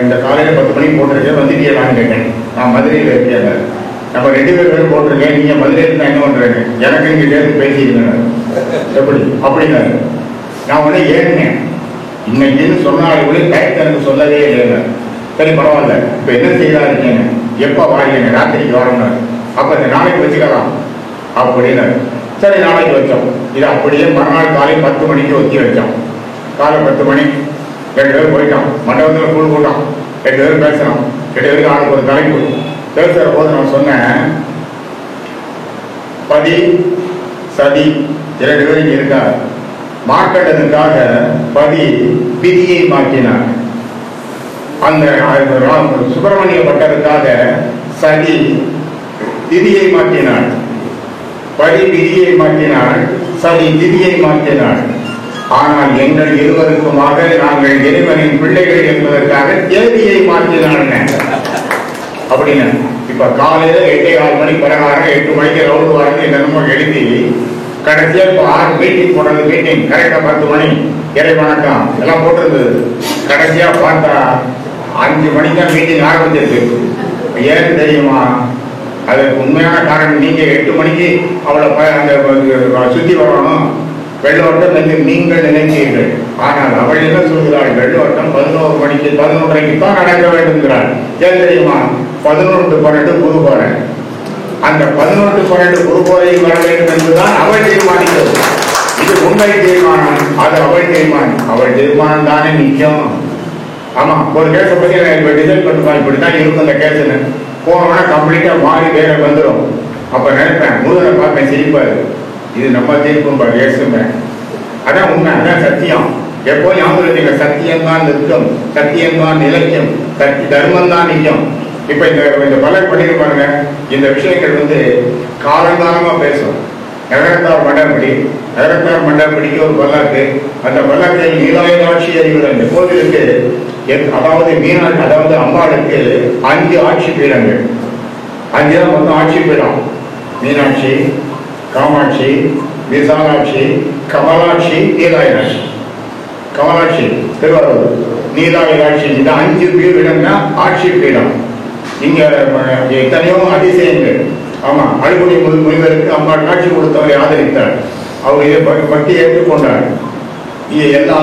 இந்த காலையில் 10 மணிக்கு போட்டிருக்கேன், வந்துட்டீங்களான்னு கேட்டேன். நான் மதுரையில் இருக்கேன். நம்ம 2 பேரும் போட்டிருக்கேன், நீங்க மதுரையில் இருந்தா என்ன பண்றேன்னு. எனக்கு இங்கே சேர்த்து பேசியிருந்தேன். எப்படி அப்படின்னாரு. நான் உடனே ஏறினேன். இன்னைக்குன்னு சொன்னாலே கூட டைப் எனக்கு சொல்லவே இல்லைங்க. சரி பரவாயில்ல, இப்போ என்ன செய்யலாம் இருக்கீங்க, எப்போ வாங்க, ராத்திரிக்கு வரணும். அப்போ இந்த நாளைக்கு வச்சுக்கலாம் அப்படின்னாரு. சரி நாளைக்கு வச்சோம். இது அப்படியே மறுநாள் காலை 10 மணிக்கு ஒத்தி வச்சோம். காலை 10 மணி 2 பேர் போயிட்டோம். மண்டபத்தில் கூழ் கூட்டம், 2 பேரும் பேசுகிறோம். 2 பேருக்கு ஆளுக்கு ஒரு தலைப்பு. பேசுகிற போது நான் சொன்னேன், பதி சதி 2 பேரும் இங்கே இருக்கார். மாற்றதுக்காக பதி விதியை மாற்றினார். அந்த சுப்பிரமணிய பட்டருக்காக சதி விதியை மாற்றினார். பதி விதியை மாற்றினார், சதி விதியை மாற்றினார். ஆனால் எங்கள் இருவருக்குமாக நாங்கள் இறைவனின் பிள்ளைகள் என்பதற்காக தேதியை மாற்றினாங்க அப்படின்னு. இப்ப காலையில 8:15 மணி பிரகாரம் 8 மணிக்கு ரவுண்டு வரது என்னமோ எழுதி கடைசியா இப்போ 6 மீட்டிங் போடுறது. மீட்டிங் கரெக்டா 10 மணி இறை வணக்கம் எல்லாம் போட்டிருந்தது. கடைசியா பார்த்தா 5 மணிக்கு தான் மீட்டிங் ஆரம்பிச்சிருக்கு. ஏன்னு தெரியுமா? அதுக்கு உண்மையான காரணம், நீங்க 8 மணிக்கு அவளை அந்த சுத்தி வரணும் வெள்ளோட்டம் என்று நீங்கள் நினைக்கிறீர்கள். ஆனால் அவள் என்ன சொல்கிறாள்? வெள்ளோட்டம் 11 மணிக்கு 11:30 தான் நடக்க வேண்டும்ங்கிறாள். ஏன் தெரியுமா? 11-12 குருபோரை. அந்த 11-12 குருபோரையில் வர வேண்டும் என்றுதான் அவள் தீர்மானித்தது. இது உண்மை தீர்மானம், அது அவள் தீர்மானம். அவள் தீர்மானம் தானே நிற்கும். ஆமா, ஒரு கேஸை பத்தி இப்ப டிசைன் பண்ணுவான், இப்படித்தான் இருக்கும் அந்த கேஸ்ன்னு. போனோம்னா கம்ப்ளீட்டா மாறி வேற வந்துடும். அப்ப நினைப்பேன், முருகனை பார்ப்பேன், சிரிப்பாரு. இது நம்ம தீர்ப்பும் பேசுமே. அதான் உண்மை, அதான் சத்தியம். எப்போ ஞாபகம், சத்தியம் தான் நிற்கும், சத்தியம் தான் நிலைக்கும், தர்மம் தான் நிற்கும். இப்ப இந்த பலர் பண்ணிட்டு பாருங்க, இந்த விஷயங்கள் காலங்காலமா பேசும். நகரத்தார் மண்டபடிக்கு ஒரு பல்லாக்கு, அந்த பல்லாக்கில் நீலாயதாட்சி அறிவுரை இந்த கோவிலுக்கு, அதாவது அம்பாளுக்கு 5 ஆட்சி பீடங்கள். 5 தான் மொத்தம் ஆட்சி பீடம். மீனாட்சி, காமாட்சி, விசாலாட்சி, கமலாட்சி, நீலாயதாட்சி. கமலாட்சி திருவாரூர், நீலாயதாட்சி, இந்த 5 பீடம்னா ஆட்சி பீடம். இங்க எத்தனையோ அதிசயங்கள். ஆமா, அழுகுடி முனிவருக்கு அம்பாள் காட்சி கொடுத்தவரை ஆதரித்தார். அவர் இதை பற்றி ஏற்றுக்கொண்டார். இது எல்லா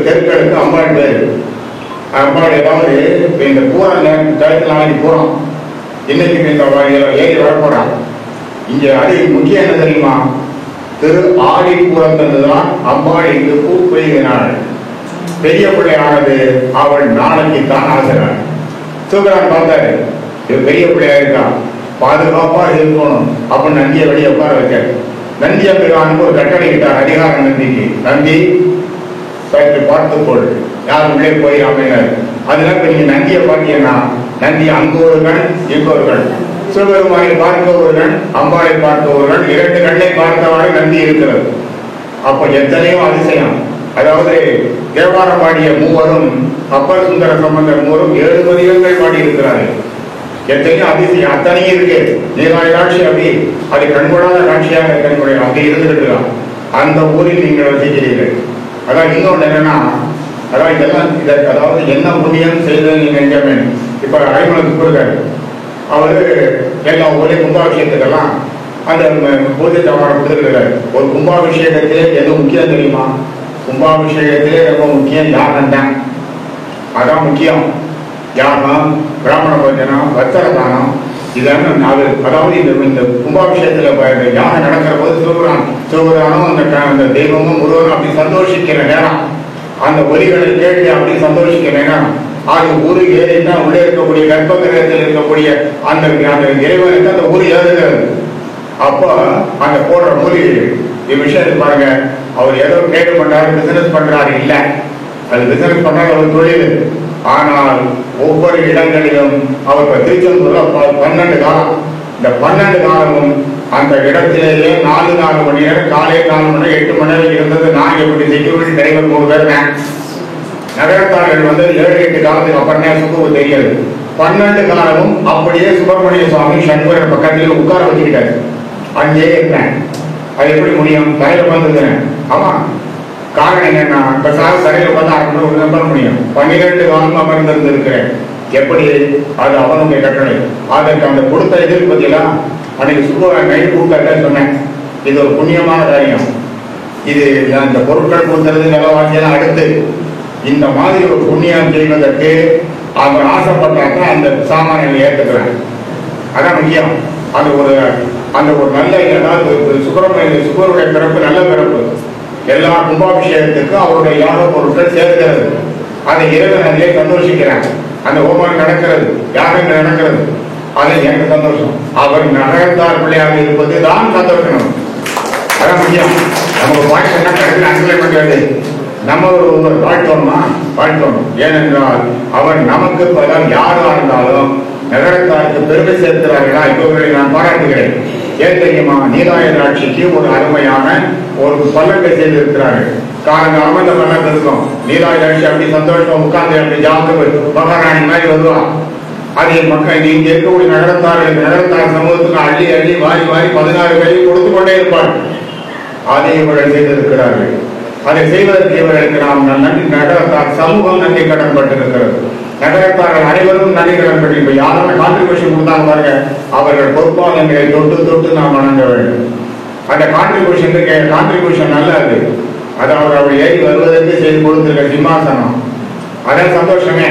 தெருக்களுக்கு அம்பாள் பேரு. அம்பாள் ஏதாவது இந்த பூரம் தளத்தில் ஆடி போறோம், இன்னைக்கு இந்த ஏறி வரப்போறான். இங்க அடி முக்கியம் என்ன தெரியுமா? திரு ஆடி பூரத்தன்னுதான் அம்பாள் இங்கு பூ பெய்கிறாள். பெரிய பிள்ளையானது அவள் நாளைக்கு தான் ஆகிறாள். சூக்கரான் பார்த்தாரு, இது பெரிய பிள்ளையா இருக்கா, பாதுகாப்பா இருக்கணும் அப்படின்னு நந்தியை வெளியே உட்கார வச்சார். நந்திய பிரிவானுக்கு ஒரு கட்டளை இட்டார் அதிகாரம் நந்திக்கு. நந்தி சற்று பார்த்துக்கொள், யார் உள்ளே போய் அமைனார். அதனால இப்ப நீங்க நந்தியை பார்த்தீங்கன்னா, நந்தி அங்கு ஒரு கண், இங்கு ஒரு கண். சிவபெருமானை பார்க்க ஒரு கண், அம்பாளை பார்க்க ஒரு கண், 2 கண்ணை பார்த்தவாறு நந்தி இருக்கிறது. அப்ப எத்தனையோ அதிசயம். அதாவது தேவாரம் பாடிய மூவரும், அப்பர் சுந்தர சம்பந்தர் மூவரும் 7 பதிகங்கள் பாடி இருக்கிறார்கள். எத்தனையோ அதிசயம் அத்தனையும் இருக்கு. நீலாயதாட்சி அப்படி அது கண்கொடாத காட்சியாக கண்கொடை அப்படி இருந்துருக்கலாம். அந்த ஊரில் நீங்கள் வசிக்கிறீர்கள். அதான் இன்னொன்று என்னன்னா, அதான் இதெல்லாம் அதாவது என்ன புண்ணியம் செய்தது நீங்க எங்க வேணும். இப்ப அரைமணத்துக்கு இருக்காரு, அவரு எல்லா ஒரே கும்பாபிஷேகத்துக்கெல்லாம் அந்த பூஜை தவறான கொடுத்துருக்காரு. ஒரு கும்பாபிஷேகத்திலே எது முக்கியம் தெரியுமா? கும்பாபிஷேகத்திலே ரொம்ப முக்கியம் யாகம் தான். அதான் முக்கியம். யாகம், பிராமண போஜனம், வஸ்திரதானம், இதெல்லாம் அதாவது இந்த கும்பாபிஷேகத்துல யாகம் நடக்கிற போது சிவபுராணம் அந்த தெய்வமும் முருகனும் அப்படி சந்தோஷிக்கிற நேரம், அந்த ஒலிகளை கேட்டு அப்படி சந்தோஷிக்கிற நேரம், அது ஊரு ஏறினா உள்ளே இருக்கக்கூடிய கர்ப்ப கிரகத்தில் இருக்கக்கூடிய அந்த இறைவனுக்கு அந்த ஊர் ஏறுகிறது. அப்போ அந்த போடுற ஊரு விஷயத்தை பாருங்க. அவர் ஏதோ கேட்டு பண்றாரு, பிசினஸ் பண்றாரு இல்ல, அது பிசினஸ் பண்றாரு, அவர் தொழில். ஆனால் ஒவ்வொரு இடங்களிலும் அவர் திருச்செந்தூர்ல 12 காலம், இந்த 12 காலமும் அந்த இடத்திலேயே 4 மணி நேரம், காலையில் 4 மணி நேரம், 8 மணி நேரம் இருந்தது. நான் எப்படி செக்யூரிட்டி டிரைவர் 3 பேர், நகரத்தார்கள் 7-8 காலத்துக்கு அப்புறமே சுத்தம் தெரியாது. 12 காலமும் அப்படியே சுப்பிரமணிய சுவாமி சண்முகர் பக்கத்தில் உட்கார வச்சுக்கிட்டாரு. அங்கே இருக்கேன். அது எப்படி முடியும்? தரையில உட்காந்துருக்கிறேன். ஆமா, காரணம் என்னன்னா, இப்ப தரையில உட்காந்து 1/2 மணி நேரம் பண்ண முடியும். 12 காலம் அமர்ந்திருந்து இருக்கிறேன். எப்படி? அது அவனுடைய கட்டளை. அதற்கு அந்த கொடுத்த எதிர்ப்பு பத்தியெல்லாம் அன்னைக்கு நைட் கூப்பிட்ட சொன்னேன். இது ஒரு புண்ணியமான காரியம். இது அந்த பொருட்கள் கொடுத்தது நிலவாக்கியெல்லாம் அடுத்து இந்த மாதிரி ஒரு புண்ணியம் செய்வதற்கு அவர் ஆசைப்பட்டாக்க அந்த சாமானியை ஏற்றுக்கிறாங்க. அதான் முக்கியம். அது அந்த ஒரு நல்ல, அதாவது சுக்கரனுடைய பிறப்பு நல்ல பிறப்பு. எல்லா கும்பாபிஷேகத்துக்கும் அவருடைய யாக பொருட்கள் சேர்க்கிறது. அதை இறைவன் அதிலே சந்தோஷிக்கிறாங்க. அந்த ஹோமம் நடக்கிறது, யாகங்கள் நடக்கிறது, அது எனக்கு சந்தோஷம். அவர் நகரத்தார் பிள்ளையாக இருப்பது தான் சந்தோஷம். அதான் முக்கியம். நமக்கு வாழ்க்கை கடைசியில் அங்கே பண்ணுறது. நம்ம ஒரு வாழ்த்தோம். ஏனென்றால் அவர் நமக்கு பலர் யாரா இருந்தாலும் நகரத்தாருக்கு பெருமை சேர்க்கிறார்களா இப்பவர்களை நான் பாராட்டுகிறேன். ஏன் தெரியுமா? நீலாயதாட்சிக்கு ஒரு அருமையான ஒரு பல்லக்கை செய்திருக்கிறார்கள். காலங்காலமா இந்த பல்லக்கு இருக்கும். நீலாயதாட்சி அப்படி சந்தோஷம் உட்கார்ந்து அப்படி ஜாக்கு மகாராணி மாதிரி வருவான். அதை மக்கள் இங்க இருக்கக்கூடிய நகரத்தார் சமூகத்துக்கு அள்ளி வாரி 16 பேரையும் கொடுத்து கொண்டே இருப்பார். அதை இவர்கள் செய்திருக்கிறார்கள். அதை செய்வதற்கு இவர்களுக்கு நாம் நன்றி, நகரத்தார் சமூகம் நன்றி கடன் பட்டிருக்கிறது. நகரத்தார்கள் அனைவரும் நன்றி கடன் பட்டு இப்ப யாரும் கான்ட்ரிபியூஷன் கொடுத்தாங்க பாருங்க, அவர்கள் பொறுப்பாளர்களை தொட்டு தொட்டு நாம் வணங்க வேண்டும். அந்த கான்ட்ரிபியூஷன் நல்லது. அது அவர் ஏறி வருவதற்கு செய்து கொடுத்திருக்க சிம்மாசனம், அதான் சந்தோஷமே.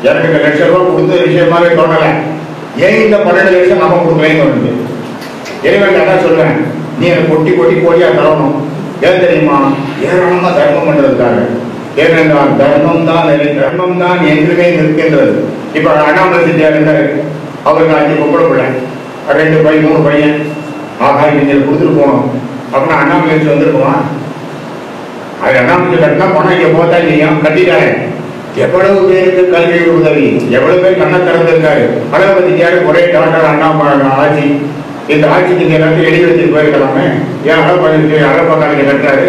எனக்கு இந்த ₹1,00,000 கொடுத்த விஷயமாவே தோணலை. ஏன் இந்த 12 லட்சம் நம்ம கொடுக்கலன்னு தோணுது. இறைவன் அதான் சொல்றேன், நீ எனக்கு கொட்டி கொட்டி கோடியா தரணும். ஏன் தெரியுமா? ஏராளமா தர்மம் பண்றதுக்காக. ஏனென்றால் தர்மம் தான் என்றுமே நிற்கின்றது. இப்ப அண்ணாமலை செட்டியார் இருந்தாரு, அவருக்கு 5 பொம்பளை பிள்ளை, 2 பையன் 3 பையன். ஆகா நீங்க கொடுத்துட்டு போனோம் அப்படின்னா அண்ணாமலை வந்துருக்குமா? அது அண்ணாமலை கட்டினா பணம் இங்க போத்தா இல்லையா? கட்டிட்டாரு. எவ்வளவு பேருக்கு கல்வி உதவி, எவ்வளவு பேர் கண்ணை திறந்திருக்காரு. அளவதிக்காரு ஒரே டாக்டர் அண்ணாமலை ஆட்சி. இந்த ஆட்சிக்கு நீங்க எல்லாத்தையும் எழுதி வச்சுட்டு போயிருக்கலாமே. ஏன் அளப்பக்காரங்க கட்டுறாரு?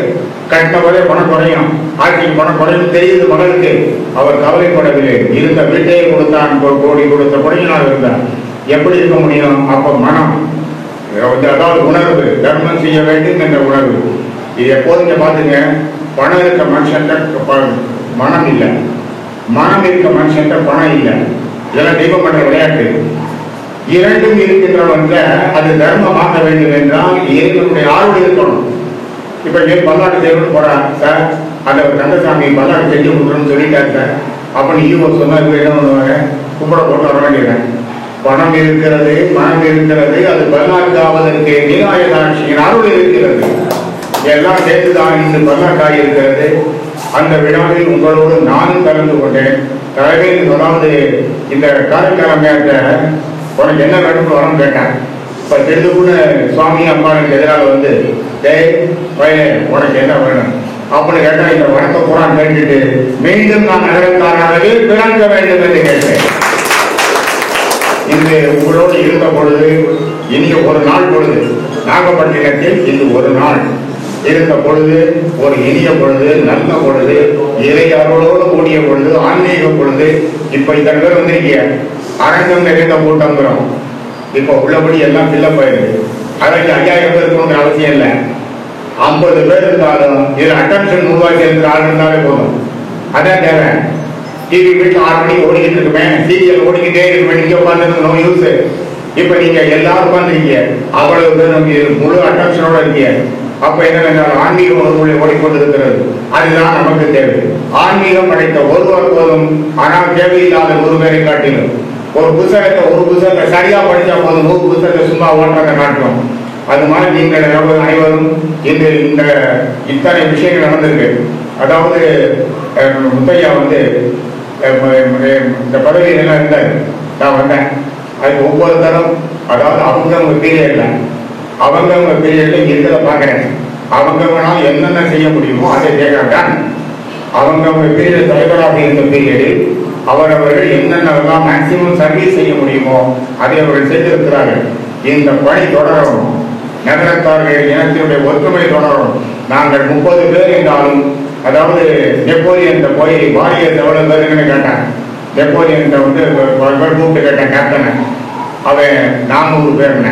கட்டின போதே பணம் குறையும், ஆட்சிக்கு பணம் குறையும் தெரியுது மகளுக்கு. அவர் கவலைப்படவில்லை. இருந்த வீட்டையே கொடுத்தான், கோடி கொடுத்த குறையினால் இருந்தார். எப்படி இருக்க முடியும்? அப்ப மனம், அதாவது உணர்வு, தர்மம் செய்ய வேண்டும் என்ற உணர்வு. இது எப்போதுங்க பாத்துங்க, பணம் இருக்க மனுஷன் மனம் இல்லை, மனம் இருக்க மனுஷன் பணம் இல்லை. இதெல்லாம் தெய்வம் பண்ற விளையாட்டு. இரண்டும் இருக்கின்றவங்க அது தர்மமாக வேண்டும் என்றால் இறைவனுடைய ஆர்வம் இருக்கணும். இப்ப பல்லாட்டு செய்யணும்னு போறான் சார், அந்த கந்தசாமி பல்லாட்டு செஞ்சு கொடுக்கணும்னு சொல்லிட்டாரு சார். அப்ப நீங்க சொன்னா என்ன பண்ணுவாங்க? கும்பிட போட்டு வர வேண்டியது. பணம் இருக்கிறது, மனம் இருக்கிறது, அது பல்லாக்காவதற்கு நீலாயதாட்சியின் அருள் இருக்கிறது. எல்லாம் சேர்த்துதான் இந்த பல்லாக்காய் இருக்கிறது. அந்த விழாவில் உங்களோடு நானும் கலந்து கொண்டேன். தலைமையில் அதாவது இந்த காரைக்காலமையாட்ட உனக்கு என்ன வேணும்னு வரணும் கேட்டேன். இப்ப தெரிந்துக்குள்ள சுவாமி அம்மாவுக்கு எதிராக வந்து உனக்கு என்ன வேணும் அப்படின்னு கேட்டா, இந்த வணக்க பூரா கேட்டுட்டு மீண்டும் நான் நகரத்தாராகவே பிறக்க வேண்டும் என்று கேட்டேன். இது உங்களோடு இருந்த பொழுது இனிய ஒரு நாள் பொழுது, நாகப்பட்டினத்தில் இது ஒரு நாள் இருந்த பொழுது, ஒரு இனிய பொழுது, நல்ல பொழுது, இறை அருளோடு கூடிய பொழுது, ஆன்மீக பொழுது. இப்ப இத்தனை பேர் வந்திருக்கீங்க, அரங்கம் நிறைந்த கூட்டங்கிறோம். இப்ப உள்ளபடி எல்லாம் ஃபில்லப் ஆயிருக்கு. அதற்கு 5000 பேர் இருக்கணும்னு அவசியம் இல்லை. 50 பேர் இருந்தாலும் இதுல அட்டென்ஷன் உருவாக்கி இருக்கிற ஆள் இருந்தாலே போதும். அதான் தேவை. டிவி வீட்டுல 6 மணிக்கு ஓடிக்கிட்டு இருக்குமே, சீரியல் ஓடிக்கிட்டே இருக்குமே, நீங்க உட்கார்ந்து நோ யூஸ். இப்ப நீங்க எல்லாரும் உட்கார்ந்துருக்கீங்க, அவ்வளவு பேர் முழு அட்டென்ஷனோட இருக்கீங்க. அப்ப என்னவென்றால் ஆன்மீக உணர்வுகளை ஓடிக்கொண்டிருக்கிறது. அதுதான் நமக்கு தேவை. ஆன்மீகம் படைத்த ஒருவர் போதும், ஆனால் தேவையில்லாத ஒரு பேரை காட்டிலும். ஒரு புத்தகத்தை சரியா படிச்சா போதும், 100 புத்தகத்தை சும்மா ஓட்டுறதை காட்டும். அது மாதிரி நீங்கள் அனைவரும் இந்த இத்தனை விஷயங்கள் நடந்திருக்கு. அதாவது முத்தையா வந்து இந்த பதவியில் எல்லாம் இருந்தாரு, நான் வந்தேன். அதுக்கு ஒவ்வொரு தரம், அதாவது அவங்க பீரியட்ல இருக்கிறத பாக்குறேன். அவங்களால் என்னென்ன செய்ய முடியுமோ அதை கேட்கறாங்க. அவங்க பீரியட் தலைவராக இருந்த பீரியடில் அவரவர்கள் என்னென்னலாம் மேக்சிமம் சர்வீஸ் செய்ய முடியுமோ அதை அவர்கள் செய்திருக்கிறார்கள். இந்த பணி தொடரணும். நகரத்தார்கள் இனத்தினுடைய ஒற்றுமை தொடரும். நாங்கள் 30 பேர் என்றாலும், அதாவது நெப்போலியன் போய் வாரியர் எவ்வளவு பேருன்னு கேட்டேன். நெப்போலியன் வந்து கூப்பிட்டு கேட்டேன் கேப்டனை. அவன் 400 பேருங்க,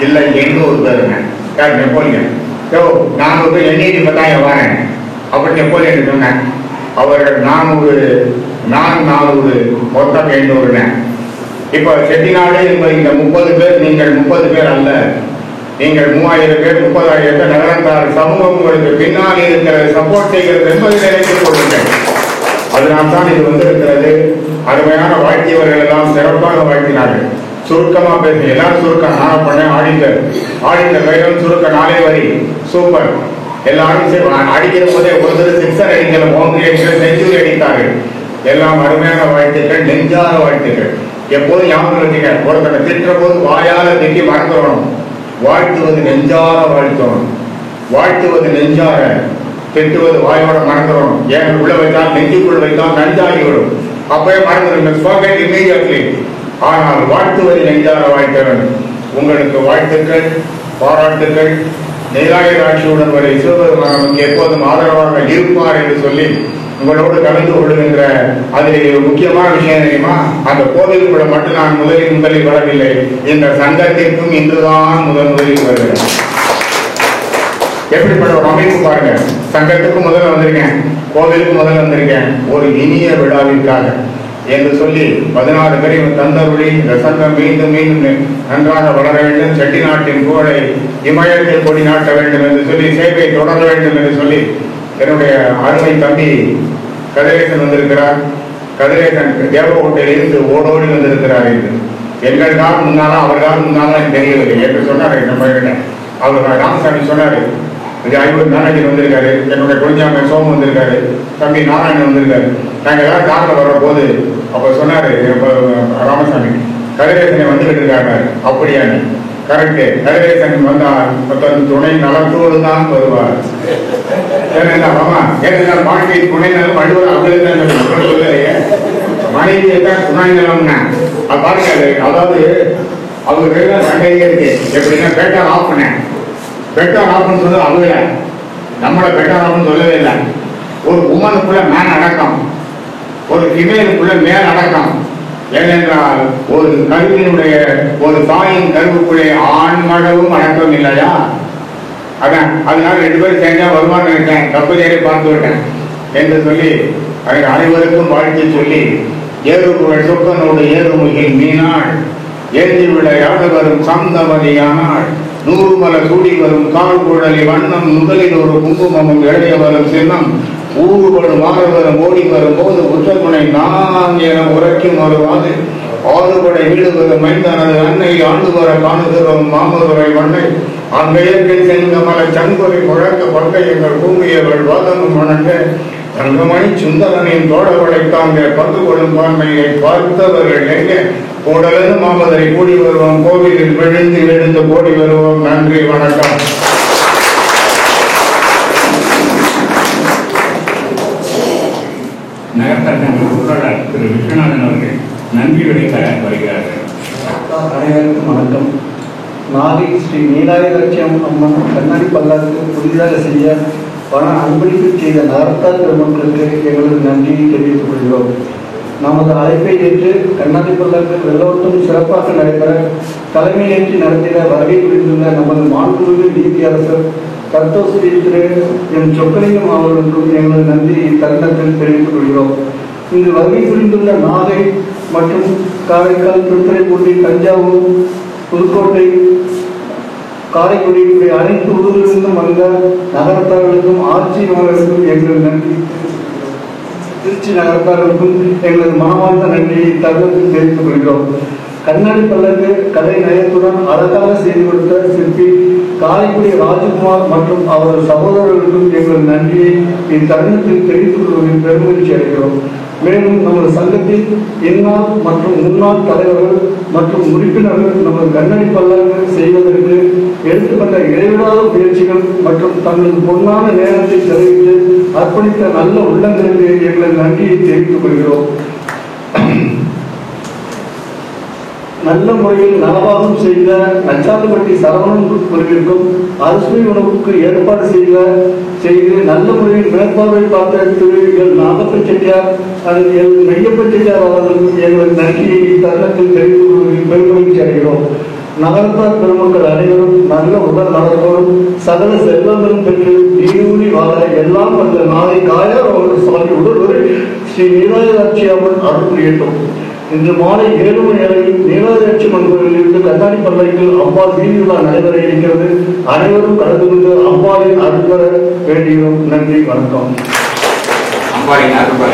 இல்ல 800 பேருங்க. யார்? நெப்போலியன். 400 பேர் எண்ணிட்டு பார்த்தாங்க வரேன் அப்படி நெப்போலியன் சொன்னேன். அவர்கள் 400, நான் 400, மொத்தம் 800. இப்ப செட்டிநாடு என்பது இந்த 30 பேர், நீங்கள் 30 பேர் அல்ல, நீங்கள் 3000 பேர், 30,000 பேர். நகரத்தார் சமூகம் உங்களுக்கு பின்னால் இருக்கிற சப்போர்ட் செய்கிறது என்பதை நினைத்துக் கொள்ளுங்கள். அதனால்தான் இது வந்திருக்கிறது. அருமையான வாழ்த்தியவர்கள் எல்லாம் சிறப்பாக வாழ்த்தினார்கள். சுருக்கமா பேச எல்லாரும் சுருக்கம் நான் பண்ணேன். ஆடிட்டர் கையிலும் சுருக்க 4 வரி சூப்பர். எல்லாரும் அடிக்கிற போதே ஒருத்தர் 6 அடிக்கல, பவுண்டரி அடிக்கல, செஞ்சுரி அடித்தார்கள். எல்லாம் அருமையான வாழ்த்துக்கள், நெஞ்சார வாழ்த்துக்கள். எப்போதும் ஞாபகம் வச்சுக்க, ஒருத்தனை திட்டுற போது வாயால திட்டி மறந்துடணும். வாழ்த்துவது நெஞ்சார வாழ்த்தணும். வாழ்த்துவது நெஞ்சார, திட்டுவது வாயோட மறந்துடணும். ஏன் உள்ள வைத்தால் நெஞ்சுக்குள் வைத்தால் நஞ்சாகிவிடும். அப்பவே மறந்துடும். ஆனால் வாழ்த்துவதை நெஞ்சார வாழ்த்த வேண்டும். உங்களுக்கு வாழ்த்துக்கள், பாராட்டுக்கள். நீலாயதாட்சியுடன் வரை சிவபெருமான் நமக்கு எப்போதும் ஆதரவாக இருப்பார் என்று சொல்லி உங்களோடு கலந்து கொள்ளுகின்ற அதில் முக்கியமான விஷயம் தெரியுமா? அந்த கோவிலுக்குள்ள மட்டும் நான் முதலில் வரவில்லை, இந்த சங்கத்திற்கும் இன்றுதான் முதலில் வருகிறேன். எப்படிப்பட்ட ஒரு அமைப்பு பாருங்க. சங்கத்துக்கு முதல்ல வந்திருக்கேன், கோவிலுக்கு முதல்ல வந்திருக்கேன், ஒரு இனிய விழாவிற்காக என்று சொல்லி 16 பேரையும் தந்தருளி இந்த சங்கம் மீண்டும் மீண்டும் நன்றாக வளர வேண்டும், செட்டிநாட்டின் புகழை இமயத்தில் கொடி நாட்ட வேண்டும் என்று சொல்லி சேவை தொடர வேண்டும் என்று சொல்லி என்னுடைய அருமை தம்பி கதிரேசன் வந்திருக்கிறார். கதிரேசன் தேவகோட்டையில் இருந்து ஓடோடி வந்திருக்கிறார். என்று எங்கள் காலம் முன்னாலும் அவர் காலம் முன்னாலும் எனக்கு தெரியவில்லை என்று சொன்னார். நம்ம அவர் ராமசாமி சொன்னாரு, ஐவர் மேனேஜர் வந்திருக்காரு, என்னுடைய குழந்தைங்க சோமம் வந்திருக்காரு, தம்பி நாராயணன் வந்திருக்காரு. நாங்கள் எல்லாரும் காரில் வர்ற போது அப்ப சொன்னாரு ராமசாமி, கதிரேசனை வந்துகிட்டு இருக்காங்க. அப்படியானு கரெக்டு. கதிரேசன் வந்தா தன் துணை நலத்தோடு தான் வருவார். வாழ்க்கை துணை நலம் அழுவல் அவங்களுக்கு சொல்லலையே, மனைவியை தான் துணை நலம்னா பாருங்க. அதாவது அவங்களுக்கு சண்டையே இருக்கு. எப்படின்னா பெட்டார் ஆஃப் பண்ணேன், பெட்டார் ஆஃப்னு சொல்லி அவங்க நம்மளை பெட்டார் ஆஃப்னு சொல்லவே இல்லை. ஒரு உமனுக்குள்ள மேன் அடக்கம், ஒரு ஃபிமேலுக்குள்ள மேல் அடக்கம். ஏனென்றால் ஒரு கருவினுடைய ஒரு தாயின் கருவுக்குள்ளே ஆண் மடவும் அடக்கம் இல்லையா? அதான் அதனால 2 பேரும் சேர்ந்தா வருவான்னு நினைச்சேன், தப்பு தேடி பார்த்து விட்டேன் என்று சொல்லி அனைவருக்கும் வாழ்க்கை சொல்லி ஏறுபுகழ் சொக்கனோடு ஏறுமுகில் மீனாள் ஏந்தி விளையாடு வரும் சந்தமதியானாள் 100 மல கூடி வரும் கால் குழலி வண்ணம் முதலில் ஒரு குங்குமமும் இளைய வரும் சின்னம் ஊறுபடும் மாறுவரும் ஓடி வரும் போது உச்சமுனை நான் என உரைக்கும் வருவாது ஆறுபடை வீடு வரும் மைந்தனது அன்னை ஆண்டு வர காணுகிறோம் மாமதுரை வண்ணை அங்கையற்கை செங்கமல சங்குறை முழக்க பங்கை எங்கள் பூமியவர்கள் வாதமும் வணங்க தங்கமணி சுந்தரனின் தோழவளை தாங்க பங்கு கொள்ளும் பான்மையை பார்த்தவர்கள் எங்கே கூடலு மாமதுரை கூடி வருவோம், கோவிலில் விழுந்து எழுந்து கூடி வருவோம். நன்றி, வணக்கம். நகர்த்தங்க பொருளாளர் திரு விஸ்வநாதன் அவர்கள் நன்றி உரைக்க வருகிறார்கள். அனைவருக்கும் வணக்கம். நாகை ஸ்ரீ நீலாயலட்சியம் அம்மன் கண்ணாடி பல்லாக்கு புதிதாக செய்ய பண அன்பளிப்பு செய்த நகரத்தார் பெருமக்களுக்கு எங்களது நன்றியை தெரிவித்துக் கொள்கிறோம். நமது அழைப்பை ஏற்று கண்ணாடி பல்லாக்கு வெள்ளோட்டம் சிறப்பாக நடைபெற தலைமையேற்றி நடத்திட வருகை புரிந்துள்ள நமது மாண்புமிகு நீதியரசர் கர்த்தோஸ்ரீ திரு என் சொக்கலிங்கம் அவர்களுக்கும் எங்களது நன்றியை தருணத்தில் தெரிவித்துக் கொள்கிறோம். இங்கு வருகை புரிந்துள்ள நாகை மற்றும் காரைக்கால், திருத்துறைப்பூண்டி, தஞ்சாவூர், புதுக்கோட்டை, காரைக்குடி இப்படி அனைத்து ஊரிலிருந்தும் வந்த நகரத்தார்களுக்கும் ஆட்சியாளர்களுக்கும் எங்கள் நன்றி, திருச்சி நகரத்தார்களுக்கும் எங்களது மனமார்ந்த நன்றியை தருணத்தில் தெரிவித்துக் கொள்கிறோம். கண்ணாடி பல்லக்கு கலை நயத்துடன் அழகாக செய்து கொடுத்த சிற்பி காரைக்குடி ராஜகுமார் மற்றும் அவரது சகோதரர்களுக்கும் எங்கள் நன்றியை இத்தருணத்தில் தெரிவித்துக் கொள்வதில் பெருமகிழ்ச்சி அடைகிறோம். மேலும் நமது சங்கத்தில் இந்நாள் மற்றும் முன்னாள் தலைவர்கள் மற்றும் உறுப்பினர்கள் நமது கண்ணாடி பல்லாக்கு செய்வதற்கு எடுத்துக்கொண்ட இடைவிடாத முயற்சிகள் மற்றும் தங்களது பொன்னான நேரத்தை செலவிட்டு அர்ப்பணித்த நல்ல உள்ளங்களுக்கு எங்களது நன்றியை தெரிவித்துக் கொள்கிறோம். நல்ல முறையில் நலவாகம் செய்த நச்சாந்துப்பட்டி சரவணன் குழுவிற்கும் அரிசி உணவுக்கு ஏற்பாடு செய்து நல்ல முறையில் மேற்பார்வை பார்த்த திரு எல் நாகப்ப செட்டியார் அது எல் மெய்யப்ப செட்டியார் அவர்களுக்கும் எங்களது நன்றியை தருணத்தில் தெரிவித்து பெருமகிழ்ச்சி அடைகிறோம். நகரத்தார் பெருமக்கள் அனைவரும் நல்ல உடல் நலத்தோடும் சகல செல்வங்களும் பெற்று நீடூழி வாழ எல்லாம் அந்த நாளை காயார் அவர்கள் சாமி உடல் ஸ்ரீ நீலாயலாட்சி அம்மன் அருள் புரியட்டும். இன்று மாலை 7 மணி அளவில் நீலாயலாட்சி அம்மன் கோயிலிருந்து கண்ணாடி பல்லாக்கில் அம்பாள் வீதி விழா நடைபெற இருக்கிறது. அனைவரும் கலந்து கொண்டு அம்பாளின் அருள் பெற வேண்டுகிறோம். நன்றி, வணக்கம். அம்பாளின் அருள் பெற